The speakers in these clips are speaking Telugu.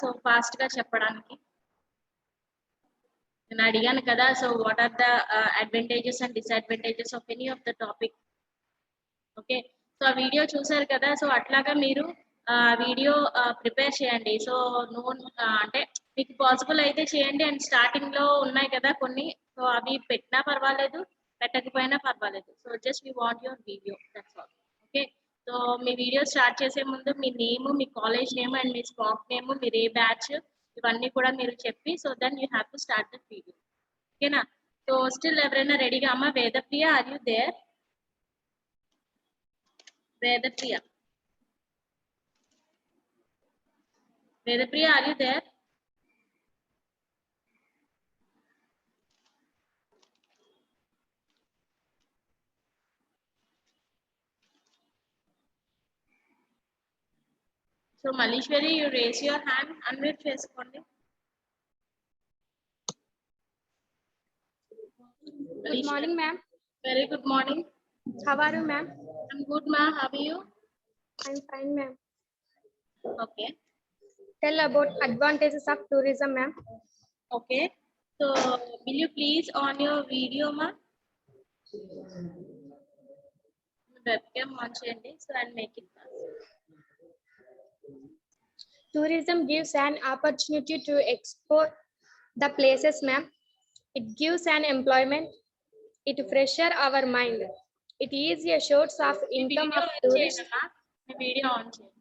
సో ఫాస్ట్ గా చెప్పడానికి నేను అడిగాను కదా. So what are the advantages and disadvantages of any of the topic. Okay, so ఆ వీడియో చూసారు కదా. సో అట్లాగా మీరు వీడియో ప్రిపేర్ చేయండి. సో అంటే మీకు పాసిబుల్ అయితే చేయండి. అండ్ స్టార్టింగ్ లో ఉన్నాయి కదా కొన్ని, సో అవి పెట్టినా పర్వాలేదు, పెట్టకపోయినా పర్వాలేదు. So just we want your video, that's all. Okay, so మీ వీడియో స్టార్ట్ చేసే ముందు మీ నేమ్, మీ కాలేజ్ నేమ్ అండ్ మీ స్పాట్ నేమ్, మీరు ఏ బ్యాచ్, ఇవన్నీ కూడా మీరు చెప్పి, so then you have to start the video. ఓకేనా? సో స్టిల్ ఎవరైనా రెడీగా? అమ్మ Vedapriya, are you there? Vedapriya. Vedapriya, are you there? So Malishwari, you raise your hand. Unmute చేసుకోండి. Good morning, ma'am. Very good morning. How are you, ma'am? I'm good, ma'am. How are you? I'm fine, ma'am. Okay. Tell about advantages of tourism, ma'am. Okay. So will you please on your video, ma'am? Webcam on చేయండి. So I'll make it fast. Tourism gives an opportunity to explore the places, ma'am. It gives an employment. It fresher our mind. It is a source of income of tourists. Video on చేయండి.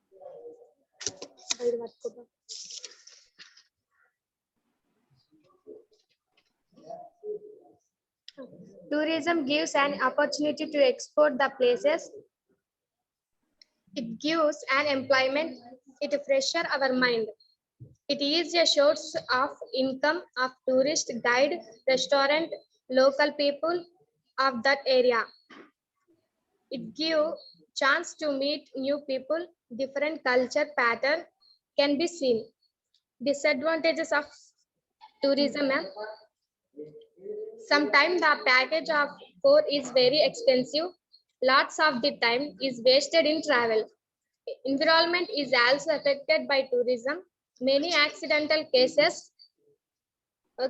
Tourism gives an opportunity to explore the places. It gives an employment. It fresher our mind. It is a source of income of tourist, guide, restaurant, local people of that area. It gives chance to meet new people, different culture pattern can be seen. Disadvantages of tourism, ma'am. Sometimes the package of four is very expensive. Lots of the time is wasted in travel. Environment is also affected by tourism. Many accidental cases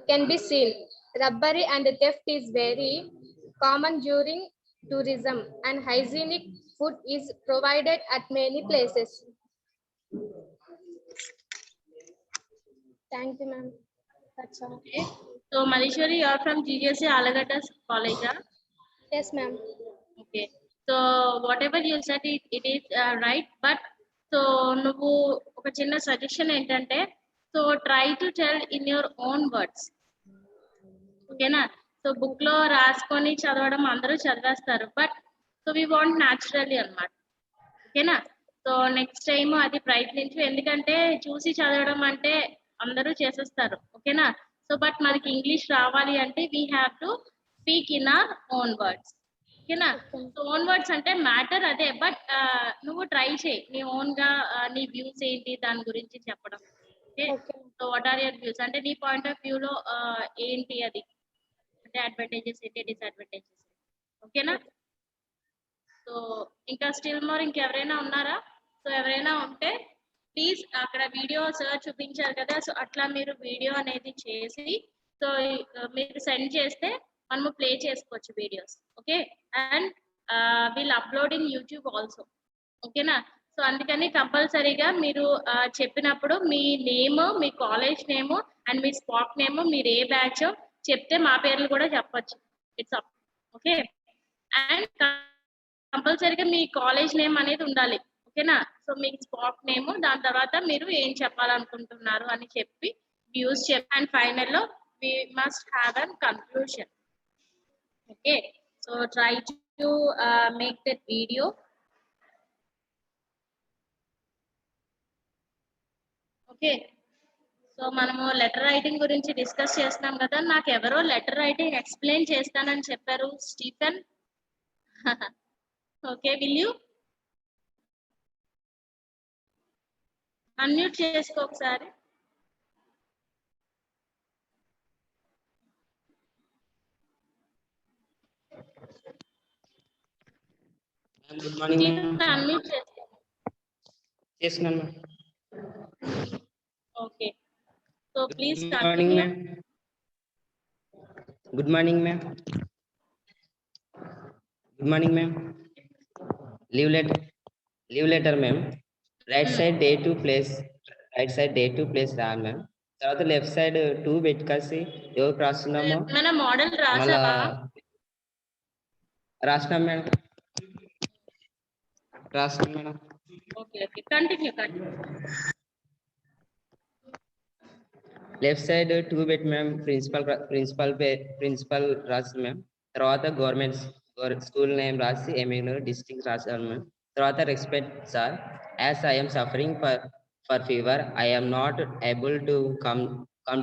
can be seen. Robbery and theft is very common during tourism, and hygienic food is provided at many places. Thank you, ma'am. That's all. Okay. So Malishwari, you are from GGSC Alagata College, huh? Yes, ma'am. Okay. So whatever you said, it is right. But so నువ్వు ఒక చిన్న సజెషన్ ఏంటంటే, so try to tell in your own words. ఓకేనా? సో బుక్ లో రాసుకొని చదవడం అందరూ చదివేస్తారు, but so we want naturally అన్నమాట. ఓకేనా? సో నెక్స్ట్ టైం అది ప్రయత్నించు. ఎందుకంటే చూసి చదవడం అంటే అందరూ చేసేస్తారు. ఓకేనా? సో బట్ మనకి ఇంగ్లీష్ రావాలి అంటే we have to speak in our own words. ఓకేనా? సో ఓన్ వర్డ్స్ అంటే మ్యాటర్ అదే, బట్ నువ్వు ట్రై చేయి నీ ఓన్ గా నీ వ్యూస్ ఏంటి దాని గురించి చెప్పడం. Okay, so what are your views అంటే నీ పాయింట్ ఆఫ్ వ్యూ లో ఏంటి అది అంటే అడ్వాంటేజెస్ ఏంటి, డిసడ్వాంటేజెస్. ఓకేనా? సో ఇంకా స్టిల్ మోర్ ఇంకెవరైనా ఉన్నారా? సో ఎవరైనా ఉంటే ప్లీజ్ అక్కడ వీడియో సార్ చూపించారు కదా, సో అట్లా మీరు వీడియో అనేది చేసి సో మీరు సెండ్ చేస్తే మనము ప్లే చేసుకోవచ్చు videos. Okay, and we'll uploading YouTube also. ఓకేనా? సో అందుకని కంపల్సరీగా మీరు చెప్పినప్పుడు మీ నేమ్, మీ కాలేజ్ నేమ్ అండ్ మీ స్పాట్ నేమ్, మీరు ఏ బ్యాచ్ చెప్తే మా పేర్లు కూడా చెప్పచ్చు. It's up. ఓకే, అండ్ కంపల్సరీగా మీ కాలేజ్ నేమ్ అనేది ఉండాలి. ఓకేనా? సో మీ స్పాట్ నేమ్, దాని తర్వాత మీరు ఏం చెప్పాలనుకుంటున్నారు అని చెప్పి వ్యూస్ చెప్పి అండ్ ఫైనల్లో we must have a conclusion. Okay, so try to make that video. Okay, so మనము లెటర్ రైటింగ్ గురించి డిస్కస్ చేస్తున్నాం కదా. నాకు ఎవరో లెటర్ రైటింగ్ ఎక్స్ప్లెయిన్ చేస్తానని చెప్పారు, Stephen. Okay, will you unmute చేసుకో ఒకసారి. Good morning. అన్మ్యూట్ చేసుకో. చేస్తున్నాను. Okay. So please Good morning, continue. ma'am. Good morning, ma'am. Good morning, ma'am. Leave letter. Leave letter, ma'am. Right side day to place. Right side day to place రా మ్యామ్. తర్వాత లెఫ్ట్ సైడ్ 2 పెట్టుకేసి ఎవరు రాస్తున్నామో మన మోడల్ మళ్ళా రాసావా? రాసినాం మేడం. రాసినాం madam. Okay. Continue. Left side 2 పెట్టి మ్యామ్ ప్రిన్సిపల్ రాసి మ్యామ్. తర్వాత గవర్నమెంట్ స్కూల్ నేమ్ రాసి ఎమ్మెల్యే డిస్ట్రిక్ట్ రాశాను మ్యామ్. తర్వాత respect sir, as I'm suffering for fever, I'm not able to come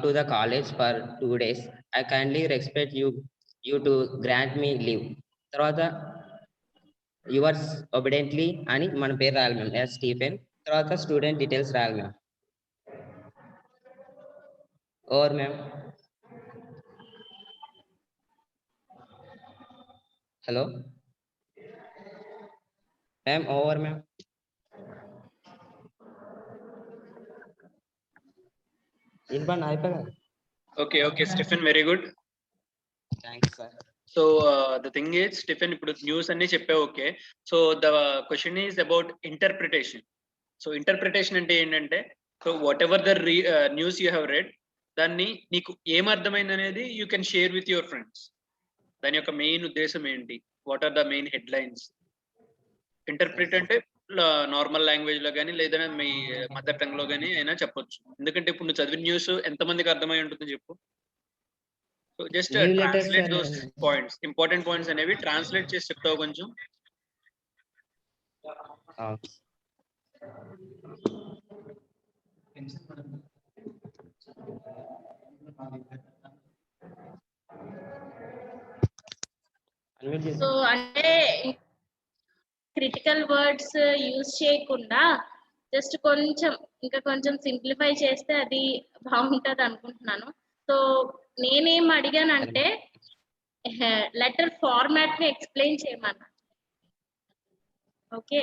to the college for 2 days. I kindly respect you to grant me leave. తర్వాత యువర్స్ ఒబిడెంట్లీ అని మన పేరు రాయాలి మ్యామ్, యాజ్ స్టీఫెన్. తర్వాత స్టూడెంట్ డీటెయిల్స్ రాయాలి ma'am. Over ma'am. Hello ma'am, over ma'am. ఇవ్వండి, అయిపోయా. Okay, Stephen, very good. Thanks sir. So the thing is, Stephen, ఇప్పుడు న్యూస్ అన్ని చెప్పావు. Okay, so the question is about interpretation. So interpretation అంటే ఏంటంటే, so what ever the news you have read, దాన్ని నీకు ఏమర్థమైంది అనేది you can share with your friends. దాని యొక్క మెయిన్ ఉద్దేశం ఏంటి, what are the main head lines. Interpret అంటే నార్మల్ లాంగ్వేజ్ లో కానీ లేదా మీ మదర్ టంగ్ లో కానీ అయినా చెప్పొచ్చు. ఎందుకంటే ఇప్పుడు నువ్వు చదివిన న్యూస్ ఎంతమందికి అర్థమై ఉంటుంది చెప్పు. So just Leave letters, translate sir. Those points, important points అనేవి ట్రాన్స్లేట్ చేసి చెప్తావు కొంచెం. సో అంటే క్రిటికల్ వర్డ్స్ యూజ్ చేయకుండా జస్ట్ కొంచెం సింప్లిఫై చేస్తే అది బాగుంటది అనుకుంటున్నాను. సో నేనేం అడిగానంటే లెటర్ ఫార్మాట్ ని ఎక్స్ప్లెయిన్ చేయమన్నా. ఓకే,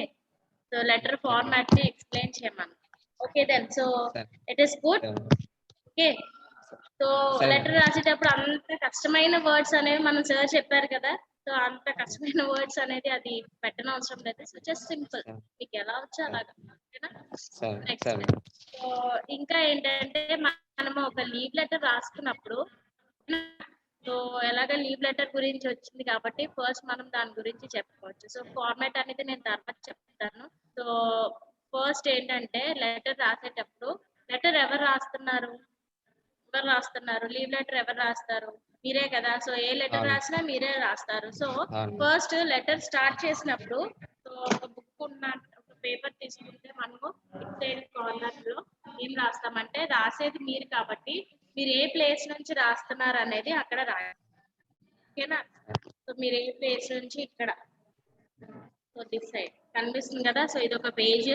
సో లెటర్ ఫార్మాట్ ని ఎక్స్ప్లెయిన్ చేయమన్నా. Okay then, so it is good. Okay, so letter రాసేటప్పుడు అంత కష్టమైన వర్డ్స్ అనేవి మనం సార్ చెప్పారు కదా, సో అంత కష్టమైన వర్డ్స్ అనేది అది పెట్టనవసరం లేదు. సో జస్ట్ సింపుల్, మీకు ఎలా వచ్చో అలాగా. నెక్స్ట్, సో ఇంకా ఏంటంటే మనము ఒక లీవ్ లెటర్ రాసుకున్నప్పుడు, సో ఎలాగ లీవ్ లెటర్ గురించి వచ్చింది కాబట్టి ఫస్ట్ మనం దాని గురించి చెప్పుకోవచ్చు. సో ఫార్మాట్ అనేది నేను తర్వాత చెప్తాను. సో ఫస్ట్ ఏంటంటే లెటర్ రాసేటప్పుడు లెటర్ ఎవరు రాస్తున్నారు, లీవ్ లెటర్ ఎవరు రాస్తారు, మీరే కదా. సో ఏ లెటర్ రాసినా మీరే రాస్తారు. సో ఫస్ట్ లెటర్ స్టార్ట్ చేసినప్పుడు సో ఒక బుక్ ఉన్న ఒక పేపర్ తీసుకుంటే మనము ఇట్ సైడ్ కార్నర్ లో ఏం రాస్తామంటే, రాసేది మీరు కాబట్టి మీరు ఏ ప్లేస్ నుంచి రాస్తున్నారు అనేది అక్కడ రాయాలి. ఓకేనా, సో మీరు ఏ ప్లేస్ నుంచి ఇక్కడ, సో దిస్ సైడ్ కనిపిస్తుంది కదా. సో ఇది ఒక పేజ్.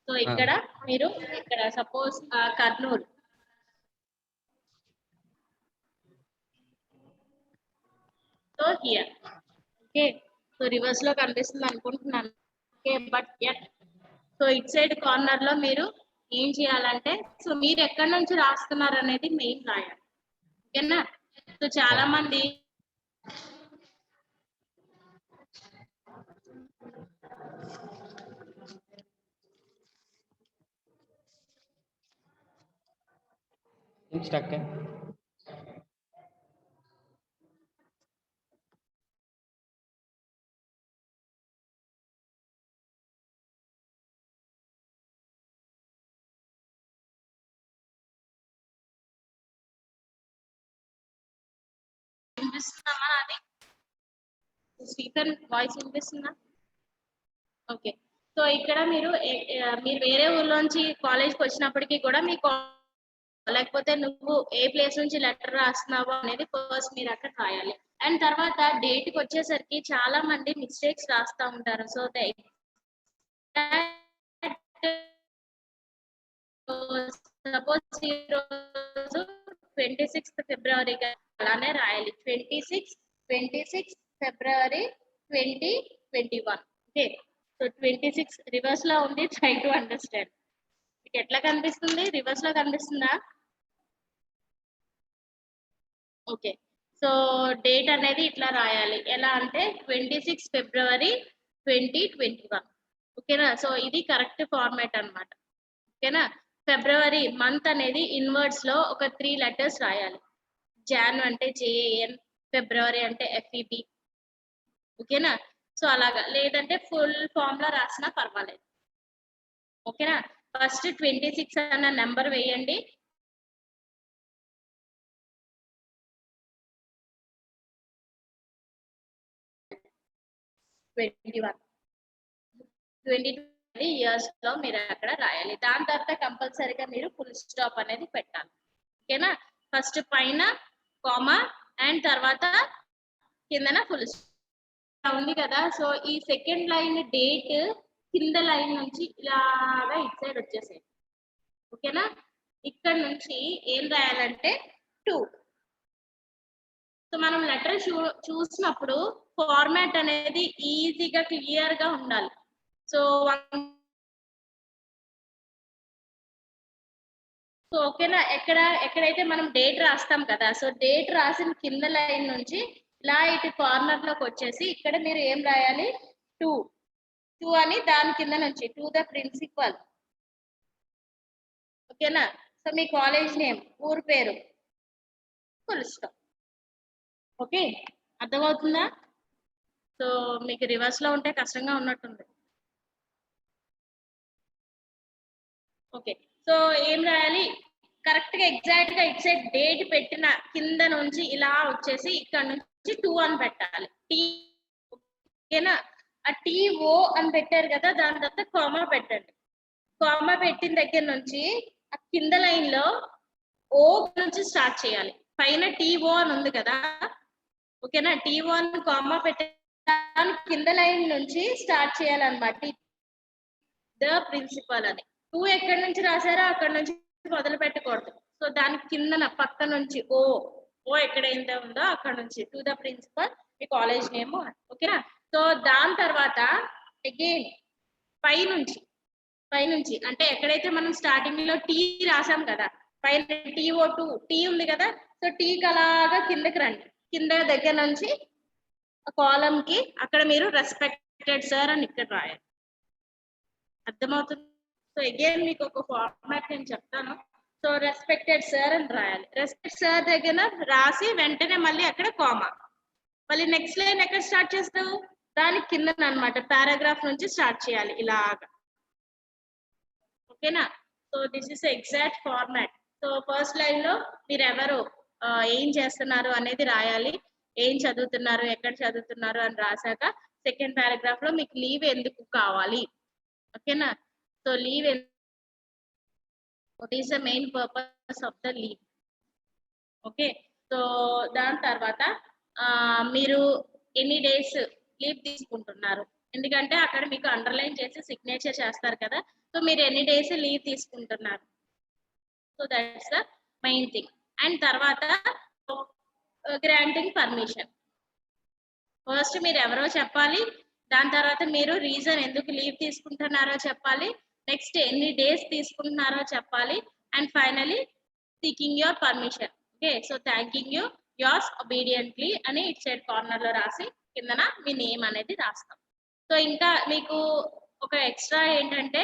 సో ఇక్కడ మీరు ఇక్కడ suppose Kurnool, so here. Okay, so reverse లో కనిపిస్తుంది అనుకుంటున్నాను. Okay, but at so it side corner లో మీరు ఏం చేయాలంటే, సో మీరు ఎక్కడి నుంచి రాస్తున్నారు అనేది మెయిన్ రాయాలి. ఓకేనా, సో చాలా మంది స్టక్. వినిపిస్తుందమ్మా నాది? స్టీఫెన్ వాయిస్ వినిపిస్తుందా? ఓకే, సో ఇక్కడ మీరు వేరే ఊర్లోంచి కాలేజ్కి వచ్చినప్పటికీ కూడా మీకు, లేకపోతే నువ్వు ఏ ప్లేస్ నుంచి లెటర్ రాస్తున్నావో అనేది ఫస్ట్ మీరు అక్కడ రాయాలి. అండ్ తర్వాత డేట్ కి వచ్చేసరికి చాలా మంది మిస్టేక్స్ రాస్తా ఉంటారు. సో సపోజ్ ఈ రోజు 26th February అలానే రాయాలి. 26 February 2021. ఓకే, సో 26 రివర్స్ లో ఉంది, ట్రై టు అండర్స్టాండ్. మీకు ఎట్లా కనిపిస్తుంది? రివర్స్ లో కనిపిస్తుందా? ఓకే. సో డేట్ అనేది ఇట్లా రాయాలి. ఎలా అంటే 26 ఫిబ్రవరి 2021. ఓకేనా? సో ఇది కరెక్ట్ ఫార్మాట్ అన్నమాట. ఓకేనా? ఫిబ్రవరి మంత్ అనేది ఇన్వర్డ్స్ లో ఒక 3 లెటర్స్ రాయాలి. జాన్ అంటే JAN, ఫిబ్రవరి అంటే FEB. ఓకేనా? సో అలాగా, లేదంటే ఫుల్ ఫామ్ లో రాసినా పర్వాలేదు. ఓకేనా? ఫస్ట్ 26 అన్న నెంబర్ వేయండి. ఇయర్స్ లో మీరు అక్కడ రాయాలి. దాని తర్వాత కంపల్సరీగా మీరు ఫుల్ స్టాప్ అనేది పెట్టాలి. ఓకేనా? ఫస్ట్ పైన కామా అండ్ తర్వాత కిందన ఫుల్ స్టాప్ ఉంది కదా. సో ఈ సెకండ్ లైన్ డేట్ కింద లైన్ నుంచి ఇలాగా ఇటు సైడ్ వచ్చేసాయి. ఓకేనా? ఇక్కడ నుంచి ఏం రాయాలంటే 2. సో మనం లెటర్ చూసినప్పుడు ఫార్మాట్ అనేది ఈజీగా క్లియర్ గా ఉండాలి. సో ఓకేనా? ఎక్కడైతే మనం డేట్ రాస్తాం కదా, సో డేట్ రాసిన కింద లైన్ నుంచి ఇలా ఇటు కార్నర్ లోకి వచ్చేసి ఇక్కడ మీరు ఏం రాయాలి? 2 అని దాని కింద నుంచి టు ద ప్రిన్సిపల్. ఓకేనా? సో మీ కాలేజ్ నేమ్, ఊరు పేరు, ఫుల్ స్టాప్. ఓకే, అర్థమవుతుందా? సో మీకు రివర్స్ లో ఉంటే కష్టంగా ఉన్నట్టుంది. ఓకే, సో ఏం రాయాలి? కరెక్ట్ గా ఎగ్జాక్ట్ గా ఇటు సైడ్ డేట్ పెట్టిన కింద నుంచి ఇలా వచ్చేసి ఇక్కడ నుంచి 2 అని పెట్టాలి. ఓకేనా? ఆ TO అని పెట్టారు కదా, దాని తర్వాత కామా పెట్టండి. కామా పెట్టిన దగ్గర నుంచి ఆ కింద లైన్ లో O నుంచి స్టార్ట్ చేయాలి. పైన TO అని ఉంది కదా, ఓకేనా? TO అని కామా పెట్టే కింద లైన్ నుంచి స్టార్ట్ చేయాలన్నమాట. ద ప్రిన్సిపల్ అని 2 ఎక్కడి నుంచి రాశారో అక్కడ నుంచి మొదలు పెట్టకూడదు. సో దాని కిందన పక్క నుంచి ఓ ఎక్కడైతే ఉందో అక్కడ నుంచి టు ద ప్రిన్సిపల్, మీ కాలేజ్ నేమ్. ఓకేనా? సో దాని తర్వాత అగైన్ పైనుంచి అంటే ఎక్కడైతే మనం స్టార్టింగ్ లో టీ రాసాం కదా, పైన TO2 టీ ఉంది కదా, సో టీకి అలాగా కిందకి రండి. కింద దగ్గర నుంచి కాలం కి అక్కడ మీరు రెస్పెక్టెడ్ సార్ అని ఇక్కడ రాయాలి. అర్థమవుతుంది? సో అగైన్ మీకు ఒక ఫార్మాట్ నేను చెప్తాను. సో రెస్పెక్టెడ్ సార్ అని రాయాలి. రెస్పెక్ట్ సార్ దగ్గర రాసి వెంటనే మళ్ళీ అక్కడ కామా, మళ్ళీ నెక్స్ట్ లైన్ ఎక్కడ స్టార్ట్ చేస్తావు? దాని కింద అన్నమాట పారాగ్రాఫ్ నుంచి స్టార్ట్ చేయాలి ఇలాగా. ఓకేనా? So this is exact format. So first line లో మీరు ఎవరు, ఏం చేస్తున్నారు అనేది రాయాలి. ఏం చదువుతున్నారు, ఎక్కడ చదువుతున్నారు అని రాశాక సెకండ్ పారాగ్రాఫ్ లో మీకు లీవ్ ఎందుకు కావాలి. ఓకేనా? So leave, what is the main purpose of the leave. Okay, so దాని తర్వాత మీరు ఎన్ని డేస్ లీవ్ తీసుకుంటున్నారు, ఎందుకంటే అక్కడ మీకు అండర్లైన్ చేసి సిగ్నేచర్ చేస్తారు కదా. సో మీరు ఎన్ని డేస్ లీవ్ తీసుకుంటున్నారు, so that's the main thing. And తర్వాత గ్రాంటింగ్ పర్మిషన్. ఫస్ట్ మీరు ఎవరో చెప్పాలి, దాని తర్వాత మీరు రీజన్ ఎందుకు లీవ్ తీసుకుంటున్నారో చెప్పాలి, నెక్స్ట్ ఎన్ని డేస్ తీసుకుంటున్నారో చెప్పాలి, and finally seeking your permission. Okay, so thanking you, yours obediently అని ఇట్ సైడ్ కార్నర్ లో రాసి కిందన మీ నేమ్ అనేది రాస్తాం. సో ఇంకా మీకు ఒక ఎక్స్ట్రా ఏంటంటే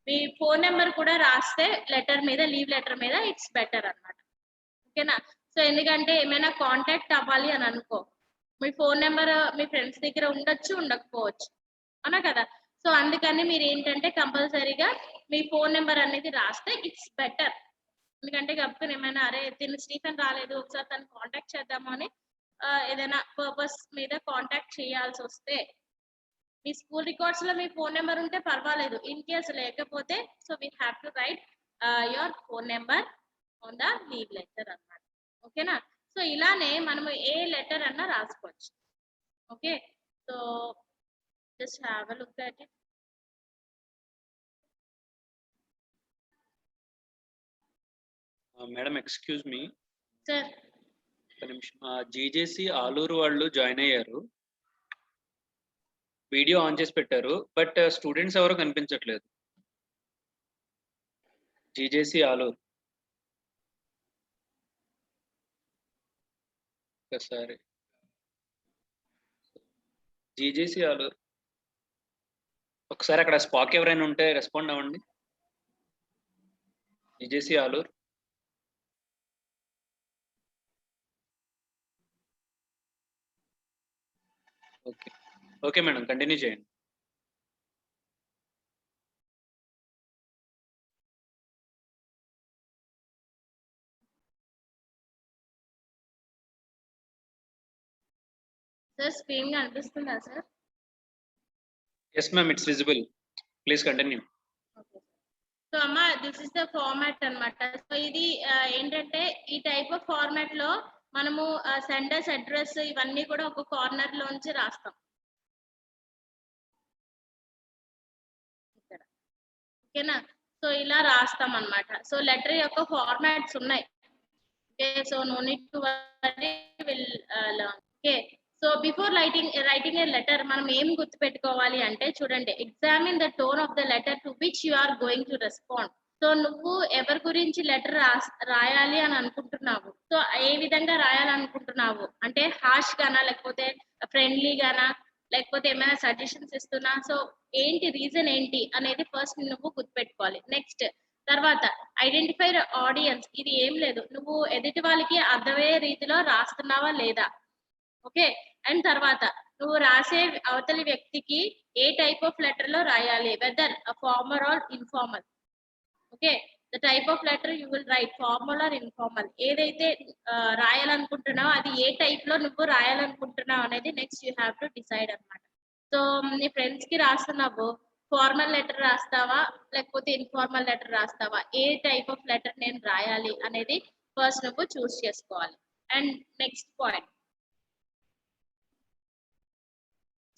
మీ ఫోన్ నెంబర్ కూడా రాస్తే లెటర్ మీద, లీవ్ లెటర్ మీద ఇట్స్ బెటర్ అన్నమాట. ఓకేనా? సో ఎందుకంటే ఏమైనా కాంటాక్ట్ అవ్వాలి అని అనుకో, మీ ఫోన్ నెంబర్ మీ ఫ్రెండ్స్ దగ్గర ఉండొచ్చు, ఉండకపోవచ్చు, అవునా కదా. సో అందుకని మీరు ఏంటంటే కంపల్సరీగా మీ ఫోన్ నెంబర్ అనేది రాస్తే ఇట్స్ బెటర్. ఎందుకంటే గప్పుని ఏమైనా అరే దీన్ని స్టీఫెన్ రాలేదు, ఒకసారి తను కాంటాక్ట్ చేద్దాము అని ఏదైనా పర్పస్ మీద కాంటాక్ట్ చేయాల్సి వస్తే మీ స్కూల్ రికార్డ్స్ లో మీ ఫోన్ నెంబర్ ఉంటే పర్వాలేదు. ఇన్ కేస్ లేకపోతే so we have to right your phone number on the leave letter అన్నమాట. ఓకేనా? సో ఇలానే మనము ఏ లెటర్ అన్నా రాసుకోవచ్చు. Okay, so just have a look at it. Madam excuse me sir, ఒక నిమిషం. జీజేసి ఆలూరు వాళ్ళు జాయిన్ అయ్యారు, వీడియో ఆన్ చేసి పెట్టారు, బట్ స్టూడెంట్స్ ఎవరు కనిపించట్లేదు. జీజేసి ఆలూరు. ఒకసారి జీజేసి ఆలూరు. ఒకసారి అక్కడ స్పాక్ ఎవరైనా ఉంటే రెస్పాండ్ అవ్వండి. GJC Aluru. Okay okay madam, continue చేయండి. సార్ స్క్రీన్ కనిపిస్తుందా sir? Yes ma'am, it's visible. Please continue. So అమ్మ, దిస్ ఇస్ ద ఫార్మాట్ అన్నమాట. సో ఇది ఏంటంటే ఈ టైప్ ఆఫ్ ఫార్మాట్ లో మనము సెండర్స్ అడ్రస్ ఇవన్నీ కూడా ఒక కార్నర్ లోంచి రాస్తాం. ఓకేనా? సో ఇలా రాస్తాం అన్నమాట. సో లెటర్ యొక్క ఫార్మాట్స్ ఉన్నాయి. Okay, so no need to worry, will learn. Okay, so before writing a letter మనం ఏం గుర్తు పెట్టుకోవాలి అంటే చూడండి, examine the tone of the letter to which you are going to respond. So నువ్వు ఎవరి గురించి లెటర్ రాయాలి అని అనుకుంటున్నావు, సో ఏ విధంగా రాయాలనుకుంటున్నావు అంటే హార్ష్ గానా, లేకపోతే ఫ్రెండ్లీ గానా, లేకపోతే ఏమైనా సజెషన్స్ ఇస్తున్నా, సో ఏంటి రీజన్ ఏంటి అనేది ఫస్ట్ నువ్వు గుర్తుపెట్టుకోవాలి. నెక్స్ట్ తర్వాత ఐడెంటిఫై ఆడియన్స్. ఇది ఏం లేదు, నువ్వు ఎదుటి వాళ్ళకి అర్థమయ్యే రీతిలో రాస్తున్నావా లేదా. ఓకే, అండ్ తర్వాత నువ్వు రాసే అవతలి వ్యక్తికి ఏ టైప్ ఆఫ్ లెటర్ లో రాయాలి, whether formal or informal. Okay, the type of letter you will write, formal or informal. ఏదైతే రాయాలనుకుంటున్నావో అది ఏ టైప్ లో నువ్వు రాయాలనుకుంటున్నావు అనేది next you have to decide అన్నమాట. సో నీ ఫ్రెండ్స్ కి రాస్తున్నావు, ఫార్మల్ లెటర్ రాస్తావా లేకపోతే ఇన్ఫార్మల్ లెటర్ రాస్తావా, ఏ టైప్ ఆఫ్ లెటర్ నేను రాయాలి అనేది ఫస్ట్ నువ్వు చూస్ చేసుకోవాలి. And next point,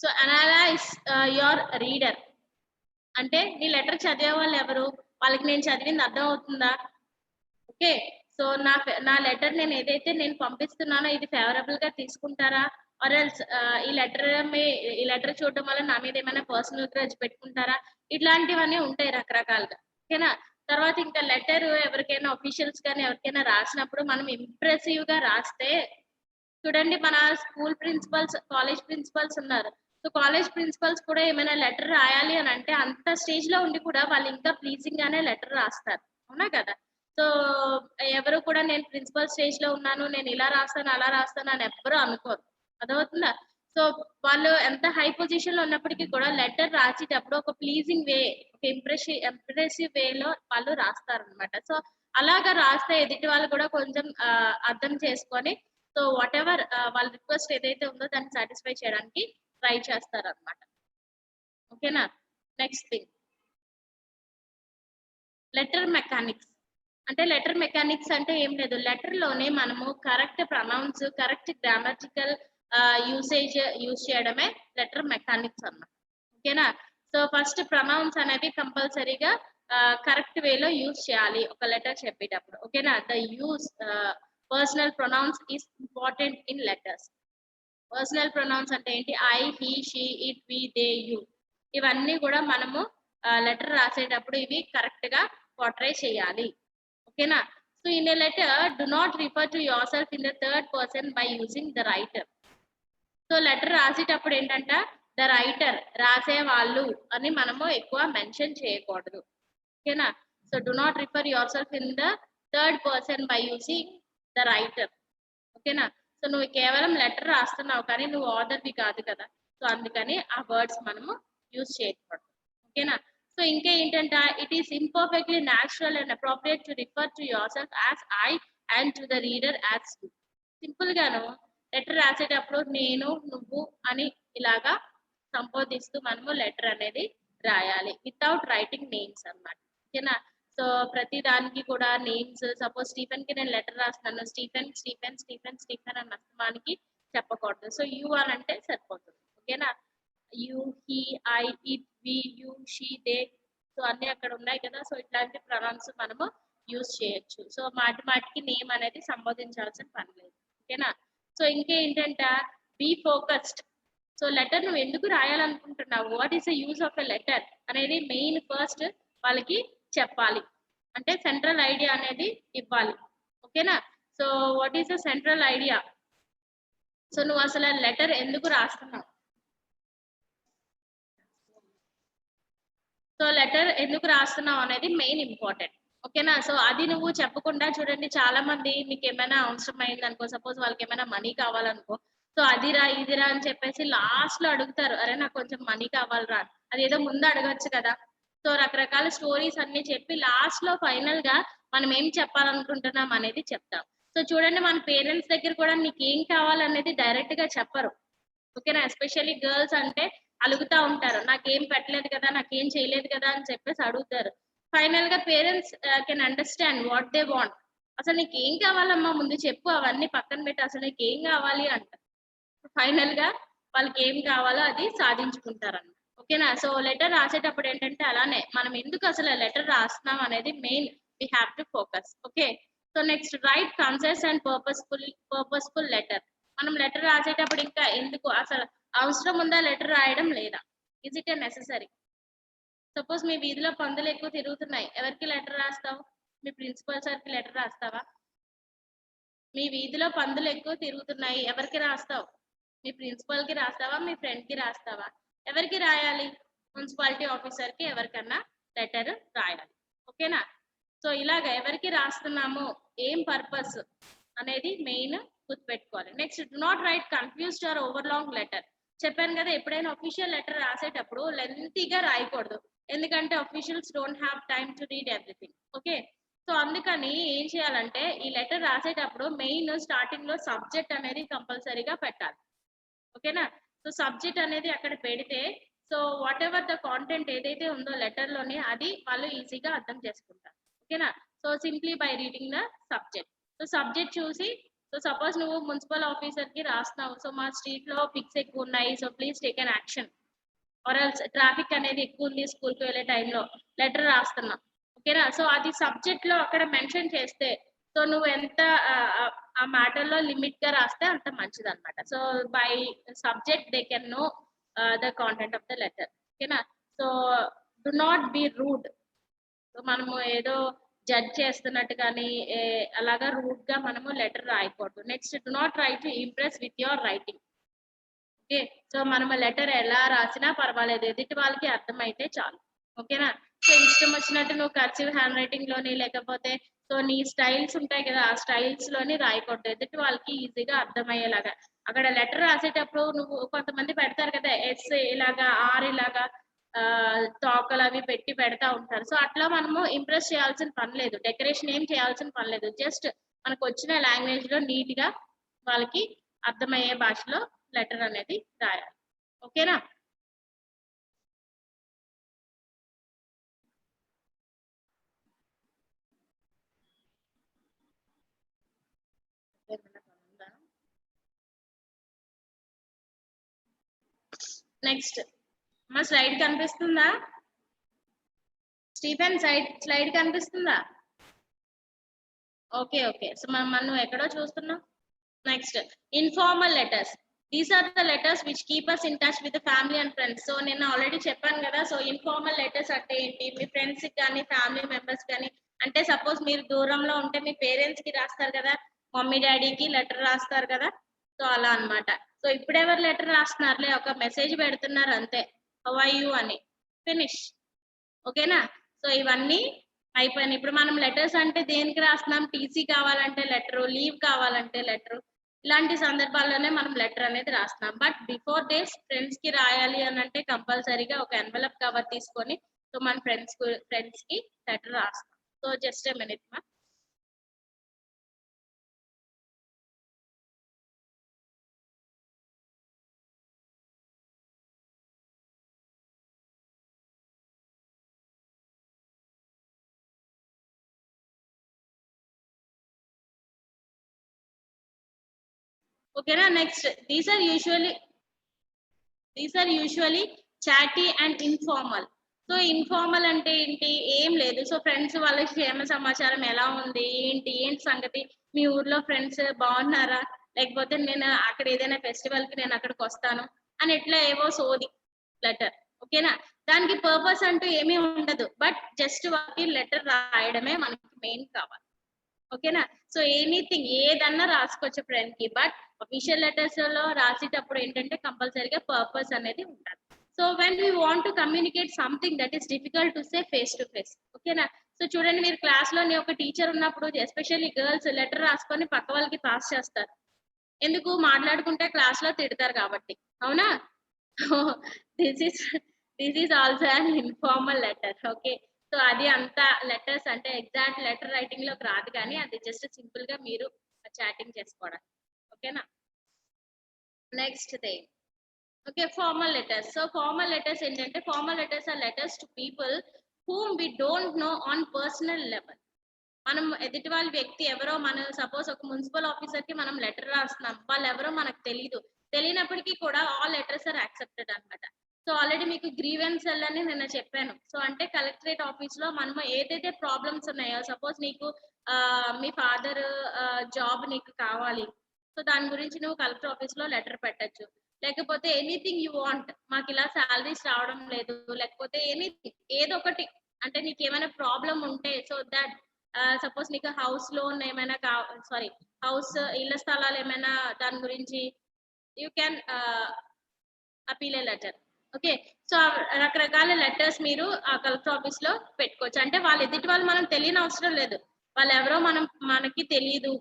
so analyse your reader. అంటే నీ లెటర్ చదివే వాళ్ళు ఎవరు, వాళ్ళకి నేను చదివింది అర్థం అవుతుందా. ఓకే, సో నా లెటర్ నేను ఏదైతే నేను పంపిస్తున్నానో ఇది ఫేవరబుల్ గా తీసుకుంటారా, ఆర్ ఎల్స్ ఈ లెటర్ చూడడం వల్ల నా మీద ఏమైనా పర్సనల్ గ్రడ్జ్ పెట్టుకుంటారా. ఇట్లాంటివన్నీ ఉంటాయి రకరకాలుగా. ఓకేనా? తర్వాత ఇంకా లెటర్ ఎవరికైనా అఫీషియల్స్ కానీ ఎవరికైనా రాసినప్పుడు మనం ఇంప్రెసివ్ గా రాస్తే, చూడండి మన స్కూల్ ప్రిన్సిపల్స్, కాలేజ్ ప్రిన్సిపల్స్ ఉన్నారు. సో కాలేజ్ ప్రిన్సిపల్స్ కూడా ఏమైనా లెటర్ రాయాలి అని అంటే అంత స్టేజ్ లో ఉండి కూడా వాళ్ళు ఇంకా ప్లీజింగ్ గానే లెటర్ రాస్తారు, అవునా కదా. సో ఎవరు కూడా నేను ప్రిన్సిపల్ స్టేజ్ లో ఉన్నాను, నేను ఇలా రాస్తాను అలా రాస్తాను అని ఎవ్వరూ అనుకోరు, అదవుతుందా. సో వాళ్ళు ఎంత హై పొజిషన్ లో ఉన్నప్పటికీ కూడా లెటర్ రాసేటప్పుడు ఒక ప్లీజింగ్ వే, ఒక ఇంప్రెసివ్ వేలో వాళ్ళు రాస్తారు అనమాట. సో అలాగా రాస్తే ఎదుటి వాళ్ళు కూడా కొంచెం అర్థం చేసుకొని, సో వాట్ ఎవర్ వాళ్ళ రిక్వెస్ట్ ఏదైతే ఉందో దాన్ని సాటిస్ఫై చేయడానికి ట్రై చేస్తారు అనమాట. ఓకేనా? Next thing, letter mechanics. అంటే లెటర్ మెకానిక్స్ అంటే ఏం లేదు, లెటర్ లోనే మనము correct pronouns, correct grammatical use చేయడమే లెటర్ మెకానిక్స్ అన్నమాట. ఓకేనా? సో ఫస్ట్ ప్రొనౌన్స్ అనేవి కంపల్సరీగా కరెక్ట్ వేలో యూజ్ చేయాలి ఒక లెటర్ చెప్పేటప్పుడు. ఓకేనా? The use personal pronouns is important in letters. Personal pronouns అంటే ఏంటి, I, he, she, it, we, they, you. ఇవన్నీ కూడా మనము లెటర్ రాసేటప్పుడు ఇవి కరెక్ట్ గా పోర్ట్రే చేయాలి. ఓకేనా? So in a letter do not refer to your self in the third person by using the writer. So letter రాసేటప్పుడు ఏంటంట, ద రైటర్, రాసే వాళ్ళు అని మనము ఎక్కువ మెన్షన్ చేయకూడదు. ఓకేనా? So do not refer your self in the third person by using the writer. ఓకేనా? సో నువ్వు కేవలం లెటర్ రాస్తున్నావు కానీ నువ్వు ఆథర్వి కాదు కదా, సో అందుకని ఆ వర్డ్స్ మనము యూజ్ చేయకూడదు. ఓకేనా? సో ఇంకా ఏంటంటే, it is imperfectly natural and appropriate to refer to your self as I and to the reader as you. Simple గాను లెటర్ రాసేటప్పుడు నేను, నువ్వు అని ఇలాగా సంబోధిస్తూ మనము లెటర్ అనేది రాయాలి వితౌట్ రైటింగ్ నేమ్స్ అన్నమాట. ఓకేనా? సో ప్రతి దానికి కూడా నేమ్స్, సపోజ్ స్టీఫెన్ కి నేను లెటర్ రాస్తున్నాను, స్టీఫెన్ స్టీఫెన్ స్టీఫెన్ స్టీఫెన్ అని అస్తమానికి చెప్పకూడదు. సో యు అని అంటే సరిపోతుంది. ఓకేనా? You, he, I, it, we, you, she, they, so అన్ని అక్కడ ఉన్నాయి కదా. సో ఇట్లాంటి ప్రొనౌన్స్ మనము యూజ్ చేయొచ్చు. సో మాటికి నేమ్ అనేది సంబోధించాల్సిన పని లేదు. ఓకేనా? సో ఇంకేంటంటే, బీ ఫోకస్డ్. సో లెటర్ నువ్వు ఎందుకు రాయాలనుకుంటున్నావు, what is the use of a letter అనేది మెయిన్ ఫస్ట్ వాళ్ళకి చెప్పాలి. అంటే సెంట్రల్ ఐడియా అనేది ఇవ్వాలి. ఓకేనా? So what is the central idea? So నువ్వు అసలు లెటర్ ఎందుకు రాస్తున్నావు? సో లెటర్ ఎందుకు రాస్తున్నావు అనేది మెయిన్ ఇంపార్టెంట్. ఓకేనా? సో అది నువ్వు చెప్పకుండా చూడండి, చాలా మంది మీకు ఏమైనా అవసరం అయింది అనుకో, సపోజ్ వాళ్ళకి ఏమైనా మనీ కావాలనుకో, సో అదిరా ఇదిరా అని చెప్పేసి లాస్ట్ లో అడుగుతారు, అరే నాకు కొంచెం మనీ కావాలరా. అదేదో ముందు అడగచ్చు కదా. సో రకరకాల స్టోరీస్ అన్ని చెప్పి లాస్ట్ లో ఫైనల్ గా మనం ఏం చెప్పాలనుకుంటున్నాం అనేది చెప్తాం. సో చూడండి, మన పేరెంట్స్ దగ్గర కూడా నీకు ఏం కావాలనేది డైరెక్ట్ గా చెప్పరు. ఓకేనా? ఎస్పెషల్లీ గర్ల్స్ అంటే అలుగుతా ఉంటారు, నాకేం పెట్టలేదు కదా, నాకేం చేయలేదు కదా అని చెప్పేసి అడుగుతారు. ఫైనల్ గా parents can understand what they want. అసలు నీకు ఏం కావాలమ్మా ముందు చెప్పు, అవన్నీ పక్కన పెట్టి అసలు నీకు ఏం కావాలి అంట. ఫైనల్ గా వాళ్ళకి ఏం కావాలో అది సాధించుకుంటారు అన్నమాట. ఓకేనా? సో లెటర్ రాసేటప్పుడు ఏంటంటే అలానే మనం ఎందుకు అసలు లెటర్ రాస్తున్నాం అనేది main we have to focus. Okay, so next write concise and purposeful letter. మనం లెటర్ రాసేటప్పుడు ఇంకా ఎందుకు అసలు అవసరం ఉందా లెటర్ రాయడం లేదా? Is it a necessary? Suppose మీ వీధిలో పందులు ఎక్కువ తిరుగుతున్నాయి, ఎవరికి లెటర్ రాస్తావు? మీ ప్రిన్సిపల్ సార్కి లెటర్ రాస్తావా? మీ వీధిలో పందులు ఎక్కువ తిరుగుతున్నాయి, ఎవరికి రాస్తావు? మీ ప్రిన్సిపల్ కి రాస్తావా? మీ ఫ్రెండ్ కి రాస్తావా? ఎవరికి రాయాలి? మున్సిపాలిటీ ఆఫీసర్ కి ఎవరికన్నా లెటర్ రాయాలి. ఓకేనా? సో ఇలాగ ఎవరికి రాస్తున్నాము, ఏం పర్పస్ అనేది మెయిన్ గుర్తుపెట్టుకోవాలి. Next, do not write confused or over long letter. చెప్పాను కదా, ఎప్పుడైనా అఫీషియల్ లెటర్ రాసేటప్పుడు లెంతీగా రాయకూడదు, ఎందుకంటే officials don't have time to read everything. Okay, so అందుకని ఏం చేయాలంటే ఈ లెటర్ రాసేటప్పుడు మెయిన్ స్టార్టింగ్ లో సబ్జెక్ట్ అనేది కంపల్సరీగా పెట్టాలి. ఓకేనా? సో సబ్జెక్ట్ అనేది అక్కడ పెడితే so what ever the content ఏదైతే ఉందో లెటర్ లోనే అది వాళ్ళు ఈజీగా అర్థం చేసుకుంటారు. ఓకేనా? So simply by reading the subject. So subject చూసి, సో సపోజ్ నువ్వు మున్సిపల్ ఆఫీసర్ కి రాస్తున్నావు, సో మా స్ట్రీట్ లో పిక్స్ ఎక్కువ ఉన్నాయి, so please take an action. Or else traffic అనేది ఎక్కువ ఉంది స్కూల్ కి వెళ్ళే టైంలో, లెటర్ రాస్తున్నావు. ఓకేనా? సో అది సబ్జెక్ట్ లో అక్కడ మెన్షన్ చేస్తే సో నువ్వు ఎంత ఆ మ్యాటర్ లో లిమిట్ గా రాస్తే అంత మంచిది అనమాట. So by subject they can know the content of the letter. ఓకేనా? So do not be rude. So మనము ఏదో జడ్జ్ చేస్తున్నట్టు కానీ అలాగా రూడ్ గా మనము లెటర్ రాయకూడదు. Next, do not try to impress with your writing. Okay, so మనం లెటర్ ఎలా రాసినా పర్వాలేదు, ఎదుటి వాళ్ళకి అర్థమైతే చాలు. ఓకేనా? సో ఇష్టం వచ్చినట్టు నువ్వు కర్సివ్ హ్యాండ్ రైటింగ్ లోని లేకపోతే సో నీ స్టైల్స్ ఉంటాయి కదా, ఆ స్టైల్స్ లోని రాయకూడదు, ఎదుటి వాళ్ళకి ఈజీగా అర్థమయ్యేలాగా. అక్కడ లెటర్ రాసేటప్పుడు నువ్వు కొంతమంది పెడతారు కదా, ఎస్ ఇలాగా ఆర్ ఇలాగా తోకలు అవి పెట్టి పెడతా ఉంటారు. సో అట్లా మనము ఇంప్రెస్ చేయాల్సిన పని లేదు, డెకరేషన్ ఏం చేయాల్సిన పని లేదు. జస్ట్ మనకు వచ్చిన లాంగ్వేజ్ లో నీట్ గా వాళ్ళకి అర్థమయ్యే భాషలో లెటర్ అనేది రాయాలి. ఓకేనా? నెక్స్ట్, మా స్లైడ్ కనిపిస్తుందా? స్టీఫెన్ స్లైడ్ కనిపిస్తుందా? ఓకే ఓకే, సో మనం ఎక్కడో చూస్తున్నాం. Next, informal letters. These are the letters which keep us in touch with family and friends. So నేను ఆల్రెడీ చెప్పాను కదా, సో ఇన్ఫార్మల్ లెటర్స్ అంటే ఏంటి, మీ ఫ్రెండ్స్ కానీ ఫ్యామిలీ మెంబర్స్ కానీ, అంటే సపోజ్ మీరు దూరంలో ఉంటే మీ పేరెంట్స్ కి రాస్తారు కదా, మమ్మీ డాడీకి లెటర్ రాస్తారు కదా, సో అలా అన్నమాట. సో ఇప్పుడు ఎవరు లెటర్ రాస్తున్నారులే, ఒక మెసేజ్ పెడుతున్నారు అంతే, హౌ ఆర్ యు అని, ఫినిష్. ఓకేనా? సో ఇవన్నీ అయిపోయినాయి. ఇప్పుడు మనం లెటర్స్ అంటే దేనికి రాస్తున్నాం, టీసీ కావాలంటే లెటరు, లీవ్ కావాలంటే లెటరు, ఇలాంటి సందర్భాల్లోనే మనం లెటర్ అనేది రాస్తున్నాం. బట్ బిఫోర్ డేస్ ఫ్రెండ్స్ కి రాయాలి అని అంటే కంపల్సరీగా ఒక ఎన్వలప్ కవర్ తీసుకొని సో మన ఫ్రెండ్స్ కి లెటర్ రాస్తాం. సో జస్ట్ ఎ మినిట్ మా. ఓకేనా? Next, these are usually chatty and informal. So informal అంటే ఏంటి, ఏం లేదు, సో ఫ్రెండ్స్ వాళ్ళ క్షేమ సమాచారం ఎలా ఉంది, ఏంటి సంగతి, మీ ఊర్లో ఫ్రెండ్స్ బాగున్నారా, లేకపోతే నేను అక్కడ ఏదైనా ఫెస్టివల్ కి నేను అక్కడికి వస్తాను అని ఇట్లా ఏవో సోది లెటర్. ఓకేనా. దానికి పర్పస్ అంటూ ఏమీ ఉండదు, బట్ జస్ట్ వాళ్ళకి లెటర్ రాయడమే మనకి మెయిన్ కావాలి. ఓకేనా. సో ఎనీథింగ్ ఏదన్నా రాసుకోవచ్చు ఫ్రెండ్ కి, బట్ అఫీషియల్ లెటర్స్ లో రాసేటప్పుడు ఏంటంటే కంపల్సరీగా పర్పస్ అనేది ఉండాలి. So when we want to communicate something that is difficult to say face to face. ఓకేనా. సో చూడండి, మీరు క్లాస్ లోని ఒక టీచర్ ఉన్నప్పుడు ఎస్పెషల్లీ గర్ల్స్ లెటర్ రాసుకొని పక్క వాళ్ళకి పాస్ చేస్తారు. ఎందుకు? మాట్లాడుకుంటే క్లాస్ లో తిడతారు కాబట్టి, అవునా. This is this is also an informal letter. Okay. So అది అంత లెటర్స్ అంటే ఎగ్జాక్ట్ లెటర్ రైటింగ్ లోకి రాదు, కానీ అది జస్ట్ సింపుల్ గా మీరు చాటింగ్ చేసుకోవడం. ఓకేనా. Next thing, okay, formal letters. So formal letters ఏంటంటే, formal letters are letters to people whom we don't know on personal level. మనం ఎదుటి వాళ్ళ వ్యక్తి ఎవరో, మనం సపోజ్ ఒక మున్సిపల్ ఆఫీసర్ కి మనం లెటర్ రాస్తున్నాం, వాళ్ళు ఎవరో మనకు తెలియనప్పటికీ కూడా ఆల్ లెటర్స్ ఆర్ యాక్సెప్టెడ్ అన్నమాట. సో ఆల్రెడీ మీకు గ్రీవెన్స్ అని నిన్న చెప్పాను. సో అంటే కలెక్టరేట్ ఆఫీస్ లో మనం ఏదైతే ప్రాబ్లమ్స్ ఉన్నాయో, సపోజ్ నీకు మీ ఫాదర్ జాబ్ నీకు కావాలి, సో దాని గురించి నువ్వు కలెక్టర్ ఆఫీస్ లో లెటర్ పెట్టచ్చు. లేకపోతే ఎనీథింగ్ యూ వాంట్, మాకు ఇలా సాలరీస్ రావడం లేదు, లేకపోతే ఎనీథింగ్ ఏదో ఒకటి, అంటే నీకు ఏమైనా ప్రాబ్లం ఉంటే, సో దట్ సపోజ్ నీకు హౌస్ లోన్ ఏమైనా సారీ హౌస్ ఇళ్ల స్థలాలు ఏమైనా దాని గురించి you can appeal A letter. Okay. So రకరకాల లెటర్స్ మీరు ఆ కలెక్టర్ ఆఫీస్ లో పెట్టుకోవచ్చు. అంటే వాళ్ళు ఎదుటి వాళ్ళు మనం తెలియని అవసరం లేదు, వాళ్ళు ఎవరో మనకి తెలియదు.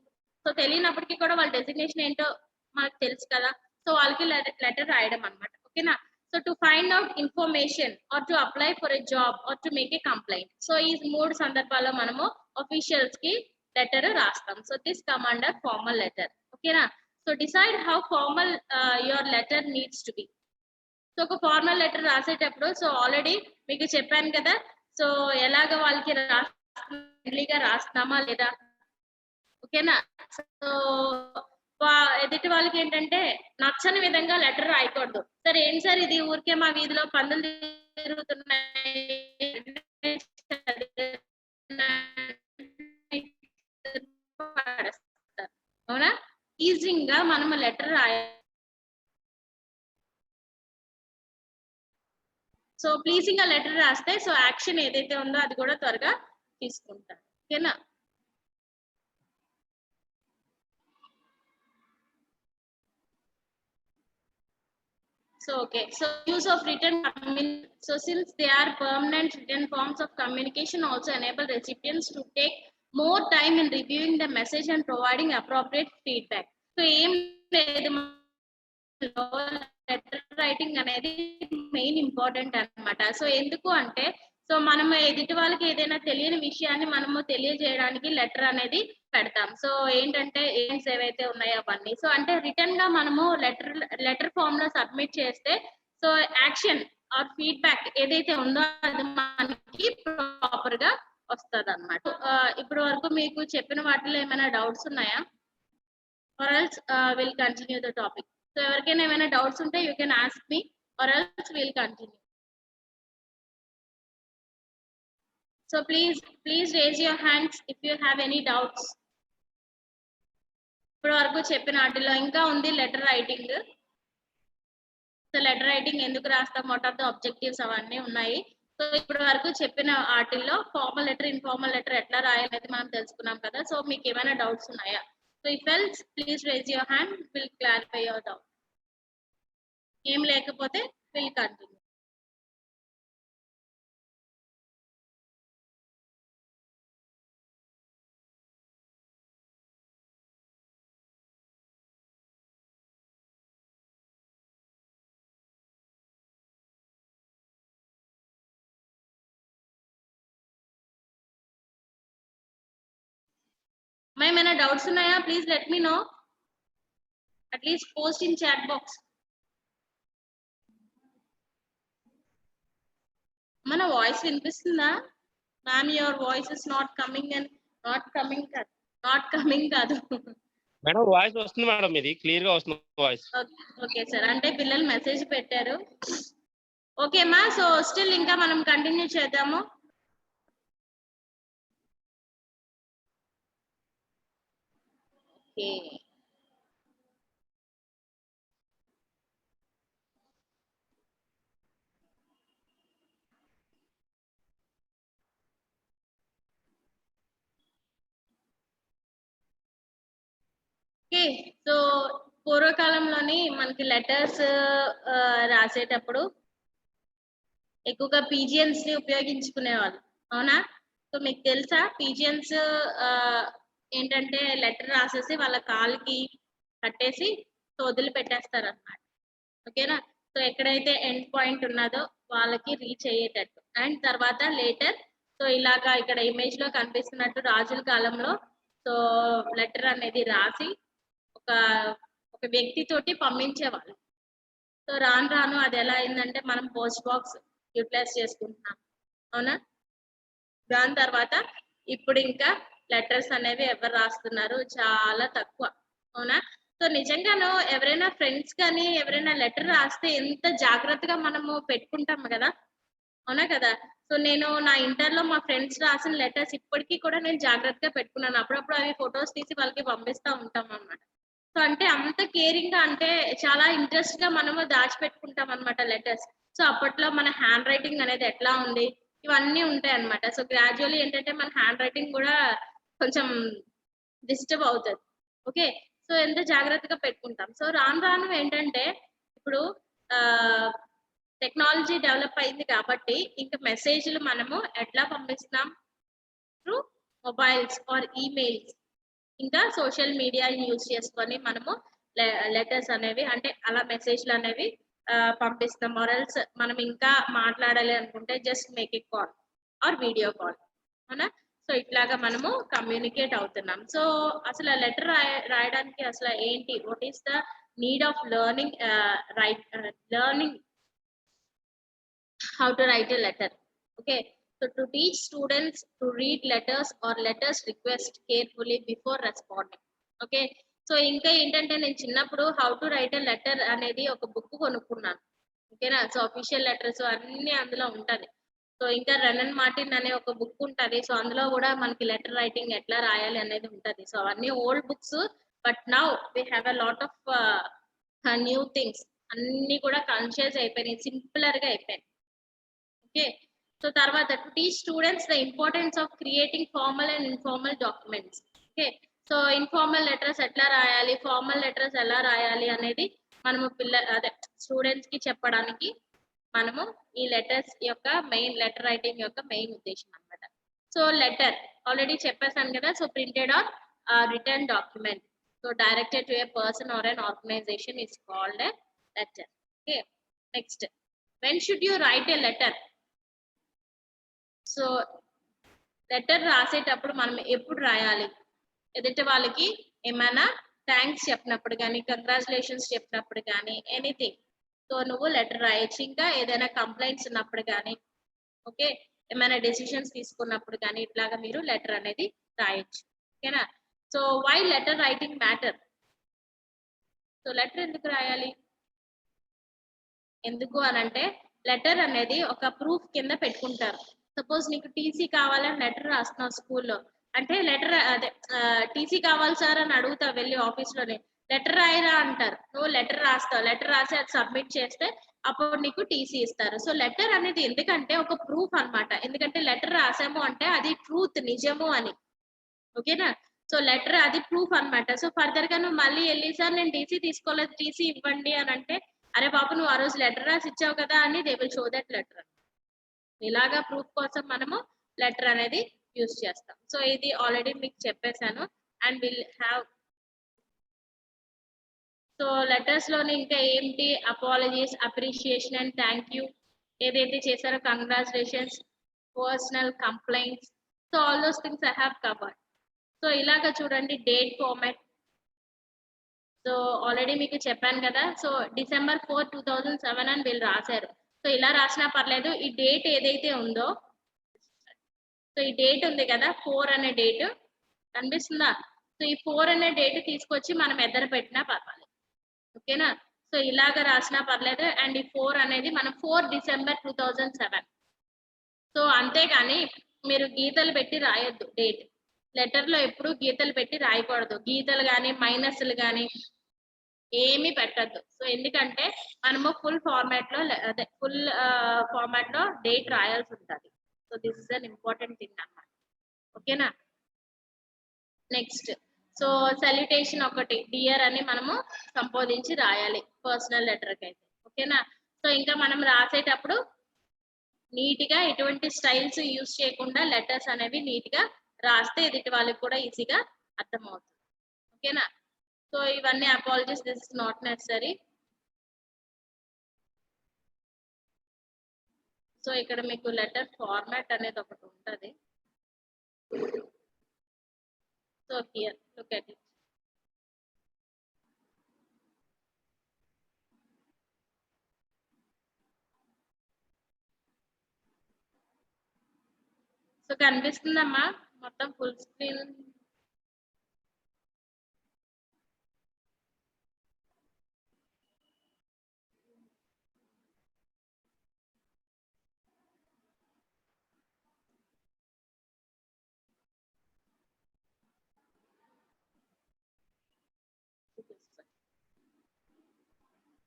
సో తెలియనప్పటికీ కూడా వాళ్ళ డెసిగ్నేషన్ ఏంటో మనకు తెలుసు కదా, సో వాళ్ళకి లెటర్ రాయడం అన్నమాట. ఓకేనా. So to find out information or to apply for a job or to make a complaint. So ఈ 3 సందర్భాల్లో మనము అఫీషియల్స్ కి లెటర్ రాస్తాం. So this come under formal letter. ఓకేనా. So decide how formal your letter needs to be. So ఒక ఫార్మల్ లెటర్ రాసేటప్పుడు, సో ఆల్రెడీ మీకు చెప్పాను కదా, సో ఎలాగ వాళ్ళకి ఫ్రెండ్లీగా రాస్తున్నామా లేదా. ఓకేనా. సో ఎదుటి వాళ్ళకి ఏంటంటే నచ్చని విధంగా లెటర్ రాయకూడదు. సార్ ఏంటి సార్ ఇది, ఊరికే మా వీధిలో పందులు తిరుగుతున్నాయి, అవునా. ఈజీగా మనం లెటర్ రాయ. సో ప్లీజింగ్ గా లెటర్ రాస్తే, సో యాక్షన్ ఏదైతే ఉందో అది కూడా త్వరగా తీసుకుంటారు. ఓకేనా. So okay, so use of written so since they are permanent, written forms of communication also enable recipients to take more time in reviewing the message and providing appropriate feedback. So aim letter writing అనేది మెయిన్ ఇంపార్టెంట్ అన్నమాట. సో ఎందుకు అంటే, సో మనము ఎదుటి వాళ్ళకి ఏదైనా తెలియని విషయాన్ని మనము తెలియజేయడానికి లెటర్ అనేది పెడతాం. సో ఏంటంటే ఎయిమ్స్ ఏవైతే ఉన్నాయో అవన్నీ, సో అంటే రిటర్న్ గా మనము లెటర్ ఫామ్ లో సబ్మిట్ చేస్తే, సో యాక్షన్ ఆర్ ఫీడ్బ్యాక్ ఏదైతే ఉందో అది మనకి ప్రాపర్ గా వస్తుంది అన్నమాట. ఇప్పుడు వరకు మీకు చెప్పిన వాటిలో ఏమైనా డౌట్స్ ఉన్నాయా? or else we'll continue the topic. So ఎవరికైనా ఏమైనా డౌట్స్ ఉంటే you can ask me, or else we'll continue. So please raise your hands if you have any doubts. ఇప్పుడు వరకు చెప్పిన వాటిలో ఇంకా ఉంది letter writing. So letter writing ఎందుకు రాస్తాం, వాట్ ఆర్ ద ఆబ్జెక్టివ్స్, అవన్నీ ఉన్నాయి. సో ఇప్పుడు వరకు చెప్పిన వాటిల్లో ఫార్మల్ లెటర్, ఇన్ఫార్మల్ లెటర్ ఎట్లా రాయాలనేది మనం తెలుసుకున్నాం కదా. సో మీకు ఏమైనా డౌట్స్ ఉన్నాయా? So if else, please raise your hand, we'll clarify your doubt. ఏం లేకపోతే we'll continue. ఏమైనా డౌట్స్ ఉన్నాయా? Please let me know, at least post in chat box. మన వాయిస్ వినిపిస్తుందా? Ma'am your voice is not coming and not coming కాదు మేడం వాయిస్ వస్తుంది మేడం, ఇది క్లియర్ గా వస్తుంది వాయిస్. ఓకే సార్, అంటే పిల్లలు మెసేజ్ పెట్టారు. ఓకే మా, సో స్టిల్ ఇంకా మనం కంటిన్యూ చేద్దాము. ఓకే. ఓకే, సో పూర్వకాలంలోని మనకి లెటర్స్ రాసేటప్పుడు ఎక్కువగా పీజియన్స్ ని ఉపయోగించుకునేవాళ్ళు, అవునా? సో మీకు తెలుసా పీజియన్స్ ఏంటంటే లెటర్ రాసేసి వాళ్ళ కాలుకి కట్టేసి సో వదిలిపెట్టేస్తారు అన్నమాట. ఓకేనా? సో ఎక్కడైతే ఎండ్ పాయింట్ ఉన్నదో వాళ్ళకి రీచ్ అయ్యేటట్టు. అండ్ తర్వాత లేటర్ సో ఇలాగా ఇక్కడ ఇమేజ్ లో కనిపిస్తున్నట్టు రాజుల కాలంలో సో లెటర్ అనేది రాసి ఒక ఒక వ్యక్తి తోటి పంపించేవాళ్ళు. సో రాను రాను అది ఎలా అయిందంటే మనం పోస్ట్ బాక్స్ యూటిలైజ్ చేసుకుంటున్నాం, అవునా? దాని తర్వాత ఇప్పుడు ఇంకా లెటర్స్ అనేవి ఎవరు రాస్తున్నారు, చాలా తక్కువ, అవునా? సో నిజంగాను ఎవరైనా ఫ్రెండ్స్ కానీ ఎవరైనా లెటర్ రాస్తే ఎంత జాగ్రత్తగా మనము పెట్టుకుంటాం కదా, అవునా కదా? సో నేను నా ఇంటర్ లో మా ఫ్రెండ్స్ రాసిన లెటర్స్ ఇప్పటికీ కూడా నేను జాగ్రత్తగా పెట్టుకున్నాను. అప్పుడప్పుడు అవి ఫొటోస్ తీసి వాళ్ళకి పంపిస్తా ఉంటాం అన్నమాట. సో అంటే అంత కేరింగ్ గా, అంటే చాలా ఇంట్రెస్ట్ గా మనము దాచిపెట్టుకుంటాం అన్నమాట లెటర్స్. సో అప్పట్లో మన హ్యాండ్ రైటింగ్ అనేది ఎట్లా ఉంది ఇవన్నీ ఉంటాయి అన్నమాట. సో గ్రాడ్యువల్లీ ఏంటంటే మన హ్యాండ్ రైటింగ్ కూడా కొంచెం డిస్టర్బ్ అవుతుంది. ఓకే, సో ఎంత జాగ్రత్తగా పెట్టుకుంటాం. సో రాను రాను ఏంటంటే ఇప్పుడు టెక్నాలజీ డెవలప్ అయింది కాబట్టి ఇంకా మెసేజ్లు మనము ఎట్లా పంపిస్తున్నాం, త్రూ మొబైల్స్ ఆర్ ఈమెయిల్స్, ఇంకా సోషల్ మీడియా యూజ్ చేసుకొని మనము లెటర్స్ అనేవి అంటే అలా మెసేజ్లు అనేవి పంపిస్తాం. ఆర్ఎల్స్ మనం ఇంకా మాట్లాడాలి అనుకుంటే just make a call or video call, అవునా? సో ఇట్లాగా మనము కమ్యూనికేట్ అవుతున్నాం. సో అసలు లెటర్ రాయడానికి అసలు ఏంటి, what is the need of learning learning how to write a letter. Okay, so to teach students to read letters or letters request carefully before responding. Okay, so ఇంకా ఏంటంటే నేను చిన్నప్పుడు how to right a letter అనేది ఒక బుక్ కొనుక్కున్నాను. ఓకేనా? సో అఫీషియల్ లెటర్స్ అన్ని అందులో ఉంటది. సో ఇంకా రెనన్ మార్టిన్ అనే ఒక బుక్ ఉంటది. సో అందులో కూడా మనకి లెటర్ రైటింగ్ ఎట్లా రాయాలి అనేది ఉంటది. సో అవన్నీ old books, but now we have a lot of new things. అన్ని కూడా కాన్షియస్ అయిపోయినాయి, సింపులర్ గా అయిపోయినాయి. ఓకే, సో తర్వాత to teach students the importance of creating formal and informal documents. Okay, so informal letters ఎట్లా రాయాలి, ఫార్మల్ లెటర్స్ ఎలా రాయాలి అనేది మనము అదే స్టూడెంట్స్ కి చెప్పడానికి మనము ఈ లెటర్స్ యొక్క మెయిన్ లెటర్ రైటింగ్ యొక్క మెయిన్ ఉద్దేశం అన్నమాట. సో లెటర్ ఆల్రెడీ చెప్పేసాను కదా. So printed or written document, so directed to a person or an organization is called a letter. Okay, next, when should you write a letter? So letter రాసేటప్పుడు మనం ఎప్పుడు రాయాలి, ఎదుటి వాళ్ళకి ఏమైనా థ్యాంక్స్ చెప్పినప్పుడు కానీ, కంగ్రాచులేషన్స్ చెప్పినప్పుడు కానీ, ఎనీథింగ్. సో నువ్వు లెటర్ రాయొచ్చు. ఇంకా ఏదైనా కంప్లైంట్స్ ఉన్నప్పుడు కానీ, ఓకే, ఏమైనా డెసిషన్స్ తీసుకున్నప్పుడు కానీ ఇట్లాగా మీరు లెటర్ అనేది రాయొచ్చు. ఓకేనా? So Y letter writing matter? So letter ఎందుకు రాయాలి, ఎందుకు అనంటే లెటర్ అనేది ఒక ప్రూఫ్ కింద పెట్టుకుంటారు. సపోజ్ నీకు టీసీ కావాలని లెటర్ రాస్తున్నావు స్కూల్లో, అంటే లెటర్ అదే టీసీ కావాలి సార్ అని అడుగుతావు వెళ్ళి ఆఫీస్ లోనే, లెటర్ రాయరా అంటారు. నువ్వు లెటర్ రాస్తావు, లెటర్ రాసి అది సబ్మిట్ చేస్తే అప్పుడు నీకు టీసీ ఇస్తారు. సో లెటర్ అనేది ఎందుకంటే ఒక ప్రూఫ్ అన్నమాట. ఎందుకంటే లెటర్ రాసాము అంటే అది ట్రూత్, నిజము అని. ఓకేనా? సో లెటర్ అది ప్రూఫ్ అన్నమాట. సో ఫర్దర్ గా నువ్వు మళ్ళీ వెళ్ళి సార్ నేను టీసీ తీసుకోలేదు, టీసీ ఇవ్వండి అని అంటే, అరే బాబు నువ్వు ఆ రోజు లెటర్ రాసి ఇచ్చావు కదా అని they will show that letter. ఇలాగా ప్రూఫ్ కోసం మనము లెటర్ అనేది యూజ్ చేస్తాం. సో ఇది ఆల్రెడీ మీకు చెప్పేశాను. And will have, so letters లోని ఇంకా ఏంటి, apologies, appreciation and thank you, ఏదైతే చేశారో congratulations, personal complaints, so all those things I have covered. So ఇలాగా చూడండి డేట్ ఫార్మాట్. సో ఆల్రెడీ మీకు చెప్పాను కదా. సో December 4, 2007 అని వీళ్ళు రాశారు. సో ఇలా రాసినా పర్లేదు, ఈ డేట్ ఏదైతే ఉందో, సో ఈ డేట్ ఉంది కదా 4 అనే డేట్ కనిపిస్తుందా? సో ఈ 4 అనే డేట్ తీసుకొచ్చి మనం ఎద్దరు పెట్టినా పర్వాలేదు. ఓకేనా? సో ఇలాగ రాసినా పర్లేదు. అండ్ ఈ 4 అనేది మనం 4 December 2007. సో అంతేగాని మీరు గీతలు పెట్టి రాయొద్దు డేట్. లెటర్ లో ఎప్పుడు గీతలు పెట్టి రాయకూడదు. గీతలు కానీ మైనస్లు కానీ ఏమీ పెట్టద్దు. సో ఎందుకంటే మనము ఫుల్ ఫార్మాట్ లో అదే ఫుల్ ఫార్మాట్ లో డేట్ రాయాల్సి ఉంటుంది. So this is an important thing అన్నమాట. ఓకేనా? నెక్స్ట్, సో సల్యుటేషన్ ఒకటి డియర్ అని మనము సంబోధించి రాయాలి పర్సనల్ లెటర్ కి అయితే. ఓకేనా? సో ఇంకా మనం రాసేటప్పుడు నీట్ గా ఎటువంటి స్టైల్స్ యూజ్ చేయకుండా లెటర్స్ అనేవి నీట్ గా రాస్తే ఎదుటి వాళ్ళకి కూడా ఈజీగా అర్థమవుతుంది. ఓకేనా? సో ఇవన్నీ apologies, this is not necessary. So ఇక్కడ మీకు లెటర్ ఫార్మాట్ అనేది ఒకటి ఉంటుంది. So here look at it. So కనిపిస్తుందమ్మా మొత్తం ఫుల్ స్క్రీన్?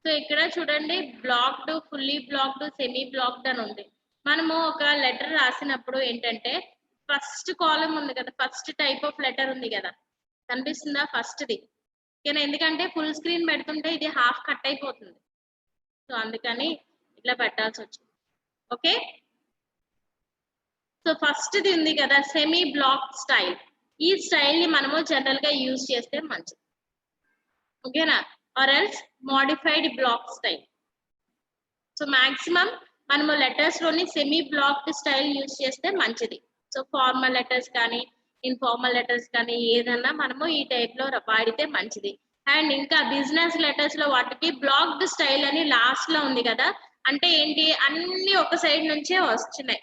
సో ఇక్కడ చూడండి, blocked, fully blocked, semi blocked అని ఉంది. మనము ఒక లెటర్ రాసినప్పుడు ఏంటంటే ఫస్ట్ కాలం ఉంది కదా, ఫస్ట్ టైప్ ఆఫ్ లెటర్ ఉంది కదా, కనిపిస్తుందా ఫస్ట్ది? ఓకేనా? ఎందుకంటే ఫుల్ స్క్రీన్ పెడుతుంటే ఇది హాఫ్ కట్ అయిపోతుంది. సో అందుకని ఇట్లా పెట్టాల్సి వచ్చింది. ఓకే? సో ఫస్ట్ది ఉంది కదా సెమీ బ్లాక్ స్టైల్. ఈ స్టైల్ ని మనము జనరల్ గా యూజ్ చేస్తే మంచిది. ఓకేనా? Or else modified block style. So maximum మనము లెటర్స్ లోని సెమీ బ్లాక్డ్ స్టైల్ యూజ్ చేస్తే మంచిది. సో ఫార్మల్ లెటర్స్ కానీ ఇన్ఫార్మల్ లెటర్స్ కానీ ఏదన్నా మనము ఈ టైప్ లో వాడితే మంచిది. అండ్ ఇంకా బిజినెస్ లెటర్స్ లో వాటికి బ్లాక్డ్ స్టైల్ అని లాస్ట్ లో ఉంది కదా, అంటే ఏంటి, అన్ని ఒక సైడ్ నుంచే వచ్చినాయి.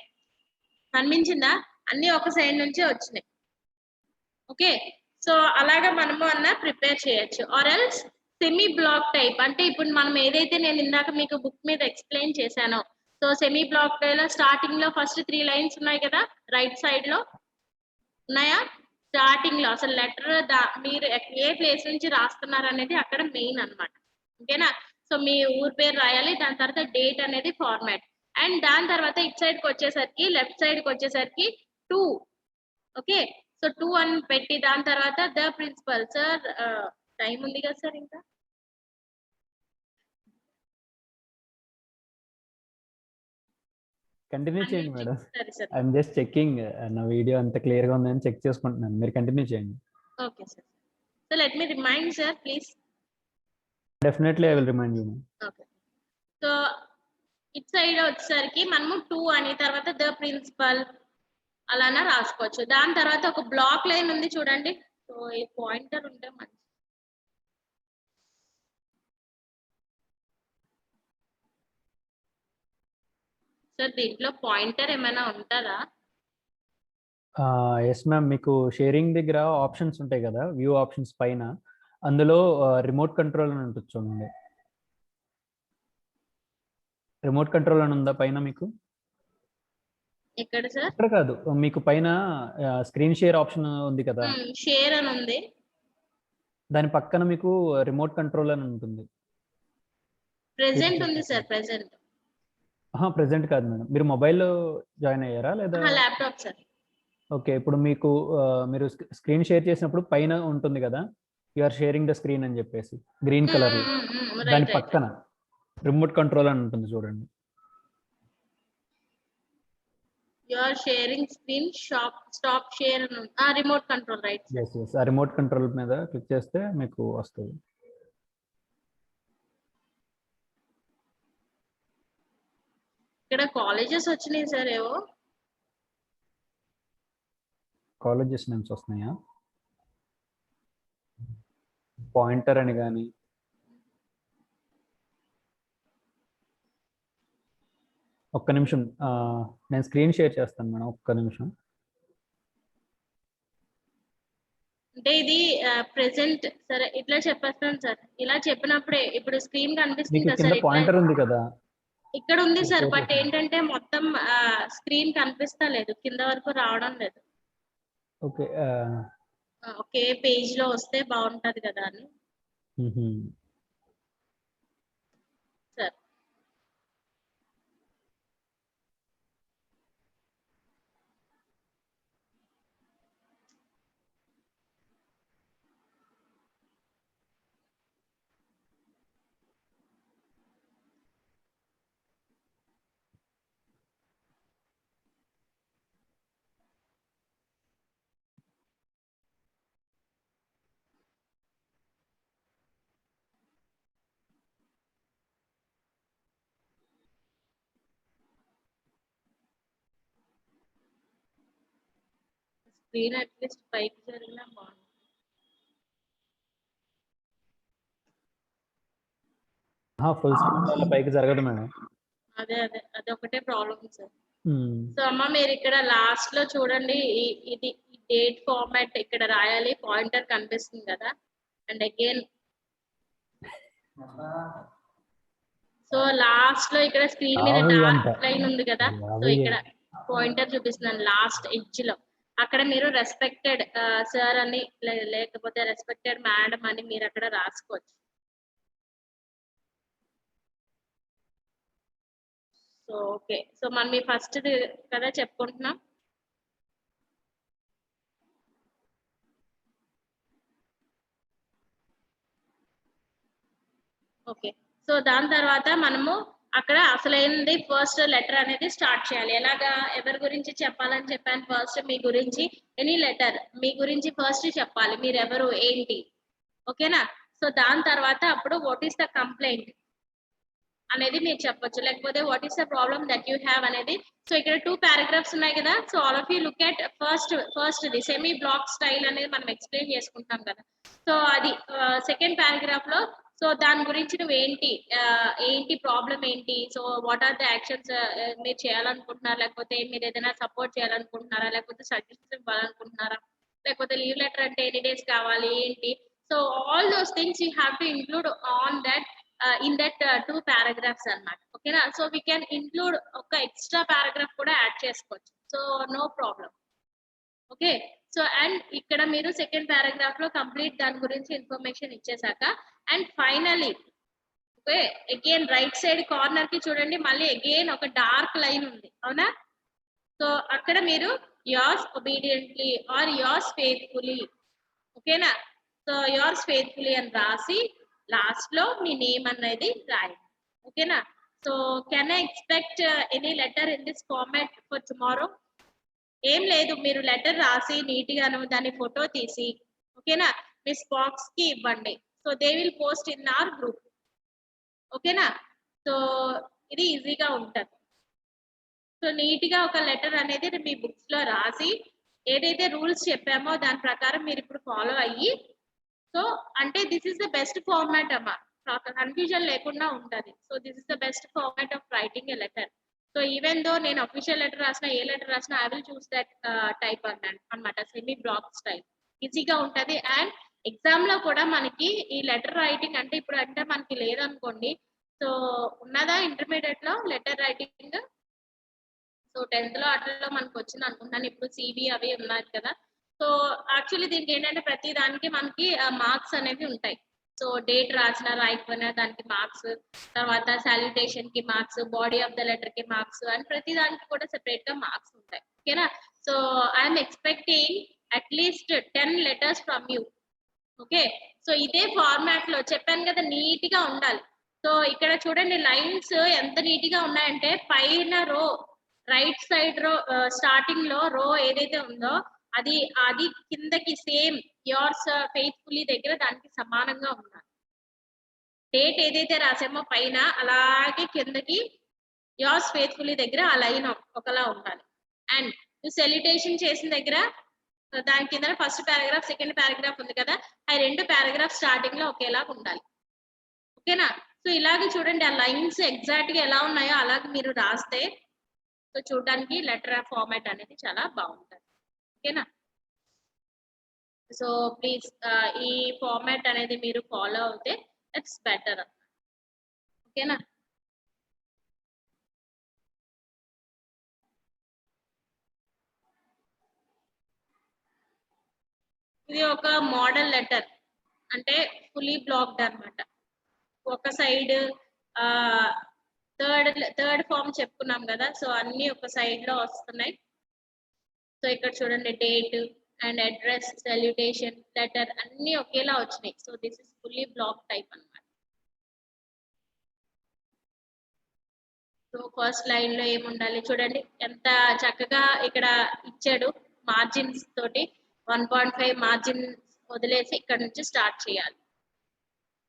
కనిపించిందా? అన్ని ఒక సైడ్ నుంచే వచ్చినాయి. ఓకే? సో అలాగా మనము అన్న ప్రిపేర్ చేయొచ్చు. Or else semi block type అంటే ఇప్పుడు మనం ఏదైతే నేను ఇందాక మీకు బుక్ మీద ఎక్స్ప్లెయిన్ చేశానో, సో సెమీ బ్లాక్ టైప్ లో స్టార్టింగ్ లో ఫస్ట్ 3 లైన్స్ ఉన్నాయి కదా, రైట్ సైడ్ లో ఉన్నాయా? స్టార్టింగ్ లో అసలు లెటర్ మీరు ఏ ప్లేస్ నుంచి రాస్తున్నారు అనేది అక్కడ మెయిన్ అన్నమాట. ఓకేనా? సో మీ ఊరు పేరు రాయాలి, దాని తర్వాత డేట్ అనేది ఫార్మాట్, అండ్ దాని తర్వాత ఇట్ సైడ్ కి వచ్చేసరికి లెఫ్ట్ సైడ్ కి వచ్చేసరికి 2. ఓకే? సో 2 అని పెట్టి దాని తర్వాత ద ప్రిన్సిపల్. సార్ టైం ఉంది కదా సార్ ఇంకా? కంటిన్యూ చేయండి మేడం. సరే సార్. ఐఎమ్ జస్ట్ చెకింగ్ నా వీడియో అంత క్లియర్ గా ఉందని చెక్ చేసుకుంటున్నాను. మీరు కంటిన్యూ చేయండి. Okay sir. So let me remind sir please. Definitely I will remind you. Okay. So it side వచ్చేసరికి మనము 2 అని తర్వాత ద ప్రిన్సిపల్ అలానా రాసుకోవచ్చు. దాని తర్వాత ఒక బ్లాక్ లైన్ ఉంది చూడండి. సో ఈ పాయింటర్ ఉంటే మంచి. సార్ దీంట్లో పాయింటర్ ఏమైనా ఉంటుందా? ఎస్ మ్యామ్, మీకు షేరింగ్ దగ్గర ఆప్షన్స్ ఉంటాయి కదా, వ్యూ ఆప్షన్స్ పైన, అందులో రిమోట్ కంట్రోల్ అని ఉంటుంది చూడండి. రిమోట్ కంట్రోల్ అని ఉందా పైన మీకు? ఎక్కడ సార్? ఇక్కడ కాదు, మీకు పైన స్క్రీన్ షేర్ ఆప్షన్ ఉంది కదా, షేర్ అని ఉంది. దాని పక్కన మీకు రిమోట్ కంట్రోల్ అని ఉంటుంది. ప్రెజెంట్ ఉంది సార్. ప్రెజెంట్ ప్రెసెంట్ కాదు మేడం, మీరు మొబైల్లో జాయిన్ అయ్యారా లేదా? Laptop sir. ఓకే, ఇప్పుడు మీకు మీరు స్క్రీన్ షేర్ చేసినప్పుడు పైన ఉంటుంది కదా, you are sharing the screen అని చెప్పేసి గ్రీన్ కలర్, దాని పక్కన రిమోట్ కంట్రోల్ అని ఉంటుంది చూడండి. You are sharing screen stop share అని రిమోట్ కంట్రోల్, రైట్? yes ఆ రిమోట్ కంట్రోల్ మీద క్లిక్ చేస్తే మీకు వస్తుంది. ఇక్కడ కాలేజెస్ వచ్చినాయి సార్ ఏవో. కాలేజెస్ నేమ్స్ వస్తున్నాయా? పాయింటర్ అని కానీ, ఒక్క నిమిషం నేను స్క్రీన్ షేర్ చేస్తాను మేడం, ఒక్క నిమిషం. అంటే ఇది ప్రెసెంట్ సరే ఇట్లా చెప్పేస్తాను సార్. ఇలా చెప్పినప్పుడే ఇప్పుడు స్క్రీన్ కనిపిస్తుంది కదా సార్, పాయింటర్ ఉంది కదా ఇక్కడ ఉంది సార్, బట్ ఏంటంటే మొత్తం స్క్రీన్ కనిపిస్తా లేదు, కింద వరకు రావడం లేదు. ఓకే, ఒకే పేజ్ లో వస్తే బాగుంటది కదా అని సార్. స్క్రీన్ అట్లీస్ట్ పైకి జరిగినా బాగుంది. ఫుల్ స్క్రీన్ వల్ల పైకి జరగదు మేడం. అదే అదొకటే ప్రాబ్లం సార్. సో అమ్మ మీరు ఇక్కడ లాస్ట్ లో చూడండి, ఇది డేట్ ఫార్మాట్ ఇక్కడ రాయాలి, పాయింటర్ కనిపిస్తుంది కదా. అండ్ అగైన్ సో లాస్ట్ లో ఇక్కడ స్క్రీన్ మీద డార్క్ లైన్ ఉంది కదా, సో ఇక్కడ పాయింటర్ చూపిస్తున్నాను లాస్ట్ ఎడ్జ్ లో. అక్కడ మీరు రెస్పెక్టెడ్ సార్ అని లేకపోతే రెస్పెక్టెడ్ మేడం అని మీరు అక్కడ రాసుకోవచ్చు. సో ఓకే, సో మనం మీ ఫస్ట్ కదా చెప్పుకుంటున్నాం. ఓకే, సో దాని తర్వాత మనము అక్కడ అసలైనది ఫస్ట్ లెటర్ అనేది స్టార్ట్ చేయాలి. ఎలాగా, ఎవరి గురించి చెప్పాలని చెప్పాను, ఫస్ట్ మీ గురించి ఎనీ లెటర్ మీ గురించి ఫస్ట్ చెప్పాలి, మీరు ఎవరు ఏంటి. ఓకేనా. సో దాని తర్వాత అప్పుడు వాట్ ఈస్ ద కంప్లైంట్ అనేది మీరు చెప్పొచ్చు, లేకపోతే what is the problem that you have అనేది. సో ఇక్కడ 2 పారాగ్రాఫ్స్ ఉన్నాయి కదా. So all of you look at first the semi block style అనేది మనం ఎక్స్ప్లెయిన్ చేసుకుంటాం కదా. సో అది సెకండ్ పారాగ్రాఫ్ లో, సో దాని గురించి నువ్వు ఏంటి ప్రాబ్లం ఏంటి, so what are the actions మీరు చేయాలనుకుంటున్నారా, లేకపోతే మీరు ఏదైనా సపోర్ట్ చేయాలనుకుంటున్నారా, లేకపోతే సజెషన్స్ ఇవ్వాలనుకుంటున్నారా, లేకపోతే లీవ్ లెటర్ అంటే ఎన్ని డేస్ కావాలి ఏంటి. So all those things you have to include on that in that 2 paragraphs అన్నమాట. ఓకేనా. సో వీ కెన్ ఇంక్లూడ్ ఒక ఎక్స్ట్రా పారాగ్రాఫ్ కూడా యాడ్ చేసుకోవచ్చు, so no problem. Okay, so and ఇక్కడ మీరు సెకండ్ పారాగ్రాఫ్ లో కంప్లీట్ దాని గురించి ఇన్ఫర్మేషన్ ఇచ్చేసాక, and finally okay again right side corner కి చూడండి, మళ్ళీ అగైన్ ఒక డార్క్ లైన్ ఉంది అవునా. సో అక్కడ మీరు yours obediently or yours faithfully, ఓకేనా. సో yours faithfully అని రాసి లాస్ట్ లో మీ నేమ్ అనేది రాయండి. ఓకేనా. So can I expect any letter in this format for tomorrow? ఏం లేదు, మీరు లెటర్ రాసి నీట్ గాను దాని ఫోటో తీసి ఓకేనా మిస్ బాక్స్ కి ఇవ్వండి. So they will post in our group. ఓకేనా. సో ఇది ఈజీగా ఉంటుంది. సో నీట్ గా ఒక లెటర్ అనేది మీ బుక్స్ లో రాసి ఏదైతే రూల్స్ చెప్పామో దాని ప్రకారం మీరు ఇప్పుడు ఫాలో అయ్యి, సో అంటే this is the best format అమ్మా, కన్ఫ్యూజన్ లేకుండా ఉంటది. So this is the best format of writing a letter. So even though నేను అఫీషియల్ లెటర్ రాసినా ఏ లెటర్ రాసినా I will choose that type అన్నమాట, సెమీ బ్లాక్ స్టైల్. ఈజీగా ఉంటది. అండ్ ఎగ్జామ్ లో కూడా మనకి ఈ లెటర్ రైటింగ్ అంటే ఇప్పుడు అంటే మనకి లేదనుకోండి, సో ఉన్నదా ఇంటర్మీడియట్ లో లెటర్ రైటింగ్. సో 10th లో అట్లలో మనకు వచ్చింది అనుకుంటాను, ఇప్పుడు సిబి అవి ఉన్నాయి కదా. సో యాక్చువల్లీ దీనికి ఏంటంటే ప్రతి దానికి మనకి మార్క్స్ అనేవి ఉంటాయి. సో డేట్ రాసిన రాయకపోయినా దానికి మార్క్స్, తర్వాత సాల్యుటేషన్ కి marks, body of the letter కి మార్క్స్, అండ్ ప్రతి దానికి కూడా సెపరేట్ గా మార్క్స్ ఉంటాయి. ఓకేనా. So I'm expecting at least 10 letters from you. Okay, so ఇదే ఫార్మాట్ లో చెప్పాను కదా, నీట్ గా ఉండాలి. సో ఇక్కడ చూడండి లైన్స్ ఎంత నీట్ గా ఉన్నాయంటే, పైన రో రైట్ సైడ్ రో స్టార్టింగ్ లో రో ఏదైతే ఉందో అది కిందకి సేమ్ yours faithfully దగ్గర దానికి సమానంగా ఉండాలి. డేట్ ఏదైతే రాసామో పైన అలాగే కిందకి yours faithfully దగ్గర ఆ లైన్ ఒకలా ఉండాలి. అండ్ సెల్యుటేషన్ చేసిన దగ్గర దాని కింద ఫస్ట్ పారాగ్రాఫ్ సెకండ్ పారాగ్రాఫ్ ఉంది కదా, ఆ 2 పారాగ్రాఫ్ స్టార్టింగ్ లో ఒకేలా ఉండాలి. ఓకేనా. సో ఇలాగే చూడండి, ఆ లైన్స్ ఎగ్జాక్ట్ గా ఎలా ఉన్నాయో అలాగే మీరు రాస్తే సో చూడడానికి లెటర్ ఫార్మాట్ అనేది చాలా బాగుంటుంది. ఓకేనా. సో ప్లీజ్ ఈ ఫార్మాట్ అనేది మీరు ఫాలో అవుతే ఇట్స్ బెటర్. ఓకేనా. ఇది ఒక మోడల్ లెటర్, అంటే ఫుల్లీ బ్లాక్డ్ అన్నమాట. ఒక సైడ్ థర్డ్ ఫామ్ చెప్పుకున్నాం కదా, సో అన్ని ఒక సైడ్ లో వస్తున్నాయి. సో ఇక్కడ చూడండి date and address, salutation, letter అన్ని ఒకేలా వచ్చినాయి. So this is fully block type అన్నమాట. సో ఫస్ట్ లైన్ లో ఏముండాలి చూడండి, ఎంత చక్కగా ఇక్కడ ఇచ్చాడు. మార్జిన్స్ తోటి 1.5 మార్జిన్ వదిలేసి ఇక్కడ నుంచి స్టార్ట్ చేయాలి.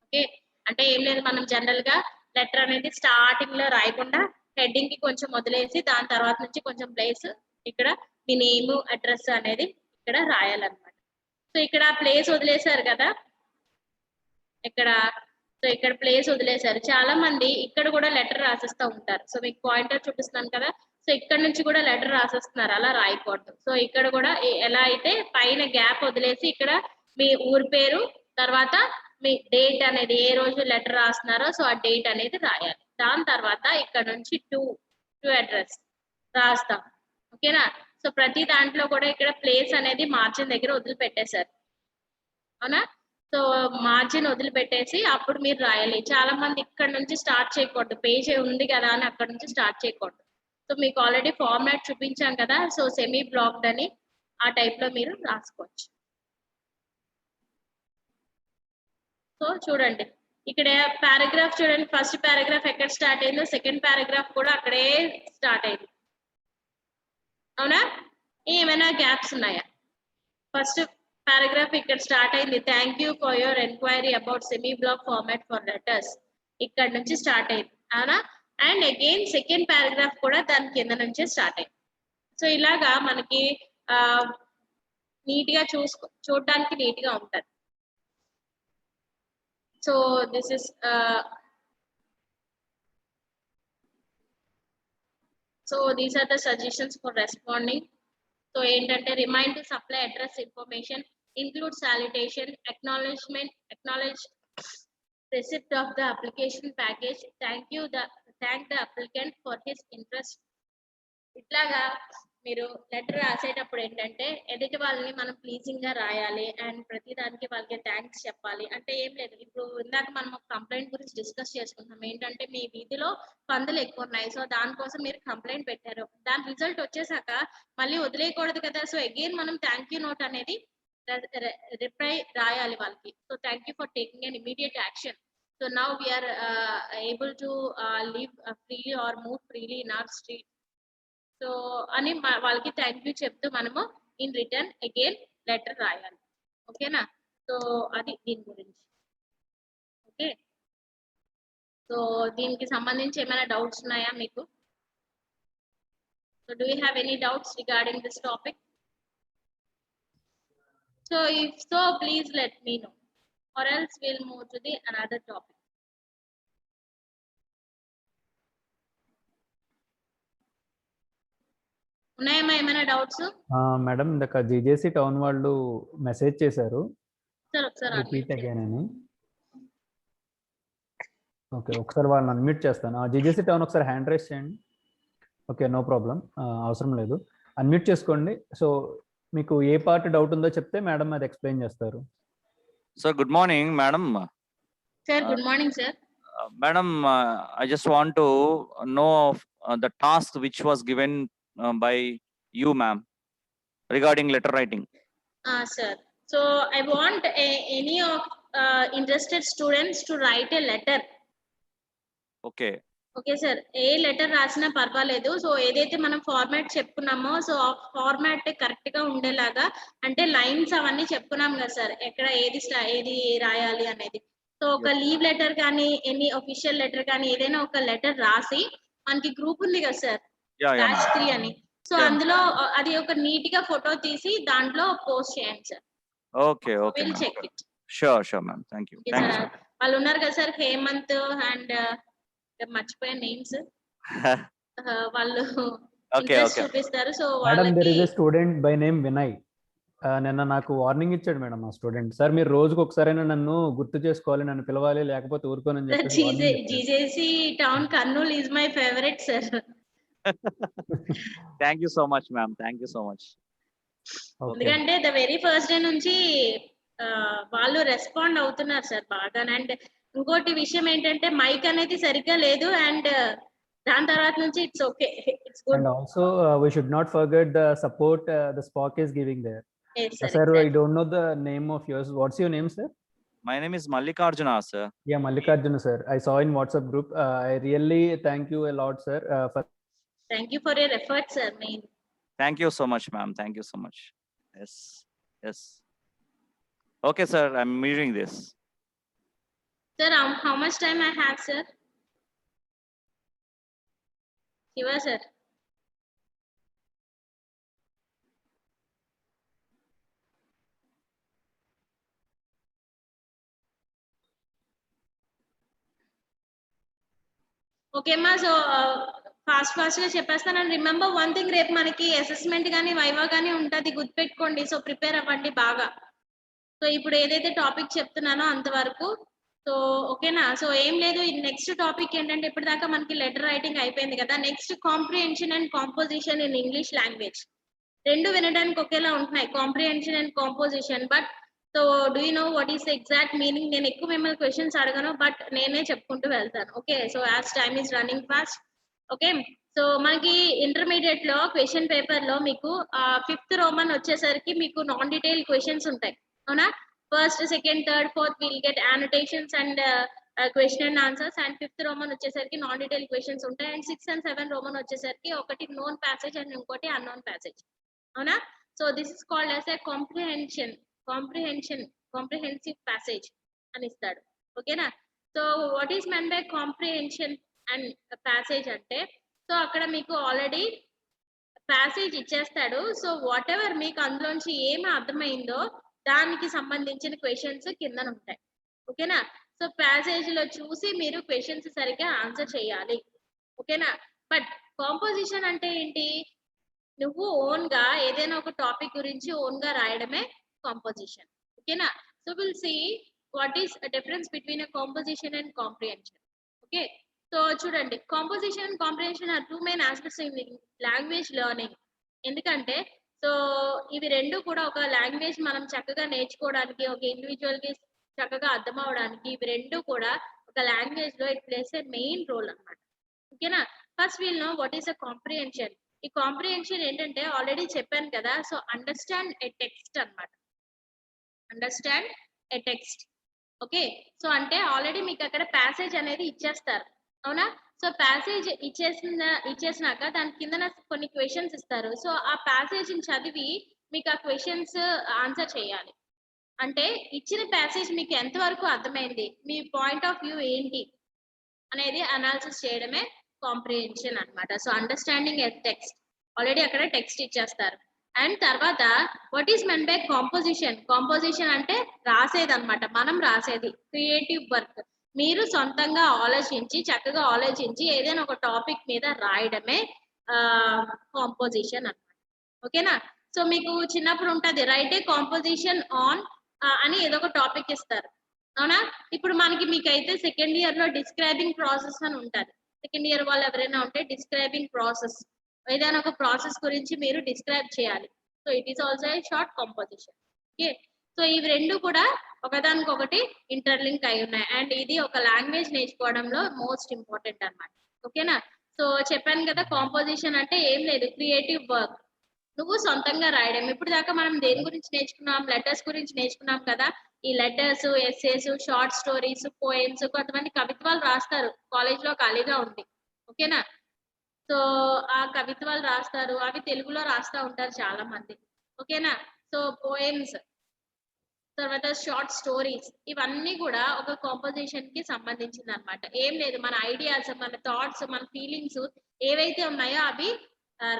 ఓకే, అంటే ఏం లేదు, మనం జనరల్ గా లెటర్ అనేది స్టార్టింగ్ లో రాయకుండా హెడ్డింగ్ కి కొంచెం వదిలేసి దాని తర్వాత నుంచి కొంచెం ప్లేస్ ఇక్కడ మీ నేమ్ అడ్రస్ అనేది ఇక్కడ రాయాలన్నమాట. సో ఇక్కడ ప్లేస్ వదిలేశారు కదా, ఇక్కడ సో ఇక్కడ ప్లేస్ వదిలేశారు. చాలా మంది ఇక్కడ కూడా లెటర్ రాసేస్తూ ఉంటారు. సో మీకు పాయింటర్ చూపిస్తున్నాను కదా, సో ఇక్కడ నుంచి కూడా లెటర్ రాసేస్తున్నారు, అలా రాయకూడదు. సో ఇక్కడ కూడా ఎలా అయితే పైన గ్యాప్ వదిలేసి ఇక్కడ మీ ఊరి పేరు తర్వాత మీ డేట్ అనేది ఏ రోజు లెటర్ రాస్తున్నారో సో ఆ డేట్ అనేది రాయాలి. దాని తర్వాత ఇక్కడ నుంచి టు అడ్రస్ రాస్తాం. ఓకేనా? సో ప్రతి దాంట్లో కూడా ఇక్కడ ప్లేస్ అనేది మార్జిన్ దగ్గర వదిలిపెట్టేశారు, అవునా? సో మార్జిన్ వదిలిపెట్టేసి అప్పుడు మీరు రాయాలి. చాలా మంది ఇక్కడ నుంచి స్టార్ట్ చేయకూడదు, పేజ్ ఉంది కదా అని అక్కడ నుంచి స్టార్ట్ చేయకూడదు. సో మీకు ఆల్రెడీ ఫార్మాట్ చూపించాం కదా, సో సెమీ బ్లాక్డ్ అని ఆ టైప్ లో మీరు రాసుకోవచ్చు. సో చూడండి ఇక్కడ పారాగ్రాఫ్ చూడండి, ఫస్ట్ పారాగ్రాఫ్ ఎక్కడ స్టార్ట్ అయిందో సెకండ్ పారాగ్రాఫ్ కూడా అక్కడే స్టార్ట్ అయింది, అవునా? ఏమైనా గ్యాప్స్ ఉన్నాయా? ఫస్ట్ పారాగ్రాఫ్ ఇక్కడ స్టార్ట్ అయింది, thank you for your enquiry about semi block format for letters, ఇక్కడ నుంచి స్టార్ట్ అయింది, అవునా? అండ్ అగైన్ సెకండ్ పారాగ్రాఫ్ కూడా దాని కింద నుంచే స్టార్ట్ అయింది. సో ఇలాగా మనకి నీట్ గా చూడడానికి నీట్ గా ఉంటది. So this is so these are the suggestions for responding. So ఏంటంటే remind to supply address information, include salutation, acknowledge receipt of the application package, thank the applicant for his interest. ఇట్లాగా మీరు లెటర్ రాసేటప్పుడు ఏంటంటే ఎదుటి వాళ్ళని మనం ప్లీజింగ్ గా రాయాలి అండ్ ప్రతి దానికి వాళ్ళకి థ్యాంక్స్ చెప్పాలి. అంటే ఏం లేదు, ఇప్పుడు ఇందాక మనం ఒక కంప్లైంట్ గురించి డిస్కస్ చేసుకుంటాం, ఏంటంటే మీ వీధిలో పందులు ఎక్కువ ఉన్నాయి, సో దానికోసం మీరు కంప్లైంట్ పెట్టారు, దాని రిజల్ట్ వచ్చేసాక మళ్ళీ వదిలేయకూడదు కదా. సో అగైన్ మనం థ్యాంక్ యూ నోట్ అనేది రిప్లై రాయాలి వాళ్ళకి. So thank you for taking an immediate action. So now we are able to live freely or move freely in our street. So అని వాళ్ళకి థ్యాంక్ యూ చెప్తూ మనము ఇన్ రిటర్న్ అగైన్ లెటర్ రాయాలి. ఓకేనా? సో అది దీని గురించి. ఓకే, సో దీనికి సంబంధించి ఏమైనా డౌట్స్ ఉన్నాయా మీకు? So do you have any doubts regarding this topic? So if so please let me know or else we'll move to the another topic. ఉన్నాయమ్మా ఏమైనా డౌట్స్? మేడం ఇందాక జీజేసీ టౌన్ వాళ్ళు మెసేజ్ చేశారు, సార్ ఒకసారి రిపీట్ అగైన్ అని. ఓకే, ఒకసారి వాళ్ళని అన్మ్యూట్ చేస్తాను. జీజేసీ టౌన్ ఒకసారి హ్యాండ్ రైస్ చేయండి. ఓకే, నో ప్రాబ్లం, అవసరం లేదు, అన్మ్యూట్ చేసుకోండి. సో మీకు ఏ పార్ట్ డౌట్ ఉందో చెప్తే మేడం అది ఎక్స్ప్లెయిన్ చేస్తారు. Sir, good morning, madam. Sir good morning sir. Madam, I just want to know the task which was given by you, ma'am, regarding letter writing. Sir, so I want any of interested students to write a letter. Okay. Okay sir, A letter రాసినా పర్వాలేదు. సో ఏదైతే మనం ఫార్మాట్ చెప్పుకున్నామో సో ఆ ఫార్మాట్ కరెక్ట్ గా ఉండేలాగా, అంటే లైన్స్ అవన్నీ చెప్పుకున్నాం కదా సార్, ఎక్కడ ఏది రాయాలి అనేది. సో ఒక లీవ్ లెటర్ కానీ ఎనీ అఫీషియల్ లెటర్ కానీ ఏదైనా ఒక లెటర్ రాసి మనకి గ్రూప్ ఉంది కదా సార్, బ్యాచ్ 3 అని, సో అందులో అది ఒక నీట్ గా ఫోటో తీసి దాంట్లో పోస్ట్ చేయండి sir. Okay, okay. Will check it. Sure, ma'am. Thank you. Thank you. వాళ్ళు ఉన్నారు కదా సార్, హేమంత్ అండ్ మర్చిపోయే నేమ్స్, వాళ్ళు ఇంట్రెస్ట్ చూపిస్తారు. So madam there is a student by name Vinay, నిన్న నాకు వార్నింగ్ ఇచ్చాడు మేడం ఆ స్టూడెంట్. సార్ మీరు రోజుకి ఒకసారైనా నన్ను గుర్తు చేసుకోవాలి, నన్ను పిలవాలి, లేకపోతే ఊరుకోనని చెప్పి. GJC town Kurnool is my favourite sir. Thank you so much, ma'am. Thank you so much. ఎందుకంటే ద వెరీ ఫస్ట్ డే నుంచి వాళ్ళు రెస్పాండ్ అవుతున్నారు సార్ బాగా. అండ్ ఇంకోటి విషయం ఏంటంటే మైక్ అనేది సరిగ్గా లేదు, అండ్ దాని తర్వాత నుంచి it's okay, it's good. And also we should not forget the support the Spock is giving there. Yes, sir, Sir, exactly. I don't know the name of yours. What's your name, sir? My name is Mallikarjuna, sir. Yeah, Mallikarjuna, sir. I saw in WhatsApp group. I really thank you a lot, sir, for. Thank you for your efforts, sir. Main. Thank you so much, ma'am. Thank you so much. Yes. Okay, sir. I'm measuring this. Sir, how much time I have, sir? Shiva, sir. ఓకేమ్మా. సో ఫాస్ట్ గా చెప్పేస్తాను. అండ్ రిమెంబర్ వన్ థింగ్, రేపు మనకి అసెస్మెంట్ కానీ వైవా కానీ ఉంటుంది, గుర్తుపెట్టుకోండి. సో ప్రిపేర్ అవ్వండి బాగా. సో ఇప్పుడు ఏదైతే టాపిక్ చెప్తున్నానో అంతవరకు. సో ఓకేనా. సో ఏం లేదు, నెక్స్ట్ టాపిక్ ఏంటంటే ఇప్పటిదాకా మనకి లెటర్ రైటింగ్ అయిపోయింది కదా. Next comprehension and composition in English language. రెండు వినడానికి ఒకేలా ఉంటున్నాయి, comprehension and composition. But so do you know what is exact meaning? నేను ఎక్కువ మిమ్మల్ని క్వశ్చన్స్ అడగను, బట్ నేనే చెప్పుకుంటూ వెళ్తాను. Okay, so as time is running fast. Okay, so మనకి ఇంటర్మీడియట్ లో క్వశ్చన్ పేపర్ లో మీకు 5th రోమన్ వచ్చేసరికి మీకు నాన్ డీటెయిల్ క్వశ్చన్స్ ఉంటాయి, అవునా? First, second, third, fourth will get annotations and question and answers. And 5th Roman వచ్చేసరికి నాన్ డీటెయిల్ క్వశ్చన్స్ ఉంటాయి. అండ్ 6 and 7 రోమన్ వచ్చేసరికి ఒకటి నోన్ ప్యాసేజ్ అండ్ ఇంకోటి అన్నోన్ ప్యాసేజ్, అవునా? So this is called as a comprehensive passage అని ఇస్తాడు. ఓకేనా. So what is men by comprehension and passage అంటే, సో అక్కడ మీకు ఆల్రెడీ ప్యాసేజ్ ఇచ్చేస్తాడు. సో వాట్ ఎవర్ మీకు అందులోంచి ఏమి అర్థమైందో దానికి సంబంధించిన క్వశ్చన్స్ కింద ఉంటాయి. ఓకేనా. సో ప్యాసేజ్ లో చూసి మీరు క్వశ్చన్స్ సరిగ్గా ఆన్సర్ చేయాలి. ఓకేనా. బట్ కాంపోజిషన్ అంటే ఏంటి? నువ్వు ఓన్ గా ఏదైనా ఒక టాపిక్ గురించి ఓన్ గా రాయడమే కాంపోజిషన్. ఓకేనా. So will see what is difference between a composition and comprehension. Okay, so చూడండి, composition and comprehension are two main aspects in language learning. ఎందుకంటే సో ఇవి రెండు కూడా ఒక లాంగ్వేజ్ మనం చక్కగా నేర్చుకోవడానికి, ఒక ఇండివిజువల్ కి చక్కగా అర్థం అవడానికి, ఇవి రెండు కూడా ఒక లాంగ్వేజ్ లో it plays a main role అన్నమాట. ఓకేనా. First will know what is a comprehension. ఈ కాంప్రిహెన్షన్ ఏంటంటే ఆల్రెడీ చెప్పాను కదా. సో అండర్స్టాండ్ ఎ టెక్స్ట్ అన్నమాట. Understand a text. Okay, so అంటే ఆల్రెడీ మీకు అక్కడ ప్యాసేజ్ అనేది ఇచ్చేస్తారు, అవునా? సో ప్యాసేజ్ ఇచ్చేసినాక దాని కింద కొన్ని క్వశ్చన్స్ ఇస్తారు. సో ఆ ప్యాసేజ్ చదివి మీకు ఆ క్వశ్చన్స్ ఆన్సర్ చేయాలి. అంటే ఇచ్చిన ప్యాసేజ్ మీకు ఎంతవరకు అర్థమైంది, మీ పాయింట్ ఆఫ్ వ్యూ ఏంటి అనేది అనాలిసిస్ చేయడమే కాంప్రిహెన్షన్ అన్నమాట. So understanding a text, already అక్కడ టెక్స్ట్ ఇచ్చేస్తారు. అండ్ తర్వాత what is men by composition. Composition అంటే రాసేది అన్నమాట, మనం రాసేది, క్రియేటివ్ వర్క్. మీరు సొంతంగా ఆలోచించి, చక్కగా ఆలోచించి ఏదైనా ఒక టాపిక్ మీద రాయడమే కాంపోజిషన్ అన్నమాట. ఓకేనా. సో మీకు చిన్నప్పుడు ఉంటది, రైట్ ఏ కాంపోజిషన్ ఆన్ అని ఏదో ఒక టాపిక్ ఇస్తారు, అవునా? ఇప్పుడు మీకైతే సెకండ్ ఇయర్ లో డిస్క్రైబింగ్ ప్రాసెస్ అని ఉంటది. సెకండ్ ఇయర్ వాళ్ళు ఎవరైనా ఉంటే డిస్క్రైబింగ్ ప్రాసెస్, ఏదైనా ఒక ప్రాసెస్ గురించి మీరు డిస్క్రైబ్ చేయాలి. So it is also a short composition. Okay, so ఇవి రెండు కూడా ఒకదానికొకటి ఇంటర్లింక్ అయి ఉన్నాయి. అండ్ ఇది ఒక లాంగ్వేజ్ నేర్చుకోవడంలో మోస్ట్ ఇంపార్టెంట్ అన్నమాట. ఓకేనా. సో చెప్పాను కదా, కాంపోజిషన్ అంటే ఏం లేదు, క్రియేటివ్ వర్క్, నువ్వు సొంతంగా రాయడం. ఇప్పుడు దాకా మనం దేని గురించి నేర్చుకున్నాం? లెటర్స్ గురించి నేర్చుకున్నాం కదా. ఈ letters, essays, short stories, poems, కొంతమంది కవిత్వాలు రాస్తారు కాలేజ్ లో ఖాళీగా ఉంది. ఓకేనా. సో ఆ కవిత్వాలు రాస్తారు, అవి తెలుగులో రాస్తా ఉంటారు చాలా మంది. ఓకేనా. సో పోయమ్స్, తర్వాత షార్ట్ స్టోరీస్, ఇవన్నీ కూడా ఒక కాంపోజిషన్ కి సంబంధించింది అన్నమాట. ఏం లేదు, మన ఐడియాస్, మన థాట్స్, మన ఫీలింగ్స్ ఏవైతే ఉన్నాయో అవి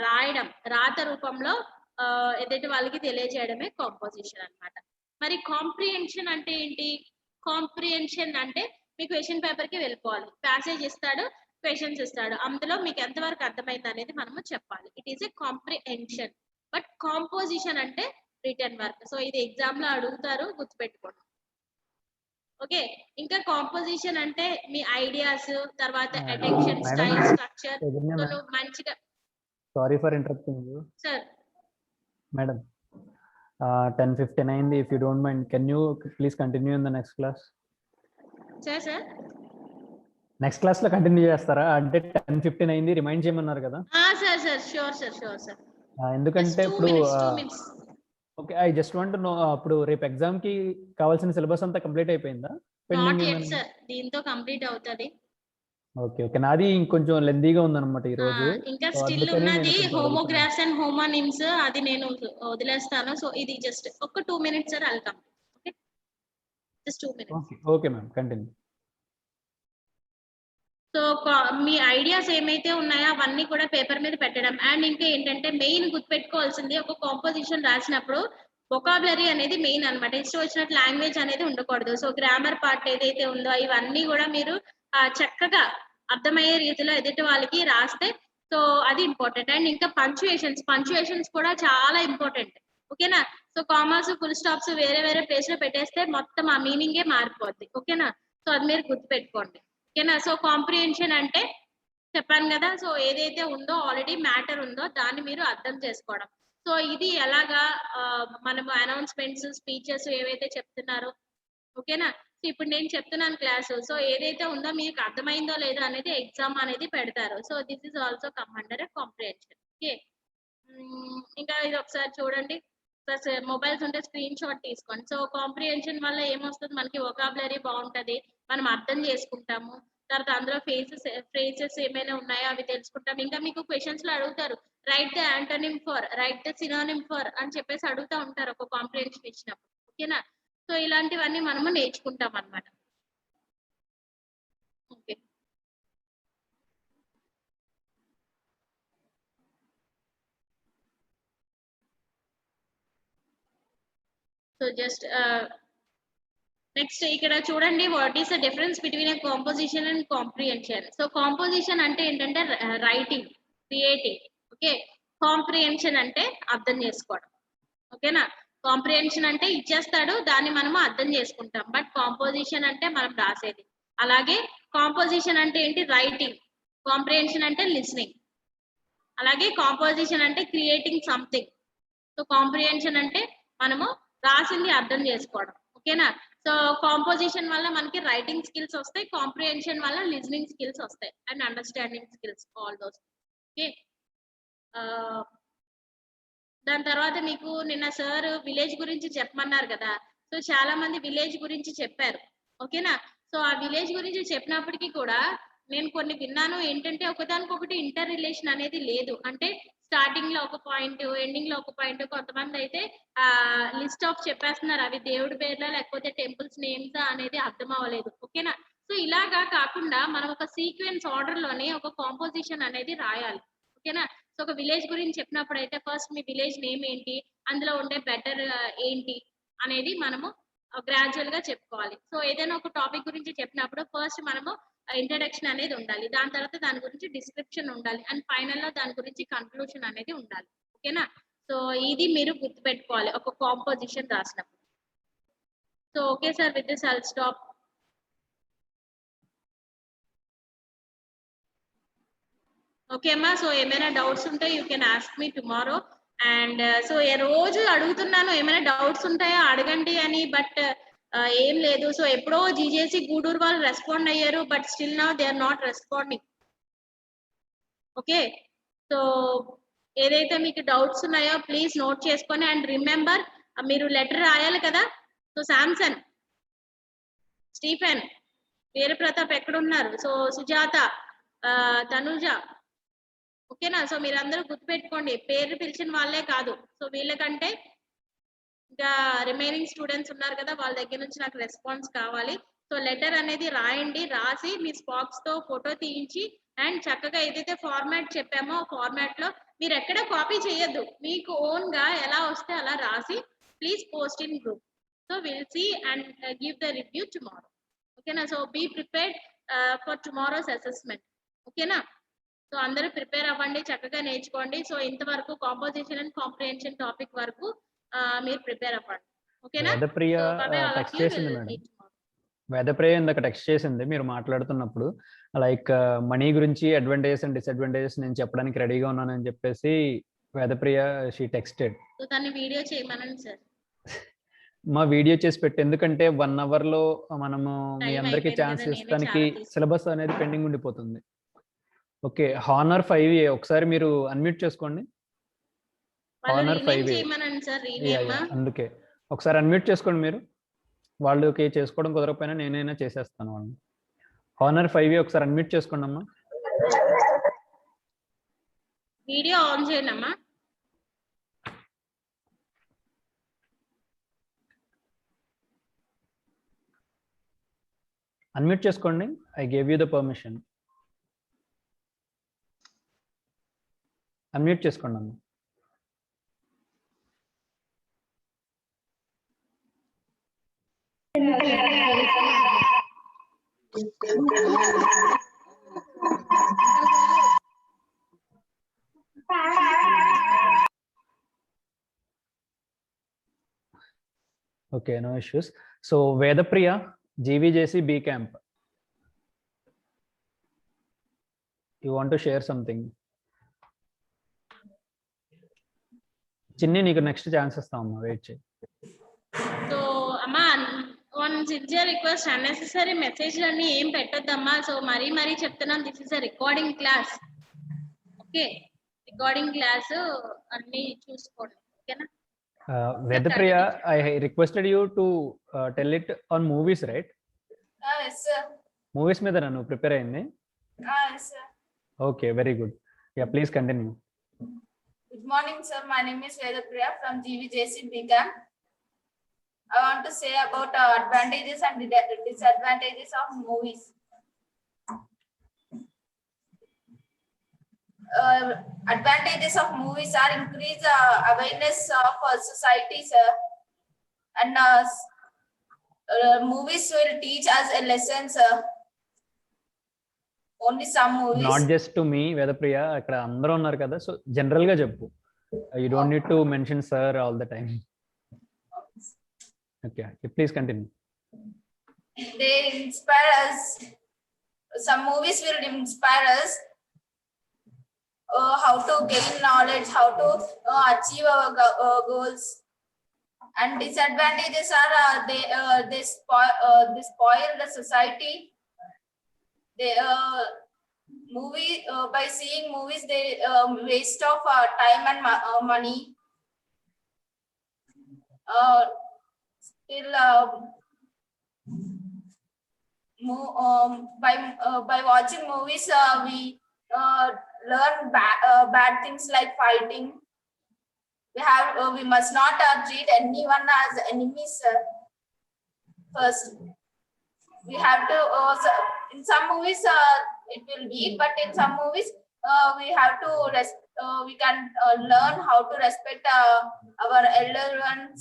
రాయడం, రాత రూపంలో ఎదుటి వాళ్ళకి తెలియజేయడమే కాంపోజిషన్ అన్నమాట. మరి కాంప్రిహెన్షన్ అంటే ఏంటి? కాంప్రిహెన్షన్ అంటే మీ క్వశ్చన్ పేపర్ కి వెళ్ళిపోవాలి, ప్యాసేజ్ ఇస్తాడు, క్వశ్చన్స్ ఇస్తాడు, అందులో మీకు ఎంతవరకు అర్థమైంది అనేది మనము చెప్పాలి. It is a comprehension. But composition అంటే రిటర్న్ వర్క్. సో ఇది ఎగ్జామ్ లో అడుగుతారు, గుర్తుపెట్టుకోండి. ఓకే, ఇంకా కాంపోజిషన్ అంటే మీ ఐడియాస్, తర్వాత అటెన్షన్ స్టైల్, స్ట్రక్చర్. సో మంచిగా, sorry for interrupting you sir. Madam, 10:15 అయింది. If you don't mind, can you please continue in the next class? Sir next class లో కంటిన్యూ చేస్తారా? అంటే 10:15 అయింది, రిమైండ్ చేయమన్నారు కదా. Sir sure sir. ఎందుకంటే ఇప్పుడు okay, I just want to no, అప్పుడు రేపు ఎగ్జామ్ కి కావాల్సిన సిలబస్ అంతా కంప్లీట్ అయిపోయిందా? నాట్ యెట్ సార్, దీంతో కంప్లీట్ అవుతది. ఓకే ఓకే, నాది ఇంకొంచెం లెందీగా ఉందన్నమాట ఈ రోజు. ఇంకా స్టిల్ ఉన్నది హోమోగ్రాఫ్స్ అండ్ హోమోనిమ్స్, అది నేను వదిలేస్తాను. సో ఇది జస్ట్ ఒక 2 minutes sir, I'll come. Okay, just 2 minutes. Okay ma'am, continue. So మీ ఐడియాస్ ఏమైతే ఉన్నాయో అవన్నీ కూడా పేపర్ మీద పెట్టడం. అండ్ ఇంకా ఏంటంటే మెయిన్ గుర్తుపెట్టుకోవాల్సింది, ఒక కాంపోజిషన్ రాసినప్పుడు వొకాబులరీ అనేది మెయిన్ అన్నమాట. ఇష్టం వచ్చినట్టు లాంగ్వేజ్ అనేది ఉండకూడదు. సో గ్రామర్ పార్ట్ ఏదైతే ఉందో ఇవన్నీ కూడా మీరు చక్కగా అర్థమయ్యే రీతిలో ఎదుటి వాళ్ళకి రాస్తే సో అది ఇంపార్టెంట్. అండ్ ఇంకా పంచుయేషన్స్ కూడా చాలా ఇంపార్టెంట్. ఓకేనా? సో కామాస్ ఫుల్ స్టాప్స్ వేరే వేరే ప్లేస్ లో పెట్టేస్తే మొత్తం ఆ మీనింగే మారిపోద్ది. ఓకేనా? సో అది మీరు గుర్తుపెట్టుకోండి. ఓకేనా? సో కాంప్రిహెన్షన్ అంటే చెప్పాను కదా, సో ఏదైతే ఉందో ఆల్రెడీ మ్యాటర్ ఉందో దాన్ని మీరు అర్థం చేసుకోవడం. సో ఇది ఎలాగా మనము అనౌన్స్మెంట్స్ స్పీచెస్ ఏవైతే చెప్తున్నారో ఓకేనా. సో ఇప్పుడు నేను చెప్తున్నాను క్లాసు, సో ఏదైతే ఉందో మీకు అర్థమైందో లేదో అనేది ఎగ్జామ్ అనేది పెడతారు. So this is also come under comprehension. Okay, ఇంకా ఇది ఒకసారి చూడండి. ప్లస్ మొబైల్స్ ఉంటే స్క్రీన్ షాట్ తీసుకోండి. సో కాంప్రిహెన్షన్ వల్ల ఏమొస్తుంది, మనకి వొకాబులరీ బాగుంటది, మనం అర్థం చేసుకుంటాము. తర్వాత అందులో ఫ్రేజెస్ ఏమైనా ఉన్నాయో అవి తెలుసుకుంటాం. ఇంకా మీకు క్వశ్చన్స్ లో అడుగుతారు, right the antonym for, right the synonym for అని చెప్పేసి అడుగుతా ఉంటారు ఒక కాంప్రిహెన్షన్ ఇచ్చినప్పుడు. ఓకేనా? సో ఇలాంటివన్నీ మనము నేర్చుకుంటాం అన్నమాట. ఓకే, సో జస్ట్ నెక్స్ట్ ఇక్కడ చూడండి, what is the difference between a composition and comprehension. So composition అంటే ఏంటంటే రైటింగ్, క్రియేటింగ్. ఓకే, కాంప్రిహెన్షన్ అంటే అర్థం చేసుకోవడం. ఓకేనా? కాంప్రిహెన్షన్ అంటే ఇచ్చేస్తాడు, దాన్ని మనము అర్థం చేసుకుంటాం. బట్ కాంపోజిషన్ అంటే మనం రాసేది. అలాగే కాంపోజిషన్ అంటే ఏంటి, రైటింగ్. కాంప్రిహెన్షన్ అంటే లిస్నింగ్. అలాగే కాంపోజిషన్ అంటే క్రియేటింగ్ సంథింగ్. సో కాంప్రిహెన్షన్ అంటే మనము రాసింది అర్థం చేసుకోవడం. ఓకేనా? సో కాంపోజిషన్ వల్ల మనకి రైటింగ్ స్కిల్స్ వస్తాయి, కాంప్రిహెన్షన్ వల్ల లిజనింగ్ స్కిల్స్ వస్తాయి and understanding skills, all those. Okay, దాని తర్వాత మీకు నిన్న సార్ విలేజ్ గురించి చెప్పమన్నారు కదా. సో చాలా మంది విలేజ్ గురించి చెప్పారు. ఓకేనా? సో ఆ విలేజ్ గురించి చెప్పినప్పటికీ కూడా నేను కొన్ని విన్నాను, ఏంటంటే ఒకదానికొకటి ఇంటర్ రిలేషన్ అనేది లేదు. అంటే స్టార్టింగ్ లో ఒక పాయింట్, ఎండింగ్ లో ఒక పాయింట్. కొంతమంది అయితే లిస్ట్ ఆఫ్ చెప్పేస్తున్నారు, అవి దేవుడి పేర్ల లేకపోతే టెంపుల్స్ నేమ్స్ అనేది అర్థం అవ్వలేదు. ఓకేనా? సో ఇలాగా కాకుండా మనం ఒక సీక్వెన్స్ ఆర్డర్ లోనే ఒక కాంపోజిషన్ అనేది రాయాలి. ఓకేనా? సో ఒక విలేజ్ గురించి చెప్పినప్పుడు అయితే ఫస్ట్ మీ విలేజ్ నేమ్ ఏంటి, అందులో ఉండే బెటర్ ఏంటి అనేది మనము గ్రాడ్యువల్ గా చెప్పుకోవాలి. సో ఏదైనా ఒక టాపిక్ గురించి చెప్పినప్పుడు ఫస్ట్ మనము ఇంట్రడక్షన్ అనేది ఉండాలి, దాని తర్వాత దాని గురించి డిస్క్రిప్షన్ ఉండాలి, అండ్ ఫైనల్ లో దాని గురించి కన్క్లూషన్ అనేది ఉండాలి. ఓకేనా? సో ఇది మీరు గుర్తుపెట్టుకోవాలి ఒక కాంపోజిషన్ రాసినప్పుడు. So okay sir, with this I'll stop. Okay అమ్మా, సో ఏమైనా డౌట్స్ ఉంటే you can ask me tomorrow. And so రోజు అడుగుతున్నాను ఏమైనా డౌట్స్ ఉంటాయో అడగండి అని, బట్ ఏం లేదు. సో ఎప్పుడో జీజేసి గూడూరు వాళ్ళు రెస్పాండ్ అయ్యారు, but still now they are not responding. Okay, so ఏదైతే మీకు డౌట్స్ ఉన్నాయో ప్లీజ్ నోట్ చేసుకొని, అండ్ రిమెంబర్ మీరు లెటర్ రాయాలి కదా. సో శాంసన్, స్టీఫెన్, వీరప్రతాప్ ఎక్కడున్నారు, సో సుజాత, తనుజ. ఓకేనా? సో మీరందరూ గుర్తుపెట్టుకోండి, పేరు పిలిచిన వాళ్ళే కాదు, సో వీళ్ళకంటే ఇంకా రిమైనింగ్ స్టూడెంట్స్ ఉన్నారు కదా, వాళ్ళ దగ్గర నుంచి నాకు రెస్పాన్స్ కావాలి. సో లెటర్ అనేది రాయండి, రాసి మీ స్పాక్స్ తో ఫోటో తీయించి, అండ్ చక్కగా ఏదైతే ఫార్మాట్ చెప్పామో ఫార్మాట్ లో మీరు ఎక్కడ కాపీ చేయొద్దు, మీకు ఓన్ గా ఎలా వస్తే అలా రాసి please post in group. So will see and give the review tomorrow. ఓకేనా? So be prepared for tomorrow's assessment. ఓకేనా? సో అందరూ ప్రిపేర్ అవ్వండి, చక్కగా నేర్చుకోండి. సో ఇంతవరకు కాంపోజిషన్ అండ్ కాంప్రిహెన్షన్ టాపిక్ వరకు మీరు ప్రిపేర్ అవ్వండి. ఓకేనా? వేదప్రియ టెక్స్ట్ చేసింది మేడం, వేదప్రియ ఇందాక టెక్స్ట్ చేసింది మీరు మాట్లాడుతున్నప్పుడు, లైక్ మనీ గురించి అడ్వాంటేజెస్ అండ్ డిసడ్వాంటేజెస్ నేను చెప్పడానికి రెడీగా ఉన్నానని చెప్పేసి వేదప్రియ షీ టెక్స్టెడ్. సో దాన్ని వీడియో చేయమనండి సార్. మా వీడియో చేసి పెట్టి, ఎందుకంటే 1 hour లో మనము మీ అందరికి ఛాన్స్ ఇస్తానికి సిలబస్ అనేది పెండింగ్ ఉండిపోతుంది. ఓకే, హానర్ 5A ఒకసారి మీరు అన్మ్యూట్ చేసుకోండి. హానర్ 5A అందుకే ఒకసారి అన్మ్యూట్ చేసుకోండి మీరు. వాళ్ళకి చేసుకోవడం కుదరకపోయినా నేనైనా చేసేస్తాను వాళ్ళని. హానర్ 5A ఒకసారి అన్మ్యూట్ చేసుకోండి అమ్మా. వీడియో ఆన్ చేయండి అమ్మా. అన్మ్యూట్ చేసుకోండి, I gave you the permission. Unmute చేసుకోండి అమ్మా. Okay, no issues. So Vedapriya, GVJC B Camp. You want to share something? చిన్ని నీకు నెక్స్ట్ ఛాన్స్ ఇస్తామమ్మా, వెయిట్ చేయి. సో అమ్మా, వన్ సిన్సియర్ రిక్వెస్ట్, అన్నెసెసరీ మెసేజ్లు అన్ని ఏం పెట్టొద్దమ్మా. సో మరీ చెప్తున్నాను, this is a recording class. Okay, recording class అన్ని చూసుకోండి, ఓకేనా? Vedapriya, I requested you to tell it on movies, right? Yes, sir. Movies మీద నన్ను ప్రిపేర్ అయింది. Yes, sir. Okay, very good. Yeah, please continue. Good morning, sir. My name is Vedapriya from GVJC BCAM. I want to say about advantages and disadvantages of movies. Advantages of movies are increase awareness of society, sir. And movies will teach us a lesson, sir. Only some movies. Not just to me, Vedapriya, అక్కడ అందరూ ఉన్నారు కదా, సో జనరల్ గా చెప్పు. You don't need to mention sir all the time. Okay, please continue. They inspire us. Some movies will inspire us how to gain knowledge, how to achieve our goals. And disadvantages are they spoil the society. They by seeing movies they waste of time and money. Still by watching movies we learn bad things like fighting. We must not treat anyone as enemies. First we have to in some movies it will be, but in some movies we have to we can learn how to respect our elder ones.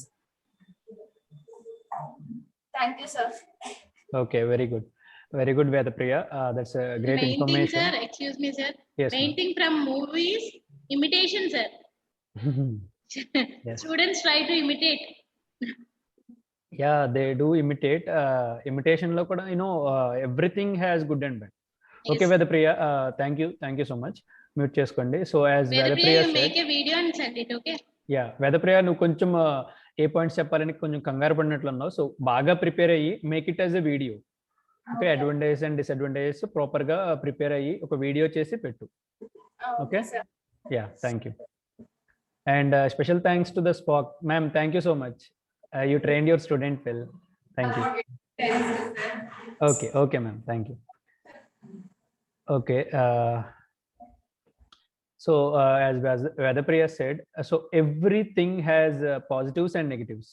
Thank you, sir. Okay, very good, Vedapriya. That's a great Main information. thing, sir, excuse me, sir. Yes, Main thing from movies, imitation, sir. Yes. Students try to imitate. Yeah, they do imitate. Imitation lo kuda, everything has good and bad. Okay, Yes. Vedapriya, thank you so much. Mute చేసుకోండి. So as Vedapriya you said, make a video and send it, okay? yeah, Vedapriya, నువ్వు కొంచెం ఏ పాయింట్స్ చెప్పాలని కొంచెం కంగారు పడినట్లు ఉన్నావు. సో బాగా ప్రిపేర్ అయ్యి make it as a video. Okay, advantages and disadvantages proper గా ప్రిపేర్ అయ్యి ఒక వీడియో చేసి పెట్టు. Okay, sir. yeah, thank you. And special thanks to the Spock ma'am, thank you so much. You trained your student well. Thank you. Okay ma'am, thank you. Okay, so as Vedapriya said, so everything has positives and negatives.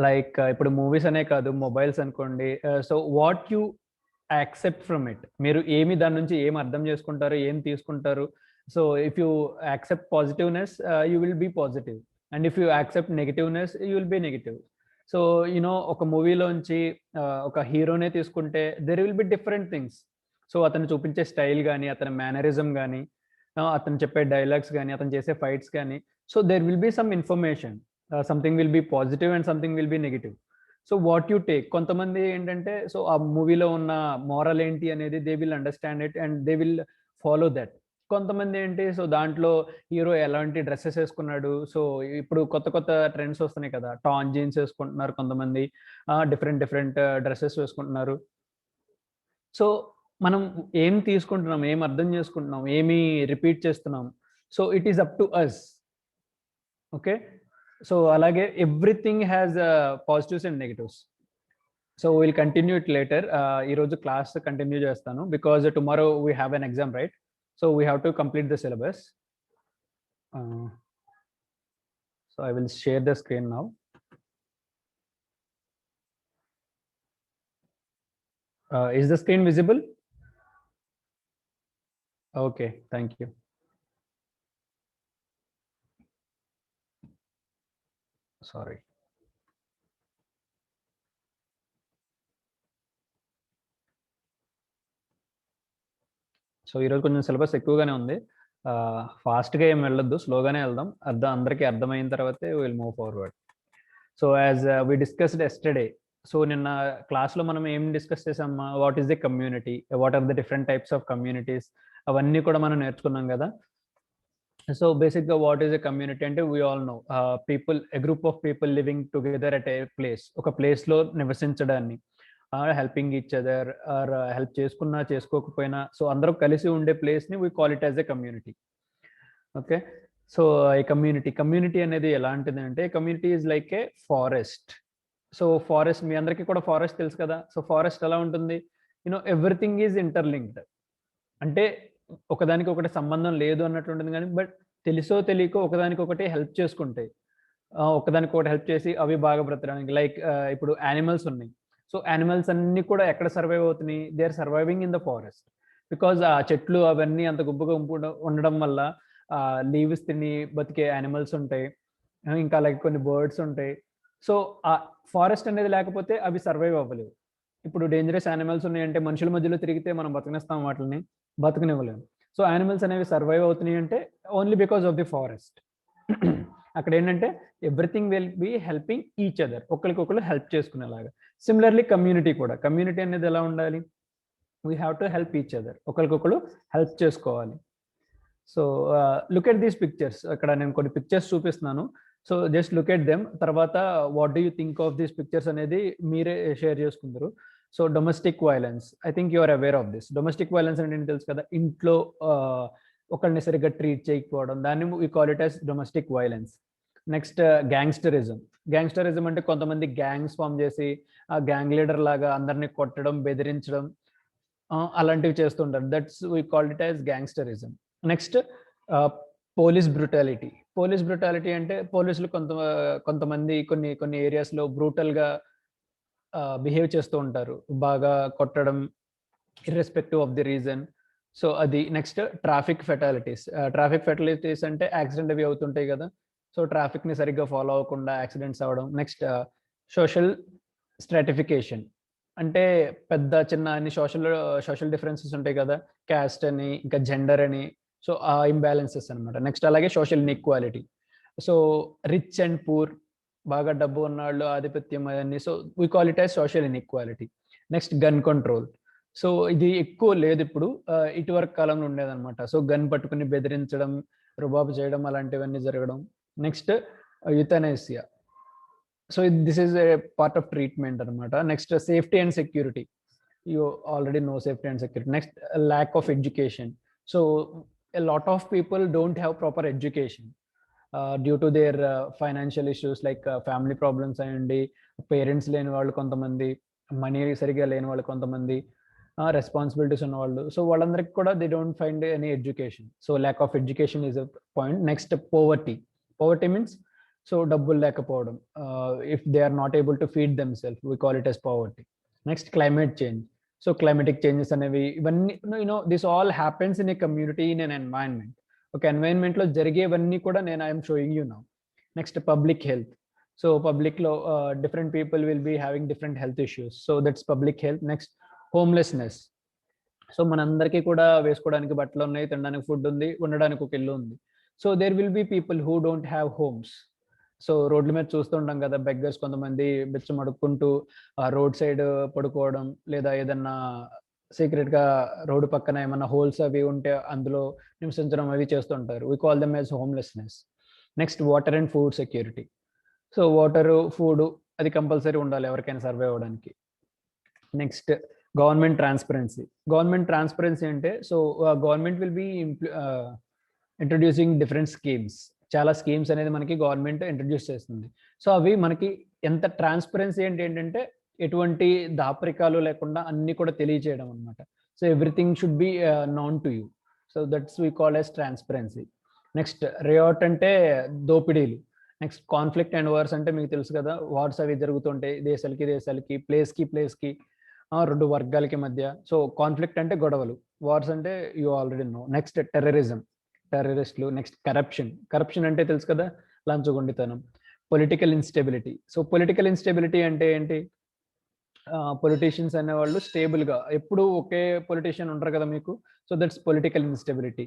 Like ఇప్పుడు మూవీస్ అనే కాదు, మొబైల్స్ అనుకోండి. So what you accept from it, మీరు ఏమి దాని నుంచి ఏం అర్థం చేసుకుంటారు, ఏం తీసుకుంటారు. So if you accept positiveness you will be positive, and if you accept negativeness you will be negative. So ఒక మూవీలోంచి ఒక హీరోనే తీసుకుంటే there will be different things. So అతను చూపించే స్టైల్ కానీ, అతని మేనరిజం కానీ, అతను చెప్పే డైలాగ్స్ కానీ, అతను చేసే ఫైట్స్ కానీ, so there will be some information. Something will be positive and something will be negative. So what you take, కొంతమంది ఏంటంటే సో ఆ మూవీలో ఉన్న మోరల్ ఏంటి అనేది they will understand it and they will follow that. కొంతమంది ఏంటి, సో దాంట్లో హీరో ఎలాంటి డ్రెస్సెస్ వేసుకున్నాడు, సో ఇప్పుడు కొత్త ట్రెండ్స్ వస్తున్నాయి కదా, టాన్ జీన్స్ వేసుకుంటున్నారు కొంతమంది, డిఫరెంట్ డ్రెస్సెస్ వేసుకుంటున్నారు. సో మనం ఏం తీసుకుంటున్నాం, ఏం అర్థం చేసుకుంటున్నాం, ఏమి రిపీట్ చేస్తున్నాం, so it is up to us. Okay, so అలాగే everything has positives and negatives. So will continue it later. ఈరోజు క్లాస్ కంటిన్యూ చేస్తాను because tomorrow we have an exam, right? So we have to complete the syllabus. So I will share the screen now. Is the screen visible? Okay, thank you. Sorry. So ఈరోజు కొంచెం సిలబస్ ఎక్కువగానే ఉంది. ఫాస్ట్గా ఏం వెళ్ళొద్దు, స్లోగానే వెళ్దాం. అందరికీ అర్థమైన తర్వాతే will move forward. So as we discussed yesterday, so నిన్న క్లాస్లో మనం ఏం డిస్కస్ చేసామా, what is the community, what are the different types of communities, అవన్నీ కూడా మనం నేర్చుకున్నాం కదా. సో బేసిక్గా వాట్ ఈస్ ఎ కమ్యూనిటీ అంటే we all know people, a group of people living together at a place, ఒక ప్లేస్లో నివసించడాన్ని, helping each other or help చేసుకున్నా చేసుకోకపోయినా, సో అందరూ కలిసి ఉండే ప్లేస్ని we call it as a community. Okay, so ఈ కమ్యూనిటీ అనేది ఎలాంటిది అంటే, community is like a forest. So forest, మీ అందరికీ కూడా ఫారెస్ట్ తెలుసు కదా. సో ఫారెస్ట్ ఎలా ఉంటుంది, యూనో ఎవ్రీథింగ్ ఈజ్ ఇంటర్లింక్డ్, అంటే ఒకదానికి ఒకటి సంబంధం లేదు అన్నట్టు ఉంటుంది, కానీ బట్ తెలుసో తెలియకో ఒకదానికి ఒకటి హెల్ప్ చేసుకుంటాయి, ఒకదానికి ఒకటి హెల్ప్ చేసి అవి బాగా బ్రతకడానికి. లైక్ ఇప్పుడు యానిమల్స్ ఉన్నాయి, సో యానిమల్స్ అన్ని కూడా ఎక్కడ సర్వైవ్ అవుతున్నాయి, they are surviving in the forest, because ఆ చెట్లు అవన్నీ అంత గుంపుగా ఉండడం వల్ల లీవ్స్ తిని బతికే యానిమల్స్ ఉంటాయి, ఇంకా అలాగే కొన్ని బర్డ్స్ ఉంటాయి. సో ఆ ఫారెస్ట్ అనేది లేకపోతే అవి సర్వైవ్ అవ్వలేవు. ఇప్పుడు డేంజరస్ యానిమల్స్ ఉన్నాయంటే మనుషుల మధ్యలో తిరిగితే మనం బతకనిస్తాం, వాటిని బతకనివ్వలేము. సో యానిమల్స్ అనేవి సర్వైవ్ అవుతున్నాయి అంటే only because of the forest. అక్కడ ఏంటంటే everything will be helping each other, ఒకరికొకరు హెల్ప్ చేసుకునేలాగా. సిమిలర్లీ కమ్యూనిటీ కూడా, కమ్యూనిటీ అనేది ఎలా ఉండాలి, we have to help each other, ఒకరికొకరు హెల్ప్ చేసుకోవాలి. So look at these pictures, అక్కడ నేను కొన్ని పిక్చర్స్ చూపిస్తున్నాను, so just look at them. తర్వాత what do you think of these pictures అనేది మీరే share చేసుకుందరు. So domestic violence, I think you are aware of this. Domestic violence అంటే ఏంటి తెలుసు కదా, ఇంట్లో ఒకరిని సరిగ్గా ట్రీట్ చేయకపోవడం, దాన్ని we call it as domestic violence. Next gangsterism. Gangsterism అంటే కొంతమంది గ్యాంగ్స్ ఫామ్ చేసి ఆ గ్యాంగ్ లీడర్ లాగా అందరినీ కొట్టడం, బెదిరించడం, అలాంటివి చేస్తుంటారు. That's we call it as gangsterism. Next police brutality. Police brutality అంటే పోలీసులు కొంతమంది కొన్ని ఏరియాస్లో బ్రూటల్గా బిహేవ్ చేస్తూ ఉంటారు, బాగా కొట్టడం irrespective of the reason. So అది. Next traffic fatalities. Traffic fatalities అంటే యాక్సిడెంట్ అవి అవుతుంటాయి కదా, సో ట్రాఫిక్ని సరిగ్గా ఫాలో అవ్వకుండా యాక్సిడెంట్స్ అవ్వడం. నెక్స్ట్ సోషల్ స్ట్రాటిఫికేషన్, అంటే పెద్ద చిన్న అన్ని సోషల్ డిఫరెన్సెస్ ఉంటాయి కదా, క్యాస్ట్ అని, ఇంకా జెండర్ అని, సో ఆ ఇంబ్యాలెన్సెస్ అనమాట. నెక్స్ట్ అలాగే social inequality. So rich and poor, బాగా డబ్బు ఉన్నవాళ్ళు ఆధిపత్యం అవన్నీ, so we call it as social inequality. Next gun control. So ఇది ఎక్కువ లేదు ఇప్పుడు, ఇటువరకు కాలంలో ఉండేదన్నమాట. సో గన్ పట్టుకుని బెదిరించడం, రుబాబు చేయడం, అలాంటివన్నీ జరగడం. Next euthanasia. So this is a part of treatment అనమాట. Next safety and security. You already know safety and security. Next lack of education. So a lot of people don't have proper education due to their financial issues like family problems and parents లేని వాళ్ళు కొంతమంది, మనీ సరిగా లేని వాళ్ళు కొంతమంది, రెస్పాన్సిబిలిటీస్ ఉన్న వాళ్ళు. సో వాళ్ళందరికీ కూడా they don't find any education. So lack of education is a point. Next poverty. Poverty means so డబ్బులు లేకపోవడం, if they are not able to feed them self, we call it as poverty. Next climate change. So climatic changes అనేవి, ఇవన్నీ this all happens in a community, in an environment. ఒక ఎన్వైరన్మెంట్లో జరిగేవన్నీ కూడా నేను I'm showing you now. Next public health. So పబ్లిక్లో different people will be having different health issues, so that's public health. Next homelessness. So మనందరికీ కూడా వేసుకోవడానికి బట్టలు ఉన్నాయి, తినడానికి ఫుడ్ ఉంది, ఉండడానికి ఒక ఇల్లు ఉంది. So there will be people who don't have homes. So రోడ్ల మీద చూస్తుంటాం కదా, బెగ్గర్స్ కొంతమంది బిచ్చం అడుక్కుంటూ రోడ్ సైడ్ పడుకోవడం, లేదా ఏదన్నా సీక్రెట్గా రోడ్డు పక్కన ఏమన్నా హోల్స్ అవి ఉంటే అందులో నివసించడం, అవి చేస్తుంటారు. We call them as homelessness. Next water and food security. So water, food అది కంపల్సరీ ఉండాలి ఎవరికైనా సర్వైవ్ అవ్వడానికి. Next government transparency. Government transparency అంటే so government will be introducing different schemes. చాలా స్కీమ్స్ అనేది మనకి గవర్నమెంట్ ఇంట్రడ్యూస్ చేస్తుంది. సో అవి మనకి ఎంత ట్రాన్స్పరెన్సీ అంటే ఏంటంటే ఎటువంటి దాపరికాలు లేకుండా అన్ని కూడా తెలియజేయడం అనమాట. So everything should be nice to you. So that's we call as transparency. Next riot అంటే దోపిడీలు. నెక్స్ట్ కాన్ఫ్లిక్ట్ అండ్ వార్స్ అంటే మీకు తెలుసు కదా, వార్స్ అవి జరుగుతుంటాయి దేశాలకి, ప్లేస్కి, రెండు వర్గాలకి మధ్య. సో కాన్ఫ్లిక్ట్ అంటే గొడవలు, వార్స్ అంటే you already know. Next terrorism, టెర్రరిస్టులు. నెక్స్ట్ కరప్షన్ అంటే తెలుసు కదా, లంచగొండితనం. Political instability. So political instability అంటే ఏంటి, పొలిటీషియన్స్ అనేవాళ్ళు స్టేబుల్గా ఎప్పుడు ఒకే పొలిటీషియన్ ఉంటారు కదా మీకు, so that's political instability.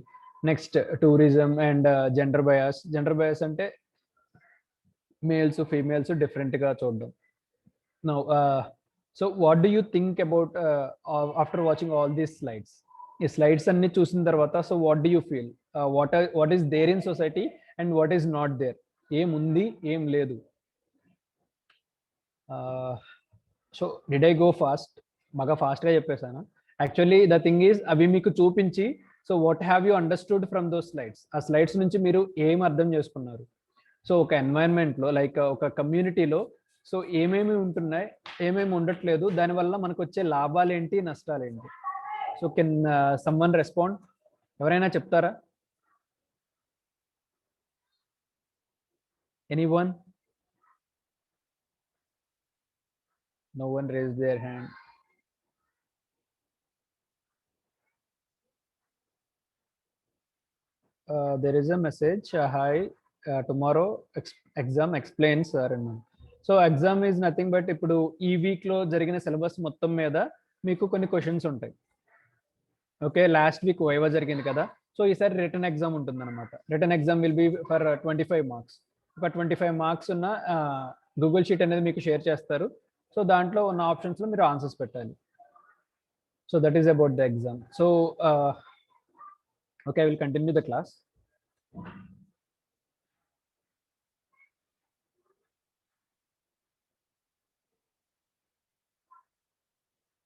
Next tourism and gender bias. Gender bias అంటే మేల్స్ ఫీమేల్స్ డిఫరెంట్గా చూడడం. Now so what do you think about after watching all these slides? ఈ స్లైడ్స్ అన్ని చూసిన తర్వాత so what do you feel? What is there in society and what is not there? ఏముంది ఏం లేదు? So did I go fast? బాగా ఫాస్ట్గా చెప్పేసాను. యాక్చువల్లీ ద థింగ్ ఈజ్ అవి మీకు చూపించి so what have you understood from those slides? ఆ స్లైడ్స్ నుంచి మీరు ఏం అర్థం చేసుకున్నారు? సో ఒక ఎన్వైరన్మెంట్లో లైక్ ఒక కమ్యూనిటీలో సో ఏమేమి ఉంటున్నాయి, ఏమేమి ఉండట్లేదు, దానివల్ల మనకు వచ్చే లాభాలు ఏంటి, నష్టాలు ఏంటి? So can someone respond? ఎవరైనా చెప్తారా? Anyone? No one raised their hand. There is a message. Hi, tomorrow exam explains, sir. So exam is nothing but ఇప్పుడు ఈ వీక్ లో జరిగిన సిలబస్ మొత్తం మీద మీకు కొన్ని క్వశ్చన్స్ ఉంటాయి. ఓకే, లాస్ట్ వీక్ వైవా జరిగింది కదా, సో ఈసారి రిటర్న్ ఎగ్జామ్ ఉంటుంది అనమాట. Return exam will be for 25 marks. ఒక 25 మార్క్స్ ఉన్న గూగుల్ షీట్ అనేది మీకు షేర్ చేస్తారు. సో దాంట్లో ఉన్న ఆప్షన్స్లో మీరు ఆన్సర్స్ పెట్టాలి. So that is about the exam. So okay, I will continue the class.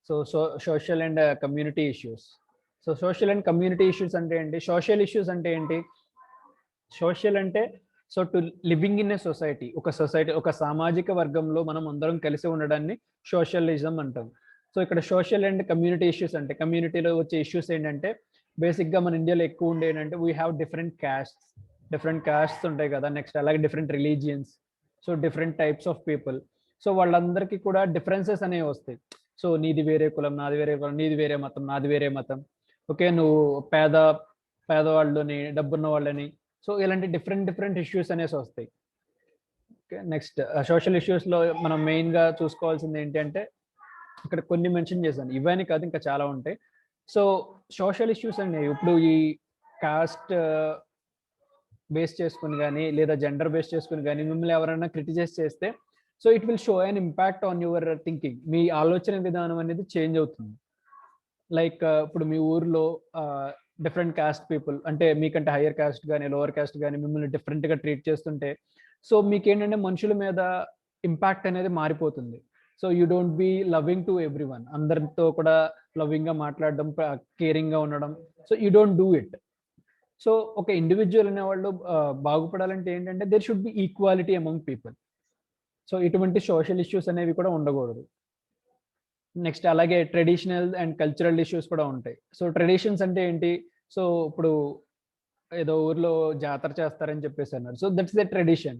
So social and community issues. So social and community issues అంటే ఏంటి? సోషల్ ఇష్యూస్ అంటే ఏంటి? సోషల్ అంటే so to living in a society, ఒక సామాజిక వర్గంలో మనం అందరం కలిసి ఉండడాన్ని సోషలిజం అంటాం. సో ఇక్కడ సోషల్ అండ్ కమ్యూనిటీ ఇష్యూస్ అంటే కమ్యూనిటీలో వచ్చే ఇష్యూస్ ఏంటంటే బేసిక్గా మన ఇండియాలో ఎక్కువ ఉండే ఏంటంటే వీ హ్యావ్ డిఫరెంట్ క్యాస్ట్స్ ఉంటాయి కదా. నెక్స్ట్ అలాగే different religions, so different types of people. So వాళ్ళందరికీ కూడా డిఫరెన్సెస్ అనేవి వస్తాయి. సో నీది వేరే కులం, నాది వేరే కులం, నీది వేరే మతం, నాది వేరే మతం. ఓకే, నువ్వు పేదవాళ్ళని, డబ్బున్న వాళ్ళని, సో ఇలాంటి డిఫరెంట్ ఇష్యూస్ అనేసి వస్తాయి. ఓకే, నెక్స్ట్ సోషల్ ఇష్యూస్లో మనం మెయిన్గా చూసుకోవాల్సింది ఏంటంటే ఇక్కడ కొన్ని మెన్షన్ చేశాను, ఇవన్నీ కాదు ఇంకా చాలా ఉంటాయి. సో సోషల్ ఇష్యూస్ అండి ఇప్పుడు ఈ కాస్ట్ బేస్ చేసుకుని కానీ లేదా జెండర్ బేస్ చేసుకుని కానీ మిమ్మల్ని ఎవరైనా క్రిటిసైజ్ చేస్తే so it will show an impact on your thinking. మీ ఆలోచన విధానం అనేది చేంజ్ అవుతుంది. లైక్ ఇప్పుడు మీ ఊర్లో డిఫరెంట్ కాస్ట్ పీపుల్ అంటే మీకంటే హయ్యర్ కాస్ట్ కానీ లోవర్ కాస్ట్ కానీ మిమ్మల్ని డిఫరెంట్గా ట్రీట్ చేస్తుంటే సో మీకేంటంటే మనుషుల మీద ఇంపాక్ట్ అనేది మారిపోతుంది. So you don't be loving to everyone, అందరితో కూడా లవింగ్గా మాట్లాడడం, కేరింగ్గా ఉండడం. So you don't do it. So ఒక ఇండివిజువల్ అనేవాళ్ళు బాగుపడాలంటే ఏంటంటే there should be equality among people. So ఇటువంటి సోషల్ ఇష్యూస్ అనేవి కూడా ఉండకూడదు. నెక్స్ట్ అలాగే ట్రెడిషనల్ అండ్ కల్చరల్ ఇష్యూస్ కూడా ఉంటాయి. సో ట్రెడిషన్స్ అంటే ఏంటి? సో ఇప్పుడు ఏదో ఊర్లో జాతర చేస్తారని చెప్పేసి అన్నారు, సో దట్స్ ద ట్రెడిషన్.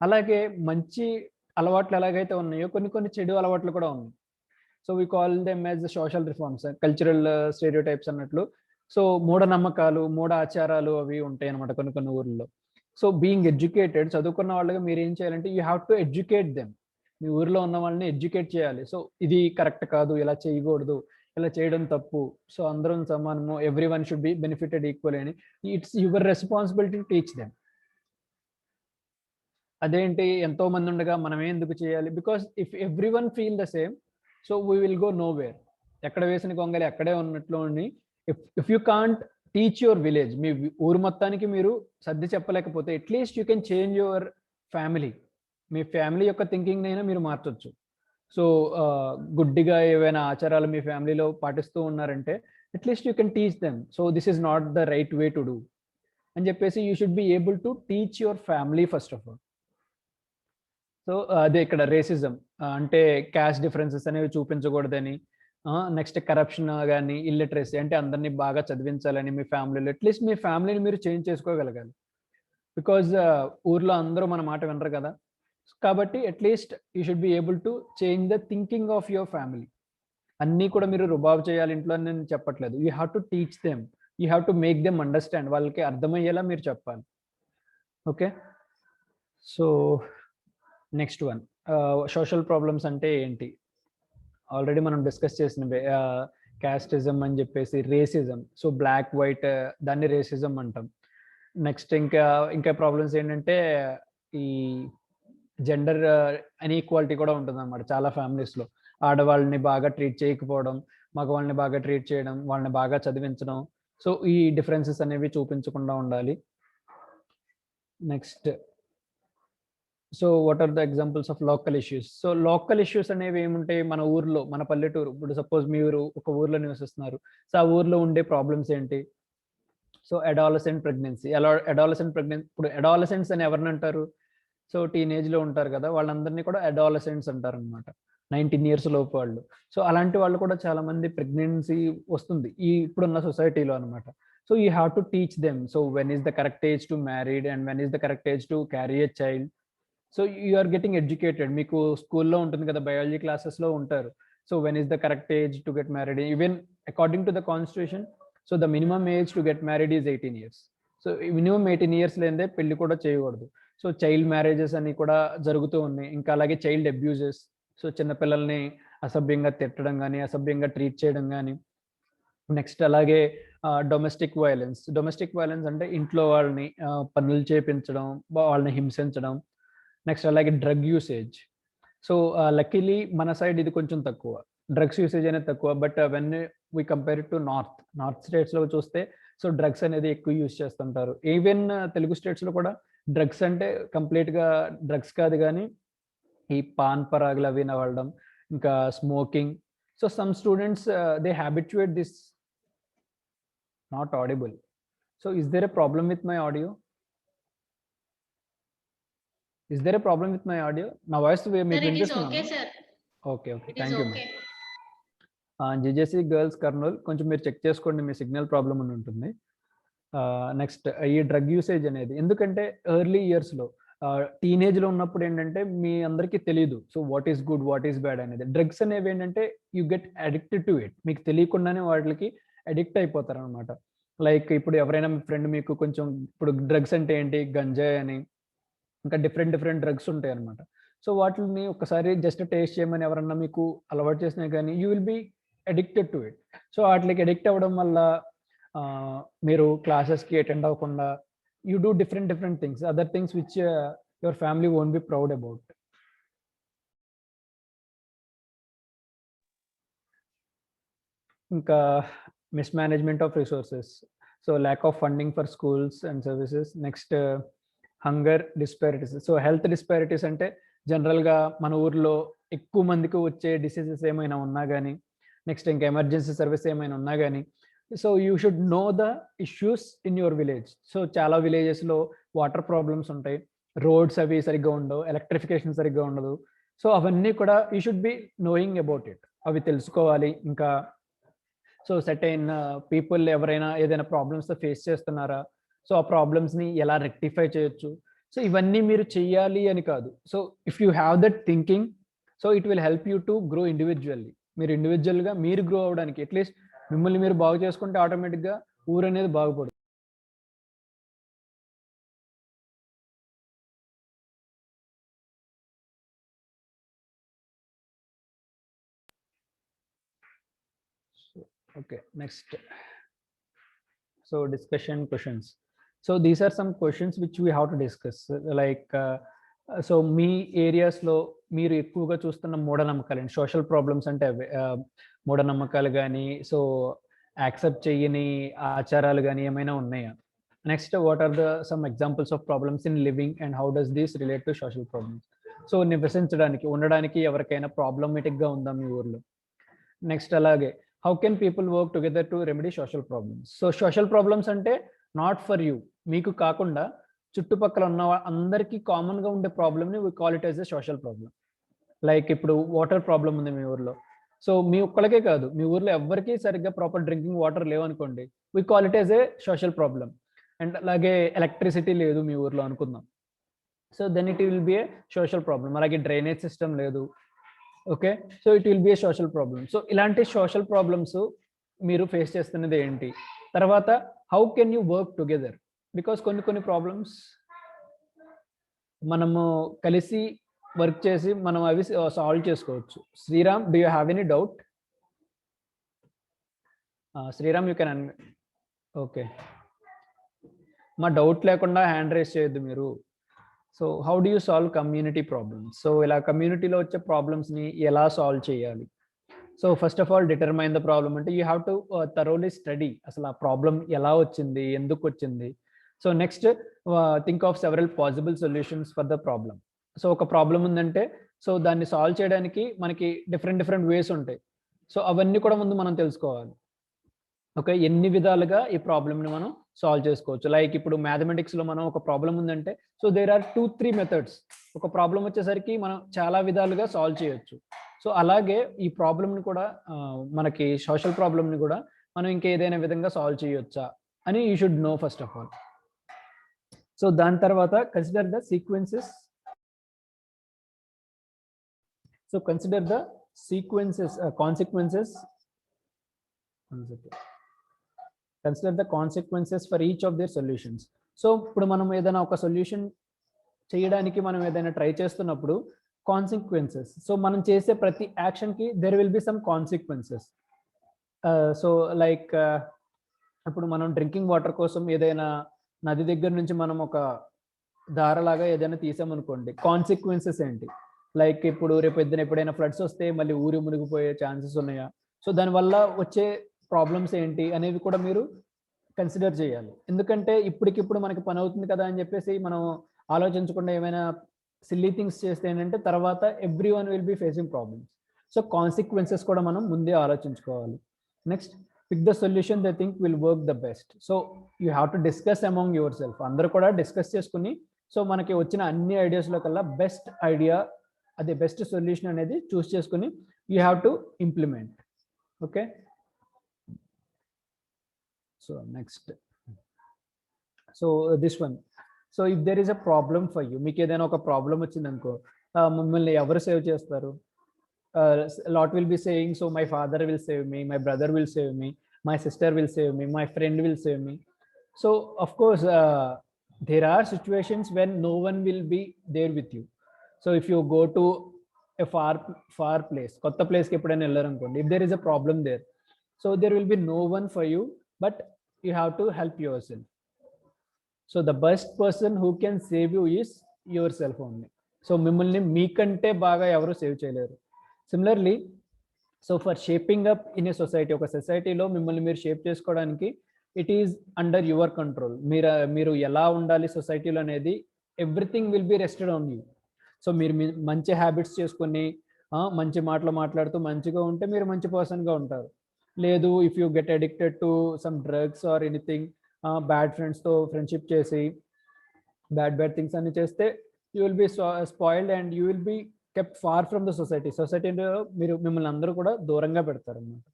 అలాగే మంచి అలవాట్లు ఎలాగైతే ఉన్నాయో కొన్ని చెడు అలవాట్లు కూడా ఉన్నాయి. So we call them as social reforms, cultural stereotypes అన్నట్లు. సో మూఢనమ్మకాలు, మూఢ ఆచారాలు అవి ఉంటాయి అనమాట కొన్ని ఊర్లలో. సో బీయింగ్ ఎడ్యుకేటెడ్, చదువుకున్న వాళ్ళగా మీరు ఏం చేయాలంటే you have to educate them. మీ ఊర్లో ఉన్న వాళ్ళని ఎడ్యుకేట్ చేయాలి. సో ఇది కరెక్ట్ కాదు, ఇలా చేయకూడదు, ఇలా చేయడం తప్పు, సో అందరం సమానము, everyone should be benefited equal అని. It's your responsibility to teach them. అదేంటి ఎంతో మంది ఉండగా మనం ఎందుకు చేయాలి? Because if everyone feel the same so we will go nowhere. ఎక్కడ వేసిన గొంగలి అక్కడే ఉన్నట్లు. If you can't teach your village, మీ ఊరు మొత్తానికి మీరు సర్ది చెప్పలేకపోతే at least you can change your family. మీ ఫ్యామిలీ యొక్క థింకింగ్ అయినా మీరు మార్చొచ్చు. సో గుడ్డిగా ఏవైనా ఆచారాలు మీ ఫ్యామిలీలో పాటిస్తూ ఉన్నారంటే at least you can teach them. So this is not the right way to do అని చెప్పేసి you should be able to teach your family first of all. So అదే ఇక్కడ రేసిజం అంటే క్యాస్ట్ డిఫరెన్సెస్ అనేవి చూపించకూడదని. నెక్స్ట్ కరప్షన్ కానీ ఇల్లిటరసీ అంటే అందరినీ బాగా చదివించాలని మీ ఫ్యామిలీలో. అట్లీస్ట్ మీ ఫ్యామిలీని మీరు చేంజ్ చేసుకోగలగాలి. బికాజ్ ఊర్లో అందరూ మన మాట వినరు కదా. కాబట్టి at least you should be able to change the thinking of your family. అన్నీ కూడా మీరు రుబాబు చేయాలి ఇంట్లో అని నేను చెప్పట్లేదు. You have to teach them, you have to make them understand. వాళ్ళకి అర్థమయ్యేలా మీరు చెప్పాలి. Okay, so next one social problems అంటే ఏంటి? ఆల్రెడీ మనం డిస్కస్ చేసినవే. క్యాస్టిజం అని చెప్పేసి, రేసిజం. సో బ్లాక్ వైట్ దాన్ని రేసిజం అంటాం. నెక్స్ట్ ఇంకా ప్రాబ్లమ్స్ ఏంటంటే ఈ జెండర్ అన్ఈక్వాలిటీ కూడా ఉంటుంది అనమాట చాలా ఫ్యామిలీస్లో. ఆడవాళ్ళని బాగా ట్రీట్ చేయకపోవడం, మగవాళ్ళని బాగా ట్రీట్ చేయడం, వాళ్ళని బాగా చదివించడం. సో ఈ డిఫరెన్సెస్ అనేవి చూపించకుండా ఉండాలి. Next, so what are the examples of local issues? So local issues అనేవి ఏముంటాయి మన ఊర్లో, మన పల్లెటూరు. ఇప్పుడు సపోజ్ మీరు ఒక ఊర్లో నివసిస్తున్నారు. సో ఆ ఊర్లో ఉండే ప్రాబ్లమ్స్ ఏంటి? So adolescent pregnancy. ఇప్పుడు అడాలసెంట్స్ అని ఎవరిని అంటారు? సో టీనేజ్లో ఉంటారు కదా, వాళ్ళందరినీ కూడా అడాలసెంట్స్ అంటారు అనమాట. 19 years లోపు వాళ్ళు. సో అలాంటి వాళ్ళు కూడా చాలా మంది ప్రెగ్నెన్సీ వస్తుంది ఈ ఇప్పుడున్న సొసైటీలో అనమాట. So you have to teach them. So when is the correct age to married and when is the correct age to carry a child. So you are getting educated. మీకు స్కూల్లో ఉంటుంది కదా, బయాలజీ క్లాసెస్లో ఉంటారు. So when is the correct age to get married? Even according to the constitution, so the minimum age to get married is 18 years. So minimum 18 years లేదే పెళ్లి కూడా చేయకూడదు. సో చైల్డ్ మ్యారేజెస్ అని కూడా జరుగుతూ ఉన్నాయి. ఇంకా అలాగే చైల్డ్ అబ్యూజెస్. సో చిన్నపిల్లల్ని అసభ్యంగా తిట్టడం కానీ, అసభ్యంగా ట్రీట్ చేయడం కానీ. నెక్స్ట్ అలాగే డొమెస్టిక్ వైలెన్స్. డొమెస్టిక్ వైలెన్స్ అంటే ఇంట్లో వాళ్ళని పనులు చేపించడం, వాళ్ళని హింసించడం. నెక్స్ట్ అలాగే డ్రగ్ యూసేజ్. సో లక్కీలీ మన సైడ్ ఇది కొంచెం తక్కువ, డ్రగ్స్ యూసేజ్ అనేది తక్కువ. But when we compare it to north స్టేట్స్లో చూస్తే సో డ్రగ్స్ అనేది ఎక్కువ యూజ్ చేస్తుంటారు. ఈవెన్ తెలుగు స్టేట్స్లో కూడా డ్రగ్స్ అంటే కంప్లీట్గా డ్రగ్స్ కాదు కానీ ఈ పాన్ పరాగులు అవి నవ్వడం, ఇంకా smoking. So some students they habituate this. Not audible. So is there a problem with my audio? Is there a problem with my audio? నా voice Sir, it is okay, sir. Okay okay, It is thank you. okay. JJC girls Kurnool, కొంచెం మీరు చెక్ చేసుకోండి, మీ సిగ్నల్ ప్రాబ్లమ్ అని ఉంటుంది. నెక్స్ట్ ఈ డ్రగ్ యూసేజ్ అనేది ఎందుకంటే ఎర్లీ ఇయర్స్లో టీనేజ్లో ఉన్నప్పుడు ఏంటంటే మీ అందరికీ తెలియదు so what is good, what is bad అనేది. డ్రగ్స్ అనేవి ఏంటంటే you get addicted to it. మీకు తెలియకుండానే వాటికి అడిక్ట్ అయిపోతారు అనమాట. లైక్ ఇప్పుడు ఎవరైనా మీ ఫ్రెండ్ మీకు కొంచెం, ఇప్పుడు డ్రగ్స్ అంటే ఏంటి, గంజాయి అని, ఇంకా డిఫరెంట్ డ్రగ్స్ ఉంటాయి అనమాట. సో వాటిని ఒకసారి జస్ట్ టేస్ట్ చేయమని ఎవరన్నా మీకు అలవాటు చేసినా కానీ you will be addicted to it. So వాటికి అడిక్ట్ అవ్వడం వల్ల మీరు క్లాసెస్కి అటెండ్ అవ్వకుండా you do different things, other things which your family won't be proud about. ఇంకా mismanagement of resources. So lack of funding for schools and services. Next hunger disparities. So health disparities అంటే జనరల్గా మన ఊర్లో ఎక్కువ మందికి వచ్చే డిసీజెస్ ఏమైనా ఉన్నా కానీ, నెక్స్ట్ ఇంకా ఎమర్జెన్సీ సర్వీస్ ఏమైనా ఉన్నా కానీ, so you should know the issues in your village. So చాలా విలేజెస్లో వాటర్ ప్రాబ్లమ్స్ ఉంటాయి, రోడ్స్ అవి సరిగ్గా ఉండవు, ఎలక్ట్రిఫికేషన్ సరిగ్గా ఉండదు. సో అవన్నీ కూడా you should be knowing about it, అవి తెలుసుకోవాలి. ఇంకా సో సర్టైన్ పీపుల్ ఎవరైనా ఏదైనా ప్రాబ్లమ్స్తో ఫేస్ చేస్తున్నారా, సో ఆ ప్రాబ్లమ్స్ని ఎలా రెక్టిఫై చేయొచ్చు, సో ఇవన్నీ మీరు చెయ్యాలి అని కాదు. So if you have that thinking, so it will help you to grow individually. మీరు ఇండివిజువల్గా మీరు గ్రో అవ్వడానికి, అట్లీస్ట్ మిమ్మల్ని మీరు బాగు చేసుకుంటే ఆటోమేటిక్గా ఊరు అనేది బాగుపడుతుంది. Okay, next. So discussion questions. So these are some questions which we have to discuss. Like, so మీ ఏరియాస్లో మీరు ఎక్కువగా చూస్తున్న మూఢనమ్మకాలు, సోషల్ ప్రాబ్లమ్స్ అంటే మూఢనమ్మకాలు కానీ, సో యాక్సెప్ట్ చేయని ఆచారాలు కానీ ఏమైనా ఉన్నాయా? Next, what are the some examples of problems in living and how does this relate to social problems? So నివసించడానికి, ఉండడానికి ఎవరికైనా ప్రాబ్లమేటిక్గా ఉందా మీ ఊర్లో? నెక్స్ట్ అలాగే how can people work together to remedy social problems? So social problems అంటే నాట్ ఫర్ యూ, మీకు కాకుండా చుట్టుపక్కల ఉన్న అందరికీ కామన్గా ఉండే ప్రాబ్లమ్ని we call it as a social problem. Like ఇప్పుడు వాటర్ ప్రాబ్లం ఉంది మీ ఊర్లో, సో మీ ఒక్కళ్ళకే కాదు, మీ ఊర్లో ఎవరికి సరిగ్గా ప్రాపర్ డ్రింకింగ్ వాటర్ లేవనుకోండి, we call it as a social problem. And అలాగే ఎలక్ట్రిసిటీ లేదు మీ ఊర్లో అనుకుందాం, so then it will be a social problem. అలాగే డ్రైనేజ్ సిస్టమ్ లేదు, okay, so it will be a social problem. So ఇలాంటి సోషల్ ప్రాబ్లమ్స్ మీరు ఫేస్ చేస్తున్నది ఏంటి? తర్వాత how can you work together? Because కొన్ని ప్రాబ్లమ్స్ మనము కలిసి వర్క్ చేసి మనం అవి సాల్వ్ చేసుకోవచ్చు. Sriram, do you have any doubt? Sriram, you can okay. మా డౌట్ లేకుండా హ్యాండ్ రైజ్ చేయొద్దు మీరు. So how do you solve community problems? So ఇలా కమ్యూనిటీలో వచ్చే ప్రాబ్లమ్స్ని ఎలా సాల్వ్ చేయాలి? So first of all determine the problem అంటే you have to thoroughly study అసలు ఆ ప్రాబ్లం ఎలా వచ్చింది, ఎందుకు వచ్చింది. So next think of several possible solutions for the problem. So ఒక ప్రాబ్లం ఉందంటే సో దాన్ని సాల్వ్ చేయడానికి మనకి డిఫరెంట్ వేస్ ఉంటాయి. సో అవన్నీ కూడా ముందు మనం తెలుసుకోవాలి. ఓకే, ఎన్ని విధాలుగా ఈ ప్రాబ్లమ్ని మనం సాల్వ్ చేసుకోవచ్చు. లైక్ ఇప్పుడు మ్యాథమెటిక్స్లో మనం ఒక ప్రాబ్లం ఉందంటే సో దేర్ ఆర్ 2-3 మెథడ్స్. ఒక ప్రాబ్లం వచ్చేసరికి మనం చాలా విధాలుగా సాల్వ్ చేయొచ్చు. సో అలాగే ఈ ప్రాబ్లమ్ని కూడా మనకి సోషల్ ప్రాబ్లమ్ని కూడా మనం ఇంకేదైనా విధంగా సాల్వ్ చేయొచ్చా అని you should know first of all. So దాని తర్వాత consider the sequences. So consider the consequences. Consider the consequences for each of their solutions. So ఇప్పుడు మనం ఏదైనా ఒక సొల్యూషన్ చేయడానికి మనం ఏదైనా ట్రై చేస్తున్నప్పుడు కాన్సిక్వెన్సెస్, సో మనం చేసే ప్రతి యాక్షన్కి there will be some consequences. So like ఇప్పుడు మనం డ్రింకింగ్ వాటర్ కోసం ఏదైనా నది దగ్గర నుంచి మనం ఒక దారలాగా ఏదైనా తీసామనుకోండి, కాన్సిక్వెన్సెస్ ఏంటి? లైక్ ఇప్పుడు రేపు ఎప్పుడైనా ఫ్లడ్స్ వస్తే మళ్ళీ ఊరు మునిగిపోయే ఛాన్సెస్ ఉన్నాయా? సో దానివల్ల వచ్చే ప్రాబ్లమ్స్ ఏంటి అనేవి కూడా మీరు కన్సిడర్ చేయాలి. ఎందుకంటే ఇప్పటికిప్పుడు మనకి పని అవుతుంది కదా అని చెప్పేసి మనం ఆలోచించకుండా ఏమైనా సిల్లీ థింగ్స్ చేస్తే ఏంటంటే తర్వాత everyone will be facing problems. So consequences కూడా మనం ముందే ఆలోచించుకోవాలి. Next, pick the solution they think will work the best. So you have to discuss among yourself. అందరూ కూడా డిస్కస్ చేసుకుని సో మనకి వచ్చిన అన్ని ఐడియాస్లో కల్లా బెస్ట్ ఐడియా, అదే బెస్ట్ సొల్యూషన్ అనేది చూస్ చేసుకుని you have to implement. Okay, so next, so this one. So if there is a problem for you, మీకు ఏదైనా ఒక ప్రాబ్లం వచ్చింది అనుకో, మిమ్మల్ని ఎవరు సేవ్ చేస్తారు? Lot will be saying, so my father will save me, my brother will save me, my sister will save me, my friend will save me. So of course there are situations when no one will be there with you. So if you go to a far place, kotta place ki eppudaina ellarankondi, if there is a problem there, so there will be no one for you, but you have to help yourself. So the best person who can save you is yourself only. So mimmalni meekante baga evaru save cheyaleru. Similarly, so for shaping up in a society, oka society lo mimmalni meer shape chesukodaniki it is under your control. మీరు ఎలా ఉండాలి సొసైటీలో అనేది everything will B rested on you. So మీరు మంచి హ్యాబిట్స్ చేసుకొని మంచి మాటలు మాట్లాడుతూ మంచిగా ఉంటే మీరు మంచి పర్సన్గా ఉంటారు. లేదు, if you get addicted to some drugs or anything, bad ఫ్రెండ్స్తో ఫ్రెండ్షిప్ చేసి బ్యాడ్ థింగ్స్ అన్ని చేస్తే you will be spoiled and you will be kept far from the society. సొసైటీలో మిమ్మల్ని అందరూ కూడా దూరంగా పెడతారు అన్నమాట.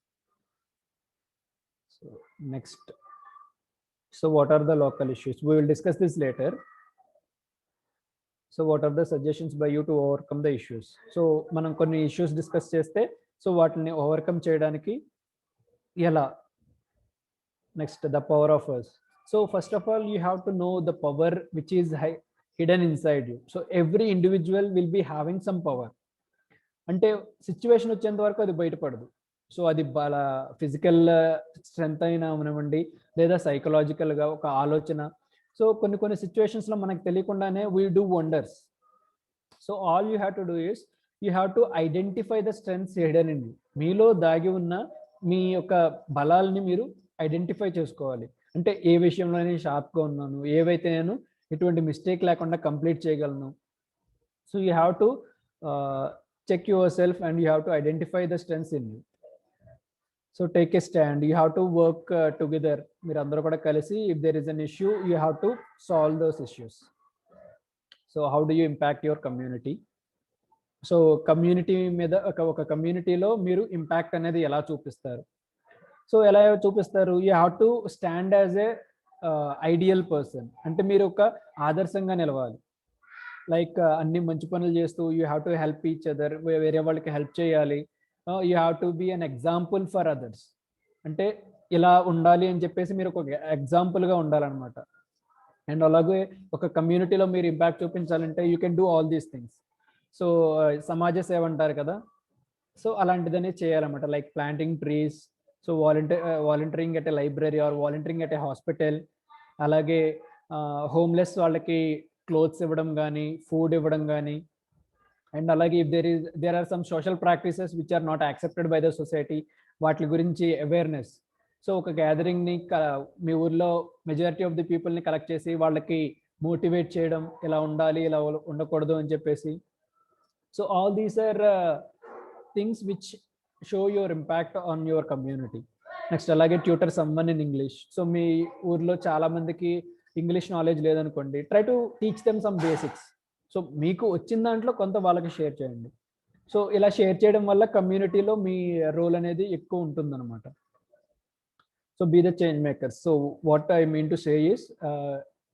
So next, so what are the local issues? We will discuss this later. So what are the suggestions by you to overcome the issues? So మనం కొన్ని issues discuss చేస్తే సో వాటిని ఓవర్కమ్ చేయడానికి ఎలా? Next, the power of us. So first of all you have to know the power which is hidden inside you. So every individual will be having some power. అంటే సిచ్యువేషన్ వచ్చేంత వరకు అది బయటపడదు. సో అది వాళ్ళ ఫిజికల్ స్ట్రెంగ్త్ అయినా అవనివ్వండి, లేదా సైకలాజికల్గా ఒక ఆలోచన. సో కొన్ని సిచ్యువేషన్స్లో మనకు తెలియకుండానే we do wonders. So all you have to do is you have to identify the strengths hidden in you. మీలో దాగి ఉన్న మీ యొక్క బలాల్ని మీరు ఐడెంటిఫై చేసుకోవాలి. అంటే ఏ విషయంలో నేను షార్ప్గా ఉన్నాను, ఏవైతే నేను ఎటువంటి మిస్టేక్ లేకుండా కంప్లీట్ చేయగలను. So you have to check yourself and you have to identify the strengths in you. So take a stand. You have to work together. మీరు అందరూ కూడా కలిసి if there is an issue, you have to solve those issues. So how do you impact your community? So community మీద ఒక కమ్యూనిటీలో మీరు ఇంపాక్ట్ అనేది ఎలా చూపిస్తారు? సో ఎలా చూపిస్తారు? You have to stand as a ideal person. అంటే మీరు ఒక ఆదర్శంగా నిలవాలి. లైక్ అన్ని మంచి పనులు చేస్తూ you have to help each other. వేరే వాళ్ళకి హెల్ప్ చేయాలి. You have to be an example for others. అంటే ఇలా ఉండాలి అని చెప్పేసి మీరు ఒక ఎగ్జాంపుల్గా ఉండాలన్నమాట. అండ్ అలాగే ఒక కమ్యూనిటీలో మీరు ఇంపాక్ట్ చూపించాలంటే you can do all these things. So సమాజ సేవ అంటారు కదా, సో అలాంటిదని చేయాలన్నమాట. Like planting trees, so volunteering at a library or volunteering at a hospital. అలాగే హోమ్లెస్ వాళ్ళకి క్లోత్స్ ఇవ్వడం కానీ, ఫుడ్ ఇవ్వడం కానీ, అండ్ అలాగే if there are some social practices which are not accepted by the society, వాటి గురించి అవేర్నెస్. సో ఒక గ్యాదరింగ్ని మీ ఊర్లో మెజారిటీ ఆఫ్ ది పీపుల్ని కలెక్ట్ చేసి వాళ్ళకి మోటివేట్ చేయడం, ఇలా ఉండాలి, ఇలా ఉండకూడదు అని చెప్పేసి. So all these are things which show your impact on your community. Next అలాగే tutor someone in English. So మీ ఊర్లో చాలా మందికి ఇంగ్లీష్ నాలెడ్జ్ లేదనుకోండి, try to teach them some basics. So మీకు వచ్చిన దాంట్లో కొంత వాళ్ళకి షేర్ చేయండి. సో ఇలా షేర్ చేయడం వల్ల కమ్యూనిటీలో మీ రోల్ అనేది ఎక్కువ ఉంటుందన్నమాట. So be the change maker. So what I mean to say is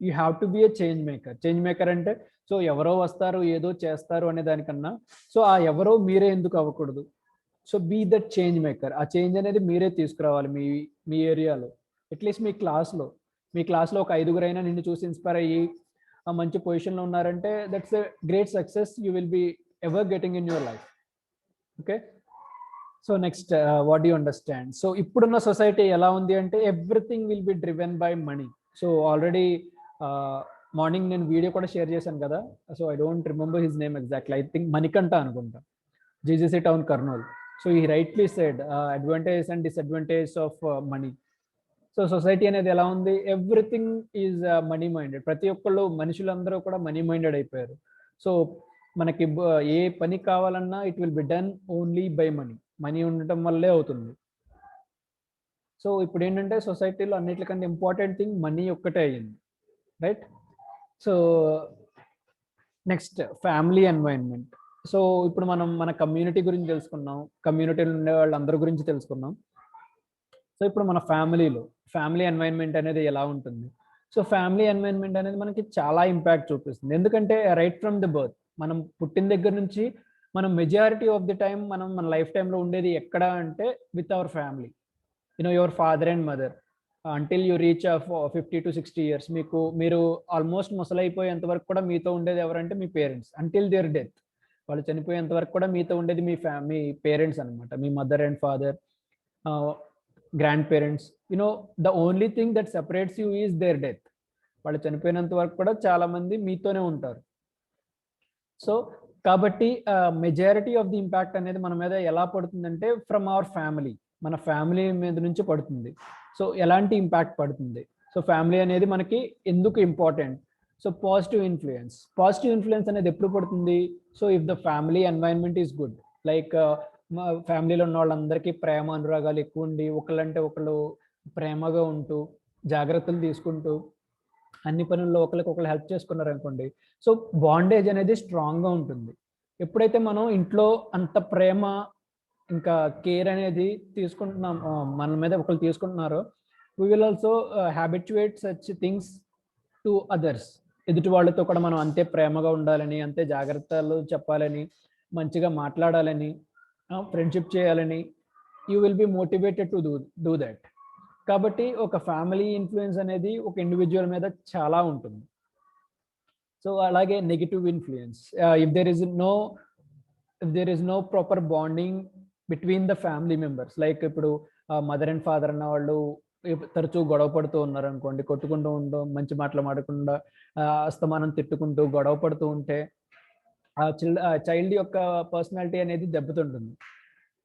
you have to be a change maker. Change maker అంటే సో ఎవరో వస్తారు ఏదో చేస్తారు అనే దానికన్నా, సో ఆ ఎవరో మీరే ఎందుకు అవ్వకూడదు? So be that change maker. ఆ చేంజ్ అనేది మీరే తీసుకురావాలి మీ ఏరియాలో. అట్లీస్ట్ మీ క్లాస్లో ఒక 5గురైనా నిన్ను చూసి ఇన్స్పైర్ అయ్యి ఆ మంచి పొజిషన్లో ఉన్నారంటే that's a great success you will be ever getting in your life. Okay, so next what you understand. So ఇప్పుడున్న సొసైటీ ఎలా ఉంది అంటే everything will be driven by money. So already morning నేను వీడియో కూడా షేర్ చేశాను కదా. So I don't remember his name exactly, I think Manikanta అనుకుంటా, జీజీసీ టౌన్ కర్నూల్. సో ఈ rightly said advantage and disadvantage of money. So society అనేది ఎలా ఉంది, ఎవ్రీథింగ్ ఈజ్ మనీ మైండెడ్. ప్రతి ఒక్కళ్ళు మనుషులందరూ కూడా మనీ మైండెడ్ అయిపోయారు. సో మనకి ఏ పని కావాలన్నా it will be done only by money. Money ఉండటం వల్లే అవుతుంది. సో ఇప్పుడు ఏంటంటే సొసైటీలో అన్నిటికంటే ఇంపార్టెంట్ థింగ్ మనీ ఒక్కటే అయ్యింది, right? So next family environment. So ఇప్పుడు మనం మన కమ్యూనిటీ గురించి తెలుసుకున్నాం, కమ్యూనిటీలో ఉండే వాళ్ళందరి గురించి తెలుసుకున్నాం. సో ఇప్పుడు మన ఫ్యామిలీ ఎన్వైరన్మెంట్ అనేది ఎలా ఉంటుంది? సో ఫ్యామిలీ ఎన్వైరన్మెంట్ అనేది మనకి చాలా ఇంపాక్ట్ చూపిస్తుంది. ఎందుకంటే రైట్ ఫ్రమ్ ది బర్త్, మనం పుట్టిన దగ్గర నుంచి మనం మెజారిటీ ఆఫ్ ది టైం మనం మన లైఫ్ టైంలో ఉండేది ఎక్కడ అంటే with our family. Your father and mother until you reach 50 to 60 years. మీరు ఆల్మోస్ట్ ముసలైపోయేంత వరకు కూడా మీతో ఉండేది ఎవరంటే మీ పేరెంట్స్. అంటిల్ దేర్ డెత్, వాళ్ళు చనిపోయేంత వరకు కూడా మీతో ఉండేది మీ పేరెంట్స్ అనమాట. మీ mother and father, grandparents. The only thing that separates you is their death. వాళ్ళు చనిపోయినంత వరకు కూడా చాలా మంది మీతోనే ఉంటారు. సో కాబట్టి మెజారిటీ ఆఫ్ ది ఇంపాక్ట్ అనేది మన మీద ఎలా పడుతుందంటే ఫ్రమ్ అవర్ ఫ్యామిలీ, మన ఫ్యామిలీ మీద నుంచి పడుతుంది. సో ఎలాంటి ఇంపాక్ట్ పడుతుంది? సో ఫ్యామిలీ అనేది మనకి ఎందుకు ఇంపార్టెంట్? సో పాజిటివ్ ఇన్ఫ్లుయెన్స్ అనేది ఎప్పుడు పడుతుంది? So if the family environment is good, like మా ఫ్యామిలీలో ఉన్న వాళ్ళందరికీ ప్రేమ అనురాగాలు ఎక్కువ ఉండి ఒకళ్ళంటే ఒకళ్ళు ప్రేమగా ఉంటూ జాగ్రత్తలు తీసుకుంటూ అన్ని పనుల్లో ఒకరికి హెల్ప్ చేసుకున్నారు అనుకోండి, సో బాండేజ్ అనేది స్ట్రాంగ్గా ఉంటుంది. ఎప్పుడైతే మనం ఇంట్లో అంత ప్రేమ ఇంకా కేర్ అనేది తీసుకుంటున్నాం, మన మీద ఒకళ్ళు తీసుకుంటున్నారో, we will also habituate such things to others. ఎదుటి వాళ్ళతో కూడా మనం అంతే ప్రేమగా ఉండాలని, అంతే జాగ్రత్తలు చెప్పాలని, మంచిగా మాట్లాడాలని, ఫ్రెండ్షిప్ చేయాలని, you will be motivated to do that. కాబట్టి ఒక ఫ్యామిలీ ఇన్ఫ్లుయెన్స్ అనేది ఒక ఇండివిజువల్ మీద చాలా ఉంటుంది. సో అలాగే negative influence, if there is no proper bonding between the family members, like ఇప్పుడు మదర్ అండ్ ఫాదర్ అన్న వాళ్ళు తరచూ గొడవ పడుతూ ఉన్నారు అనుకోండి, కొట్టుకుంటూ ఉండడం, మంచి మాటలు మాడకుండా అస్తమానం తిట్టుకుంటూ గొడవ పడుతూ ఉంటే ఆ చైల్డ్ యొక్క పర్సనాలిటీ అనేది దెబ్బతింటుంది.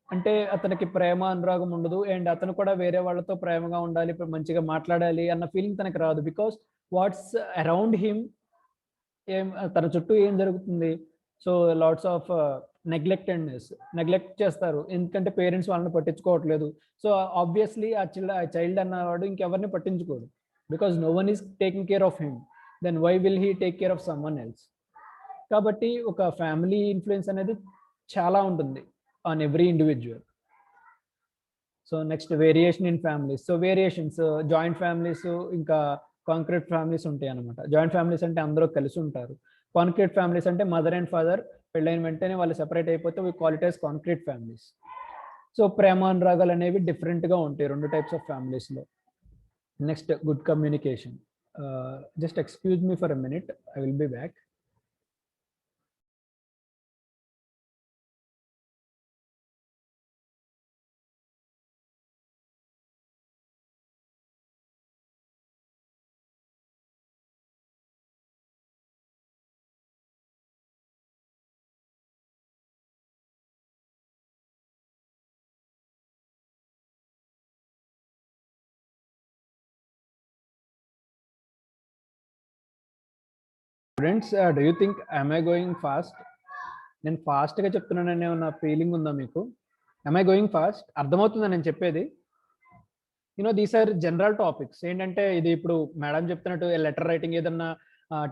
అంటే అతనికి ప్రేమ అనురాగం ఉండదు, అండ్ అతను కూడా వేరే వాళ్ళతో ప్రేమగా ఉండాలి, మంచిగా మాట్లాడాలి అన్న ఫీలింగ్ తనకి రాదు. బికాస్ వాట్స్ అరౌండ్ హిమ్, తన చుట్టూ ఏం జరుగుతుంది? సో లాట్స్ ఆఫ్ నెగ్లెక్ట్ చేస్తారు, ఎందుకంటే పేరెంట్స్ వాళ్ళని పట్టించుకోవట్లేదు. సో ఆబ్వియస్లీ ఆ చైల్డ్ అన్నవాడు ఇంకెవరిని పట్టించుకోడు, because no one is taking care of him, then why will he take care of someone else? కాబట్టి ఒక ఫ్యామిలీ ఇన్ఫ్లుయెన్స్ అనేది చాలా ఉంటుంది on every individual. So next variation in families. So variations, joint families ఇంకా కాంక్రీట్ ఫ్యామిలీస్ ఉంటాయి అనమాట. జాయింట్ ఫ్యామిలీస్ అంటే అందరూ కలిసి ఉంటారు. కాంక్రీట్ ఫ్యామిలీస్ అంటే మదర్ అండ్ ఫాదర్ పెళ్ళైన వెంటనే వాళ్ళు సెపరేట్ అయిపోతే we call it as concrete families. So ప్రేమ అనురాగాలు అనేవి డిఫరెంట్గా ఉంటాయి రెండు టైప్స్ ఆఫ్ ఫ్యామిలీస్లో. Next good communication. Just excuse me for a minute, I will be back. Students, do you think am I going fast? నేను ఫాస్ట్గా చెప్తున్నాననే ఉన్న ఫీలింగ్ ఉందా మీకు? am I going fast? అర్థమవుతుందా నేను చెప్పేది? These are general topics. ఏంటంటే ఇది ఇప్పుడు మేడం చెప్తున్నట్టు లెటర్ రైటింగ్ ఏదన్నా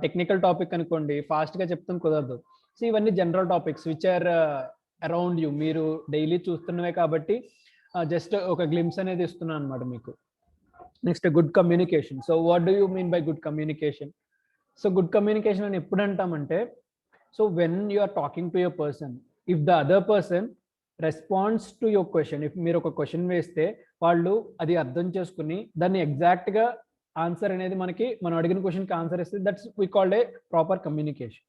టెక్నికల్ టాపిక్ అనుకోండి, ఫాస్ట్గా చెప్తాం కుదరదు. సో ఇవన్నీ general topics which are around you, మీరు డైలీ చూస్తున్నవే కాబట్టి జస్ట్ ఒక గ్లిమ్స్ అనేది ఇస్తున్నాను అనమాట మీకు. Next good communication. So what do you mean by good communication? So good communication అని ఎప్పుడు అంటామంటే, so when you are talking to your person, if the other person response to your question, if మీరు ఒక క్వశ్చన్ వేస్తే వాళ్ళు అది అర్థం చేసుకుని దాన్ని ఎగ్జాక్ట్గా ఆన్సర్ అనేది మనం అడిగిన క్వశ్చన్కి ఆన్సర్ ఇస్తే that's we called a proper communication.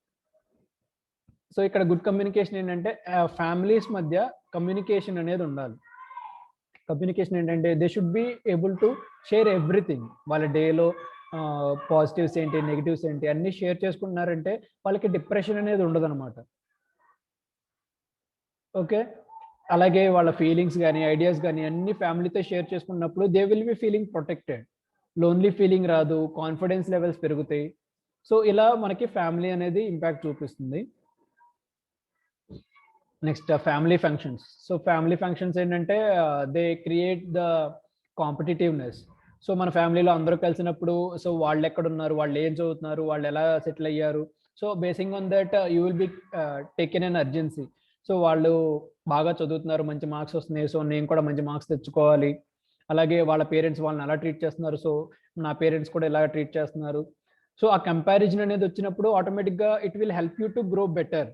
So ఇక్కడ గుడ్ కమ్యూనికేషన్ ఏంటంటే ఫ్యామిలీస్ మధ్య కమ్యూనికేషన్ అనేది ఉండాలి. కమ్యూనికేషన్ ఏంటంటే they should be able to share everything. వాళ్ళ డేలో పాజిటివ్స్ ఏంటి, నెగిటివ్స్ ఏంటి అన్నీ షేర్ చేసుకుంటున్నారంటే వాళ్ళకి డిప్రెషన్ అనేది ఉండదు అనమాట. ఓకే, అలాగే వాళ్ళ ఫీలింగ్స్ కానీ ఐడియాస్ కానీ అన్ని ఫ్యామిలీతో షేర్ చేసుకున్నప్పుడు they will be feeling protected, lonely feeling రాదు, కాన్ఫిడెన్స్ లెవెల్స్ పెరుగుతాయి. సో ఇలా మనకి ఫ్యామిలీ అనేది ఇంపాక్ట్ చూపిస్తుంది. Next family functions. So family functions ఏంటంటే they create the competitiveness. So మన ఫ్యామిలీలో అందరూ కలిసినప్పుడు సో వాళ్ళు ఎక్కడున్నారు, వాళ్ళు ఏం చదువుతున్నారు, వాళ్ళు ఎలా సెటిల్ అయ్యారు, so basing on that you will be taken an urgency. So వాళ్ళు బాగా చదువుతున్నారు, మంచి మార్క్స్ వస్తున్నాయి, సో నేను కూడా మంచి మార్క్స్ తెచ్చుకోవాలి. అలాగే వాళ్ళ పేరెంట్స్ వాళ్ళని ఎలా ట్రీట్ చేస్తున్నారు, సో నా పేరెంట్స్ కూడా ఎలా ట్రీట్ చేస్తున్నారు. సో ఆ కంపారిజన్ అనేది వచ్చినప్పుడు ఆటోమేటిక్గా it will help you to grow better.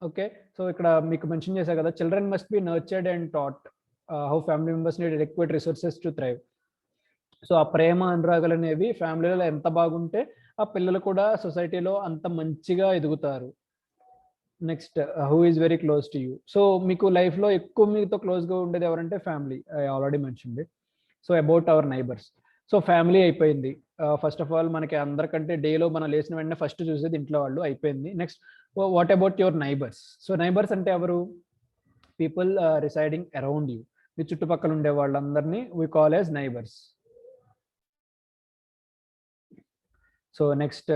Okay, so ఇక్కడ మీకు మెన్షన్ చేశారు కదా, children must be nurtured and taught how family members need adequate resources to thrive. So ఆ ప్రేమ అనురాగాలు అనేవి ఫ్యామిలీలో ఎంత బాగుంటే ఆ పిల్లలు కూడా సొసైటీలో అంత మంచిగా ఎదుగుతారు. Next who is very close to you. So మీకు లైఫ్లో ఎక్కువ మీతో క్లోజ్గా ఉండేది ఎవరంటే family. I already mention it. So about our neighbours. So family అయిపోయింది. ఫస్ట్ ఆఫ్ ఆల్ మనకి అందరికంటే డేలో మనం లేచిన వెంటనే ఫస్ట్ చూసేది ఇంట్లో వాళ్ళు అయిపోయింది. Next what about your neighbours. So neighbours అంటే ఎవరు? People residing around you. మీ చుట్టుపక్కల ఉండే వాళ్ళందరినీ we call as neighbours. So next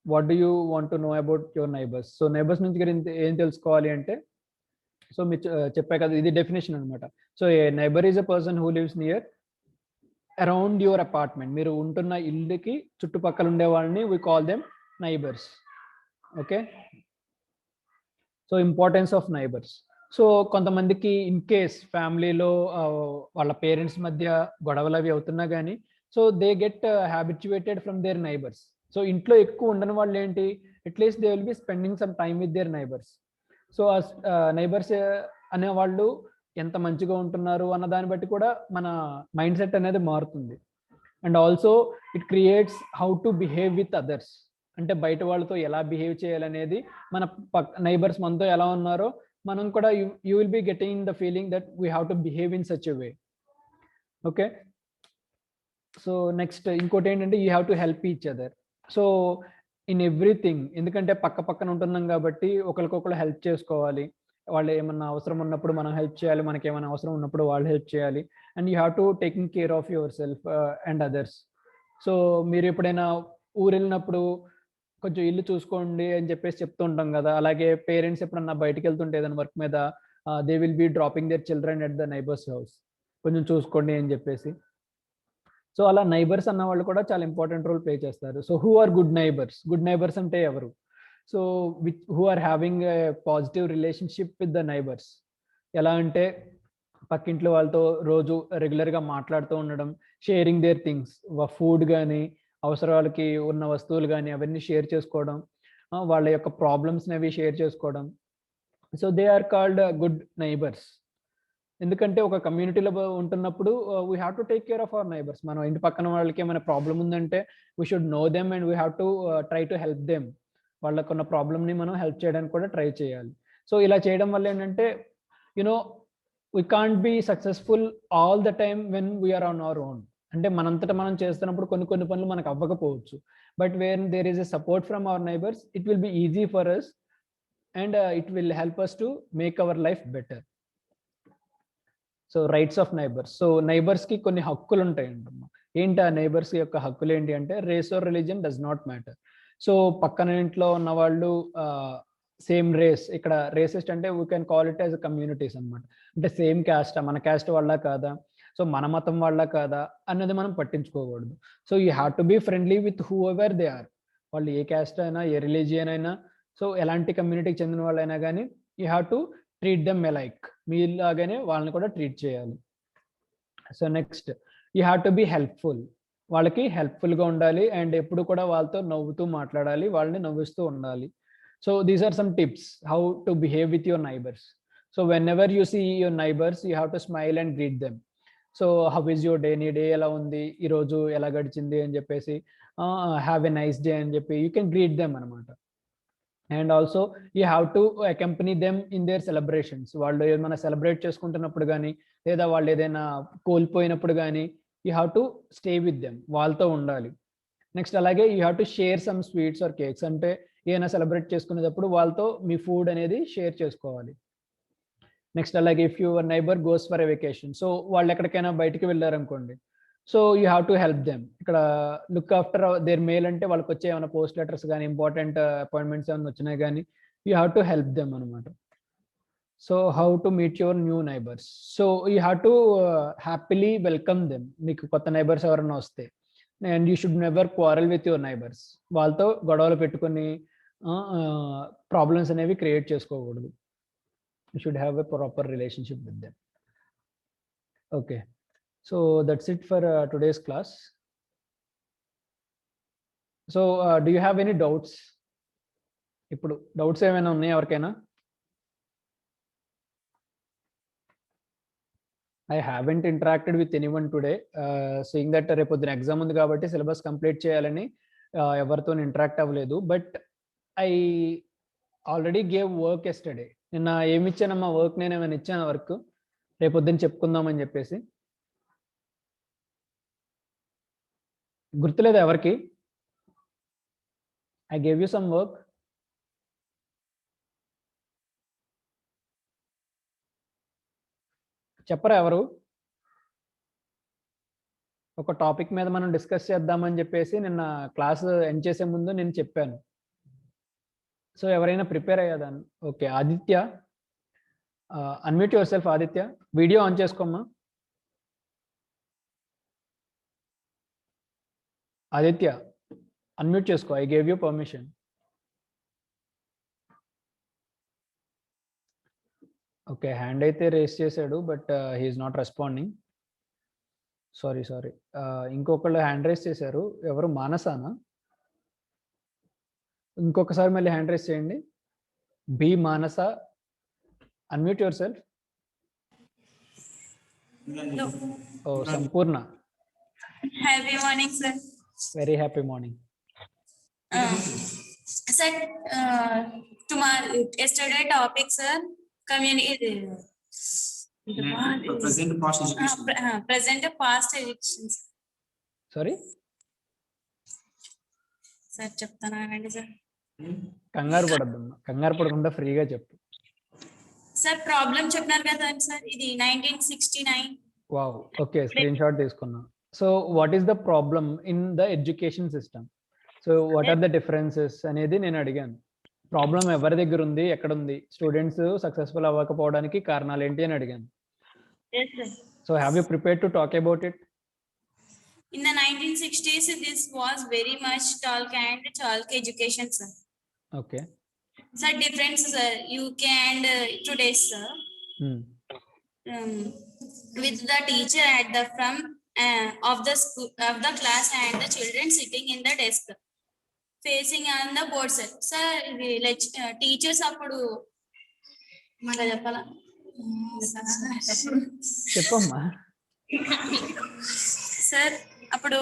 what do you want to know about your neighbours. So neighbours నుంచి ఏం తెలుసుకోవాలి అంటే, సో మీరు చెప్పే కదా ఇది డెఫినేషన్ అనమాట. So a neighbour is a person who lives near around your apartment. మీరు ఉంటున్న ఇల్లుకి చుట్టుపక్కల ఉండే వాళ్ళని we call them neighbours. Okay, so importance of neighbours. So కొంతమందికి ఇన్ కేస్ ఫ్యామిలీలో వాళ్ళ పేరెంట్స్ మధ్య గొడవలు అవి అవుతున్నా కానీ so they get habituated from their neighbours. So ఇంట్లో ఎక్కువ ఉండని వాళ్ళు ఏంటి, at least they will be spending some time with their neighbours. So neighbours అనేవాళ్ళు ఎంత మంచిగా ఉంటున్నారు అన్న దాన్ని బట్టి కూడా మన మైండ్ సెట్ అనేది మారుతుంది. And also it creates how to behave with others. అంటే బయట వాళ్ళతో ఎలా బిహేవ్ చేయాలనేది, మన నైబర్స్ మనతో ఎలా ఉన్నారో మనం కూడా you will be getting the feeling that we have to behave in such a way. Okay, so next ఇంకోటి ఏంటంటే you have to help each other. So in everything, ఎందుకంటే పక్క పక్కన ఉంటున్నాం కాబట్టి ఒకరికొకరు హెల్ప్ చేసుకోవాలి. వాళ్ళు ఏమన్నా అవసరం ఉన్నప్పుడు మనం హెల్ప్ చేయాలి, మనకి ఏమైనా అవసరం ఉన్నప్పుడు వాళ్ళు హెల్ప్ చేయాలి. And you have to taking care of your self and others. So మీరు ఎప్పుడైనా ఊరు వెళ్ళినప్పుడు కొంచెం ఇల్లు చూసుకోండి అని చెప్పేసి చెప్తూ ఉంటాం కదా. అలాగే పేరెంట్స్ ఎప్పుడన్నా బయటకు వెళ్తుంటే ఏదైనా వర్క్ మీద they will B dropping their children at the neighbours house, కొంచెం చూసుకోండి అని చెప్పేసి. సో అలా నైబర్స్ అన్న వాళ్ళు కూడా చాలా ఇంపార్టెంట్ రోల్ ప్లే చేస్తారు. So who are good neighbours? Good neighbours అంటే ఎవరు? So who are having a positive relationship with the neighbours. ఎలా అంటే పక్కింట్లో వాళ్ళతో రోజు రెగ్యులర్గా మాట్లాడుతూ ఉండడం, షేరింగ్ దేర్ థింగ్స్, ఫుడ్ కానీ అవసరాలకి ఉన్న వస్తువులు కానీ అవన్నీ షేర్ చేసుకోవడం, వాళ్ళ యొక్క ప్రాబ్లమ్స్ని అవి షేర్ చేసుకోవడం. So they are called good neighbours. ఎందుకంటే ఒక కమ్యూనిటీలో ఉంటున్నప్పుడు we have to take care of our neighbours. మనం ఇంటి పక్కన వాళ్ళకి ఏమైనా ప్రాబ్లం ఉందంటే we should know them and we have to try to help them. వాళ్ళకున్న ప్రాబ్లమ్ని మనం హెల్ప్ చేయడానికి కూడా ట్రై చేయాలి. సో ఇలా చేయడం వల్ల ఏంటంటే you know we can't be successful all the time when we are on our own. అంటే మనంతటా మనం చేస్తున్నప్పుడు కొన్ని పనులు మనకు అవ్వకపోవచ్చు. But when there is a support from our neighbours it will be easy for us and it will help us to make our life better. So rights of neighbours. So నైబర్స్కి కొన్ని హక్కులు ఉంటాయంటమ్మా. ఏంటి ఆ నైబర్స్ యొక్క హక్కులు ఏంటి అంటే, race or religion does not matter. So పక్కన ఇంట్లో ఉన్న వాళ్ళు సేమ్ రేస్, ఇక్కడ రేసిస్ట్ అంటే we can call it as communities అనమాట. అంటే సేమ్ క్యాస్ట్, మన క్యాస్ట్ వాళ్ళ కాదా, సో మన మతం వాళ్ళ కాదా అన్నది మనం పట్టించుకోకూడదు. So you have to be friendly with whoever they are. వాళ్ళు ఏ క్యాస్ట్ అయినా, ఏ రిలీజియన్ అయినా, సో ఎలాంటి కమ్యూనిటీకి చెందిన వాళ్ళైనా కానీ you have to treat them like, మీలాగానే వాళ్ళని కూడా ట్రీట్ చేయాలి. So next, you have to be helpful. వాళ్ళకి హెల్ప్ఫుల్గా ఉండాలి అండ్ ఎప్పుడు కూడా వాళ్ళతో నవ్వుతూ మాట్లాడాలి, వాళ్ళని నవ్విస్తూ ఉండాలి. So these are some tips how to behave with your neighbours. So whenever you see your neighbours you have to smile and greet them. So how is your day, నీ డే ఎలా ఉంది, ఈరోజు ఎలా గడిచింది అని చెప్పేసి, హ్యావ్ ఎ నైస్ డే అని చెప్పి యూ కెన్ గ్రీట్ దెమ్ అనమాట. And also you have to accompany them in there celebrations. వాళ్ళు ఏమైనా సెలబ్రేట్ చేసుకుంటున్నప్పుడు కానీ, లేదా వాళ్ళు ఏదైనా కోల్పోయినప్పుడు కానీ you have to stay with them, వాళ్ళతో ఉండాలి. నెక్స్ట్ అలాగే you have to share some sweets or cakes. అంటే ఏదైనా సెలబ్రేట్ చేసుకునేటప్పుడు వాళ్ళతో మీ ఫుడ్ అనేది షేర్ చేసుకోవాలి. నెక్స్ట్ అలాగే if your neighbour goes for a vacation, so వాళ్ళు ఎక్కడికైనా బయటికి వెళ్ళారనుకోండి, so you have to help them. ఇక్కడ లుక్ ఆఫ్టర్ దేర్ మెయిల్ అంటే వాళ్ళకి వచ్చే ఏమైనా పోస్ట్ లెటర్స్ కానీ, ఇంపార్టెంట్ అపాయింట్మెంట్స్ ఏమైనా వచ్చినాయి కానీ you have to help them అనమాట. So how to meet your new neighbours, so you have to happily welcome them. మీకు కొత్త నైబర్స్ ఎవరైనా వస్తే, and you should never quarrel with your neighbours. వాళ్ళతో గొడవలు పెట్టుకుని ప్రాబ్లమ్స్ అనేవి క్రియేట్ చేసుకోకూడదు. You should have a proper relationship with them. Okay, so that's it for today's class. So do you have any doubts? ఇప్పుడు డౌట్స్ ఏమైనా ఉన్నాయా ఎవరికైనా? I haven't interacted with anyone today, seeing that రేపొద్దున ఎగ్జామ్ ఉంది కాబట్టి సిలబస్ కంప్లీట్ చేయాలని ఎవరితో ఇంటరాక్ట్ అవ్వలేదు. But I already gave work yesterday. నిన్న ఏమి ఇచ్చానమ్మా వర్క్? నేను ఏమైనా ఇచ్చాను వర్క్ రేపొద్దున చెప్పుకుందామని చెప్పేసి? గుర్తులేదు ఎవరికి? I gave you some work. చెప్పరా ఎవరు? ఒక టాపిక్ మీద మనం డిస్కస్ చేద్దామని చెప్పేసి నిన్న క్లాస్ ఎండ్ చేసే ముందు నేను చెప్పాను. సో ఎవరైనా ప్రిపేర్ అయ్యేదాన్ని? Okay, Aditya, unmute yourself. Aditya, video on చేసుకోమ్మా. ఆదిత్య, అన్మ్యూట్ చేసుకో. I gave you permission. Okay, hand అయితే రేస్ చేశాడు but he is not responding. Sorry. ఇంకొకళ్ళు హ్యాండ్ రేస్ చేశారు. ఎవరు? మానసానా? ఇంకొకసారి మళ్ళీ హ్యాండ్ రేస్ చేయండి. B Manasa, unmute yourself. ఓ Sampoorna. Happy morning, sir. Very happy morning. Sir, tomorrow, yesterday topic, sir, community. Present past education. Present past education. Sorry sir చెప్తానండి సార్. కంగారు పడద్దమ్మా, కంగారు పడకుండా ఫ్రీగా చెప్పు. సార్ ప్రాబ్లం చెప్పినారు కదా సార్, ఇది 1969. వావ్, ఓకే, స్క్రీన్ షాట్ తీసుకున్నా. So what is the problem in the education system? So what are the differences అనేది నేను అడిగాను. ప్రాబ్లం ఎవరి దగ్గర ఉంది, ఎక్కడ ఉంది, స్టూడెంట్స్ సక్సెస్ఫుల్ అవ్వకపోవడానికి కారణాలు ఏంటి అని అడిగాను. Yes, sir. So have you prepared to talk about it? In the 1960s, this was very much talk and chalk education, sir. Okay. Sir, difference, sir, UK and today's, sir. With the teacher at the front of the school, of the class, and the children sitting in the desk, facing on the board, sir. Sir, teachers appudu mala cheppala. చెప్పమ్మా. సార్ అప్పుడు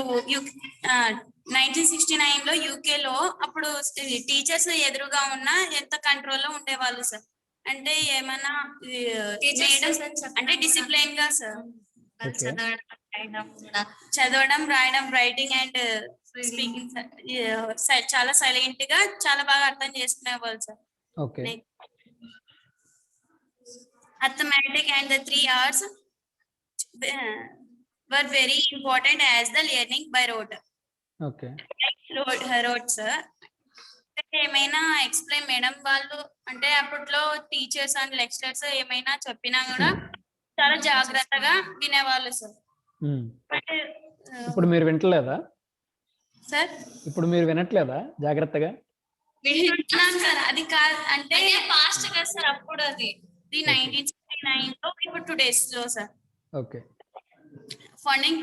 1969 లో యూకే లో అప్పుడు టీచర్స్ ఎదురుగా ఉన్న ఎంత కంట్రోల్ లో ఉండేవాళ్ళు సార్. అంటే ఏమన్నా అంటే డిసిప్లైన్ గా సార్ చదవడం, రాయడం, రైటింగ్ అండ్ స్పీకింగ్ సార్ చాలా సైలెంట్ గా చాలా బాగా అర్థం చేసుకునేవాళ్ళు sir. Arithmetic and the 3 R's were very important as the learning by rote. Okay. Rote, sir. ఏమైనా ఎక్స్ప్లెయిన్ మేడం వాళ్ళు అంటే అప్పట్లో టీచర్స్ అండ్ లెక్చరర్స్ ఏమైనా చెప్పినా కూడా చాలా జాగ్రత్తగా వినేవాళ్ళు సార్. అంటే ఇప్పుడు మీరు వింటలేదా? సార్ ఇప్పుడు మీరు వినట్లేదా జాగ్రత్తగా? వింటున్నాం సార్. అది కాదు అంటే పాస్ట్ కదా సార్ అప్పుడు అది 1969 లో ఇప్పుడు 2 days లో sir. Okay. Funding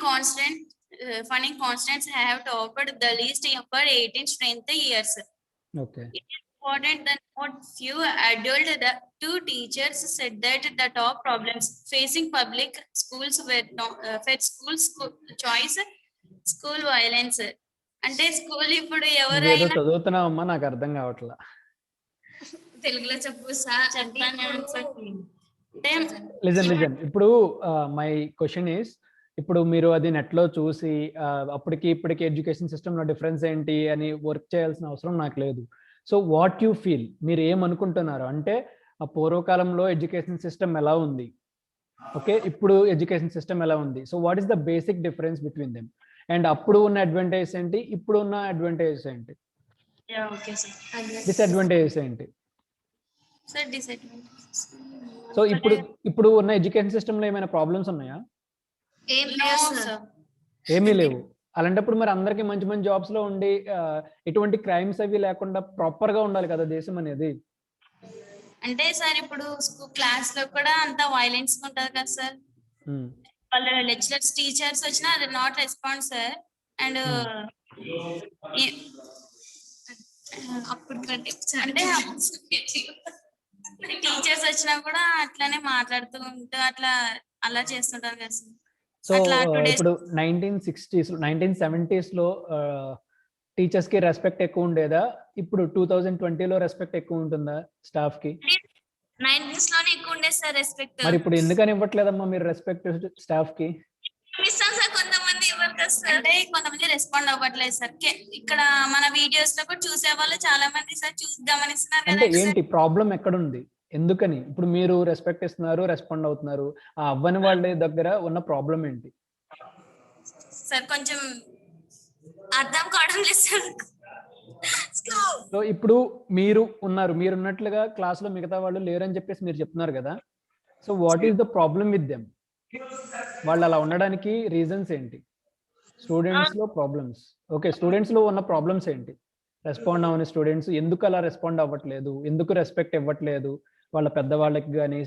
constants have topped the list for 18 strength years. Okay. It is important that what few adult two teachers said that the top problems facing public schools were choice, school violence. అంటే స్కూల్ ఇప్పుడు ఎవరైనా చదువుతున్నావమ్మా, నాకు అర్థం కావట్లా. తెలుగులో చెప్పు సార్. లిజన్ ఇప్పుడు మై క్వశ్చన్ ఈస్, ఇప్పుడు మీరు అది నెట్ లో చూసి అప్పటికి ఇప్పటికి ఎడ్యుకేషన్ సిస్టమ్ లో డిఫరెన్స్ ఏంటి అని వర్క్ చేయాల్సిన అవసరం నాకు లేదు. సో వాట్ యు ఫీల్, మీరు ఏమనుకుంటున్నారు అంటే ఆ పూర్వకాలంలో ఎడ్యుకేషన్ సిస్టమ్ ఎలా ఉంది, ఓకే, ఇప్పుడు ఎడ్యుకేషన్ సిస్టమ్ ఎలా ఉంది, so what is the basic difference between them, and అప్పుడు ఉన్న అడ్వాంటేజెస్ ఏంటి, ఇప్పుడు ఉన్న అడ్వాంటేజెస్ ఏంటి, డిసడ్వాంటేజెస్ ఏంటి? సో ఇప్పుడు ఉన్న ఎడ్యుకేషన్ సిస్టమ్ లో ఏమైనా ప్రాబ్లమ్స్ ఉన్నాయా? ఏమీ లేవు. అలాంటప్పుడు మరి అందరికి మంచి మంచి జాబ్స్ లో ఉండి ఎటువంటి క్రైమ్స్ అవి లేకుండా ప్రాపర్ గా ఉండాలి కదా దేశం అనేది. అంటే సార్ ఇప్పుడు క్లాస్ లో కూడా అంత వైలెన్స్ ఉంటది కదా సార్. వాళ్ళ లెక్చరర్స్ టీచర్స్ వచ్చినా అది నాట్ రెస్పాండ్ సార్. అండ్ అప్పుడు అంటే టీచర్స్ వచ్చినా కూడా అట్లానే మాట్లాడుతూ ఉంటూ అలా చేస్తుంటారు కదా సార్. సో ఇప్పుడు 1960s 1970s లో టీచర్స్ కి రెస్పెక్ట్ ఎక్కువ ఉండేదా, ఇప్పుడు 2020 లో రెస్పెక్ట్ ఎక్కువ ఉంటుందా స్టాఫ్ కి? 90s లోనే ఎక్కువ ఉండేది సార్ రెస్పెక్ట్. మరి ఇప్పుడు ఎందుకని ఇవ్వట్లేదమ్మా మీరు రెస్పెక్ట్ స్టాఫ్ కి? కొంతమంది ఇవ్వరు కదా సార్, అంటే కొంతమంది రెస్పాండ్ అవ్వట్లేదు సార్. ఇక్కడ మన వీడియోస్ లో కూడా చూసే వాళ్ళు చాలా మంది సార్ గమనిస్తున్నారు. అంటే ఏంటి ప్రాబ్లం ఎక్కడ ఉంది, ఎందుకని ఇప్పుడు మీరు రెస్పెక్ట్ ఇస్తున్నారు, రెస్పాండ్ అవుతున్నారు, ఆ అవ్వని వాళ్ళ దగ్గర ఉన్న ప్రాబ్లం ఏంటి సార్? కొంచెం అర్థం కావడం లేదు సార్. సో ఇప్పుడు మీరున్నట్లుగా క్లాస్ లో మిగతా వాళ్ళు లేరని చెప్పేసి మీరు చెప్తున్నారు కదా. So what is the problem with them? వాళ్ళు అలా ఉండడానికి రీజన్స్ ఏంటి? స్టూడెంట్స్ లో ప్రాబ్లమ్స్, ఓకే, స్టూడెంట్స్ లో ఉన్న ప్రాబ్లమ్స్ ఏంటి? రెస్పాండ్ అవ్వని స్టూడెంట్స్ ఎందుకు అలా రెస్పాండ్ అవ్వట్లేదు, ఎందుకు రెస్పెక్ట్ ఇవ్వట్లేదు, వాళ్ళ పెద్దవాళ్ళకి కానీ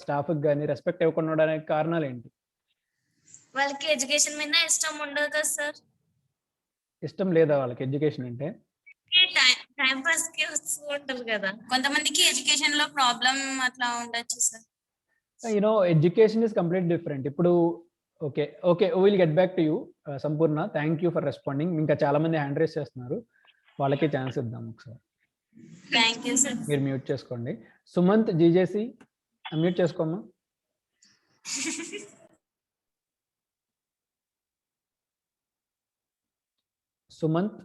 స్టాఫ్కి కానీ రెస్పెక్ట్ ఇవ్వకుండా ఉండడానికి కారణాలు ఏంటి? వాళ్ళకి ఎడ్యుకేషన్ మీద ఇష్టం ఉండదు కదా సార్. ఇష్టం లేదా వాళ్ళకి ఎడ్యుకేషన్ అంటే? టైం పాస్ కి వస్తూ ఉంటారు కదా. కొంతమందికి ఎడ్యుకేషన్ లో ప్రాబ్లం అట్లా ఉండొచ్చు sir. Education is complete different. ఇప్పుడు okay will get back to you Sampoorna. Thank you for responding. ఇంకా చాలా మంది హ్యాండ్ రైజ్ చేస్తున్నారు, వాళ్ళకి ఛాన్స్ ఇద్దాం ఒకసారి. Thank you sir. మీరు మ్యూట్ చేసుకోండి. సుమంత్ జీజేసి మ్యూట్ చేసుకోమ్మా. సుమంత్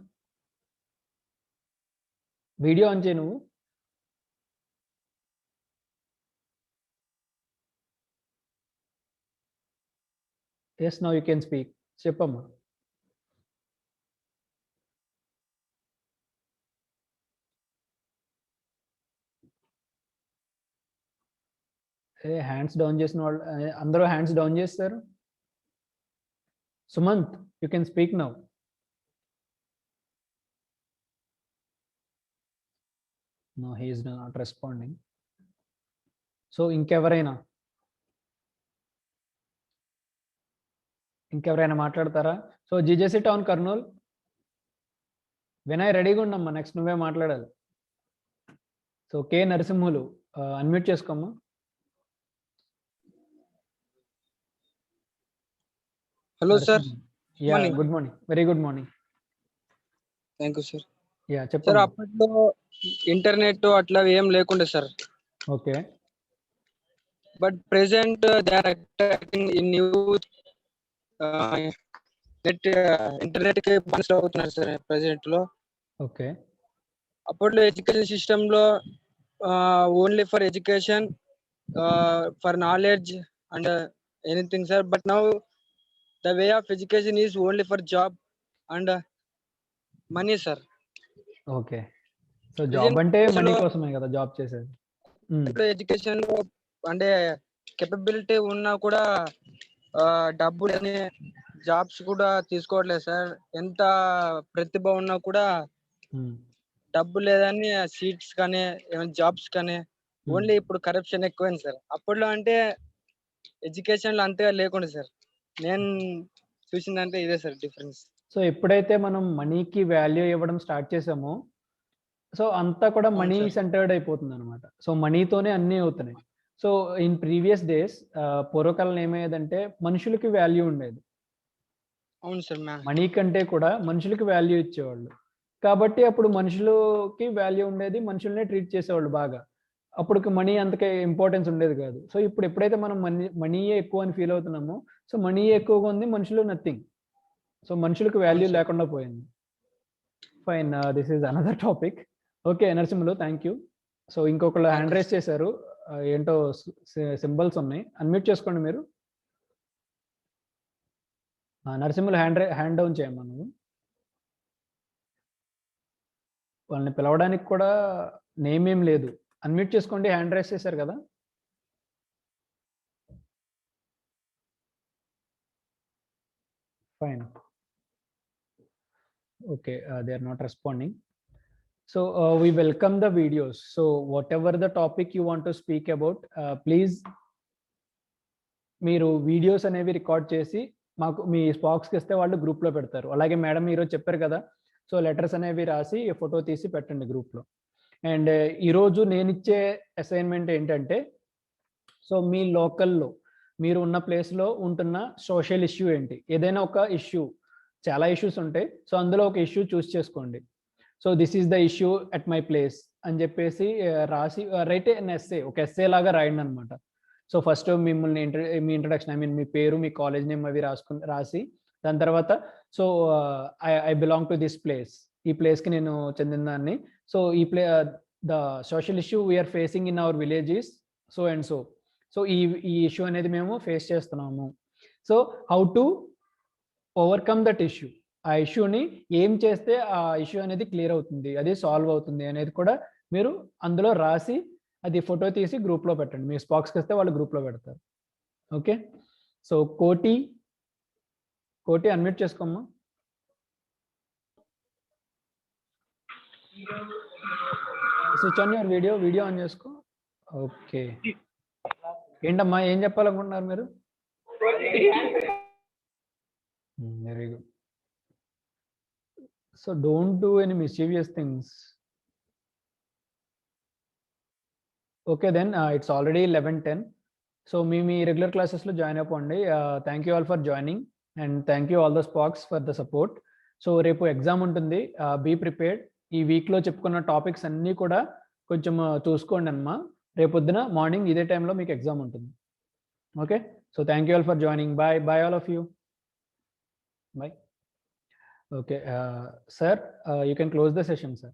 వీడియో ఆన్ చేయి నువ్వు. Yes, now you can speak. చెప్పమ్మా. హ్యాండ్స్ డౌన్ చేసిన వాళ్ళు అందరూ హ్యాండ్స్ డౌన్ చేస్తారు. Sumanth you can speak now. No, he is not responding. So ఇంకెవరైనా మాట్లాడతారా? So GJC town Kurnool, Vinay రెడీగా ఉండమ్మా, నెక్స్ట్ నువ్వే మాట్లాడాలి. సో కే నరసింహులు అన్మ్యూట్ చేసుకోమ్మా. Hello sir. Yeah, good morning, very good morning. Thank you sir. Yeah చెప్పండి. సార్ అప్పట్లో ఇంటర్నెట్ అట్లా ఏం లేకుండే sir. Okay. But present they are attracting in new internet కి బానిసలు అవుతున్నారు సార్ ప్రెసెంట్ లో. ఓకే. అప్పట్లో ఎడ్యుకేషన్ సిస్టమ్ లో only for education, for knowledge and anything sir. But now the way of education is only for job and money sir. Okay. So job అంటే మనీ కోసమే కదా జాబ్ చేసేది. ఎడ్యుకేషన్ లో అంటే కెపబిలిటీ ఉన్నా కూడా డబ్బు లేని జాబ్స్ కూడా తీసుకోవట్లేదు సార్. ఎంత ప్రతిభ ఉన్నా కూడా డబ్బు లేదని సీట్స్ కానీ జాబ్స్ కానీ ఓన్లీ ఇప్పుడు కరప్షన్ ఎక్కువైంది సార్. అప్పట్లో అంటే ఎడ్యుకేషన్ లో అంతగా లేకుండా సార్. నేను చూసిందంటే ఇదే సార్ డిఫరెన్స్. సో ఎప్పుడైతే మనం మనీకి వాల్యూ ఇవ్వడం స్టార్ట్ చేసామో సో అంతా కూడా మనీ సెంటర్డ్ అయిపోతుంది అనమాట. సో మనీతోనే అన్నీ అవుతున్నాయి. సో ఇన్ ప్రీవియస్ డేస్ పూర్వకాలం ఏమయ్యేదంటే మనుషులకి వాల్యూ ఉండేది. అవును సార్. మనీ కంటే కూడా మనుషులకి వాల్యూ ఇచ్చేవాళ్ళు. కాబట్టి అప్పుడు మనుషులకి వాల్యూ ఉండేది, మనుషులనే ట్రీట్ చేసేవాళ్ళు బాగా. అప్పుడు మనీ అంతకే ఇంపార్టెన్స్ ఉండేది కాదు. సో ఇప్పుడు ఎప్పుడైతే మనం మనీయే ఎక్కువ అని ఫీల్ అవుతున్నామో సో మనీ ఎక్కువగా ఉంది, మనుషులు నథింగ్. సో మనుషులకు వాల్యూ లేకుండా పోయింది. Fine, this is another topic. Okay Narasimhulu, thank you. So ఇంకొకళ్ళు హ్యాండ్ రైస్ చేశారు, ఏంటో సింబల్స్ ఉన్నాయి, అన్మ్యూట్ చేసుకోండి మీరు. నరసింహులు హ్యాండ్ డౌన్ చేయమ్మా నువ్వు. వాళ్ళని పిలవడానికి కూడా నేమ్ ఏం లేదు, అన్మ్యూట్ చేసుకోండి. హ్యాండ్ రైస్ చేశారు కదా. Fine, okay, they are not responding. So we welcome the videos. So whatever the topic you want to speak about, please మీరు వీడియోస్ అనేవి రికార్డ్ చేసి మాకు మీ స్పాక్స్కి ఇస్తే వాళ్ళు గ్రూప్లో పెడతారు. అలాగే మేడం ఈరోజు చెప్పారు కదా, సో లెటర్స్ అనేవి రాసి ఫోటో తీసి పెట్టండి గ్రూప్లో. అండ్ ఈరోజు నేను ఇచ్చే అసైన్మెంట్ ఏంటంటే, సో మీ లోకల్లో మీరు ఉన్న ప్లేస్లో ఉంటున్న సోషల్ ఇష్యూ ఏంటి, ఏదైనా ఒక ఇష్యూ, చాలా ఇష్యూస్ ఉంటాయి, సో అందులో ఒక ఇష్యూ చూస్ చేసుకోండి. So this is the issue at my place అని చెప్పేసి రాసి రైట్ ఎన్ ఎస్సే, ఒక ఎస్సే లాగా రాయండి అనమాట. సో ఫస్ట్ మిమ్మల్ని మీ ఇంట్రడక్షన్, ఐ మీన్ మీ పేరు, మీ కాలేజ్ నేమ్ అవి రాసి దాని తర్వాత so I belong to this place, ఈ ప్లేస్కి నేను చెందిన దాన్ని. So the social issue we're facing in our village is so and so. So ఈ ఇష్యూ అనేది మేము ఫేస్ చేస్తున్నాము. So how to overcome that issue, ఆ ఇష్యూని ఏం చేస్తే ఆ ఇష్యూ అనేది క్లియర్ అవుతుంది, అది సాల్వ్ అవుతుంది అనేది కూడా మీరు అందులో రాసి అది ఫోటో తీసి గ్రూప్లో పెట్టండి. మీ స్పాక్స్కి వస్తే వాళ్ళు గ్రూప్లో పెడతారు. ఓకే, సో కోటి అన్మ్యూట్ చేసుకోమ్మా. Switch on your video on చేసుకో. ఓకే, ఏంటమ్మా ఏం చెప్పాలనుకుంటున్నారు మీరు? Very good. So don't do any mischievous things. Okay then, it's already 11:10. So me regular classes lo join apondi. Thank you all for joining and thank you all the sparks for the support. So repu exam untundi, be prepared. Ee week lo cheppukunna topics anni kuda koncham chuskondi amma. Repodduna morning ide time lo meeku exam untundi. Okay, so thank you all for joining. Bye all of you. Bye. Okay, sir, you can close the session, sir.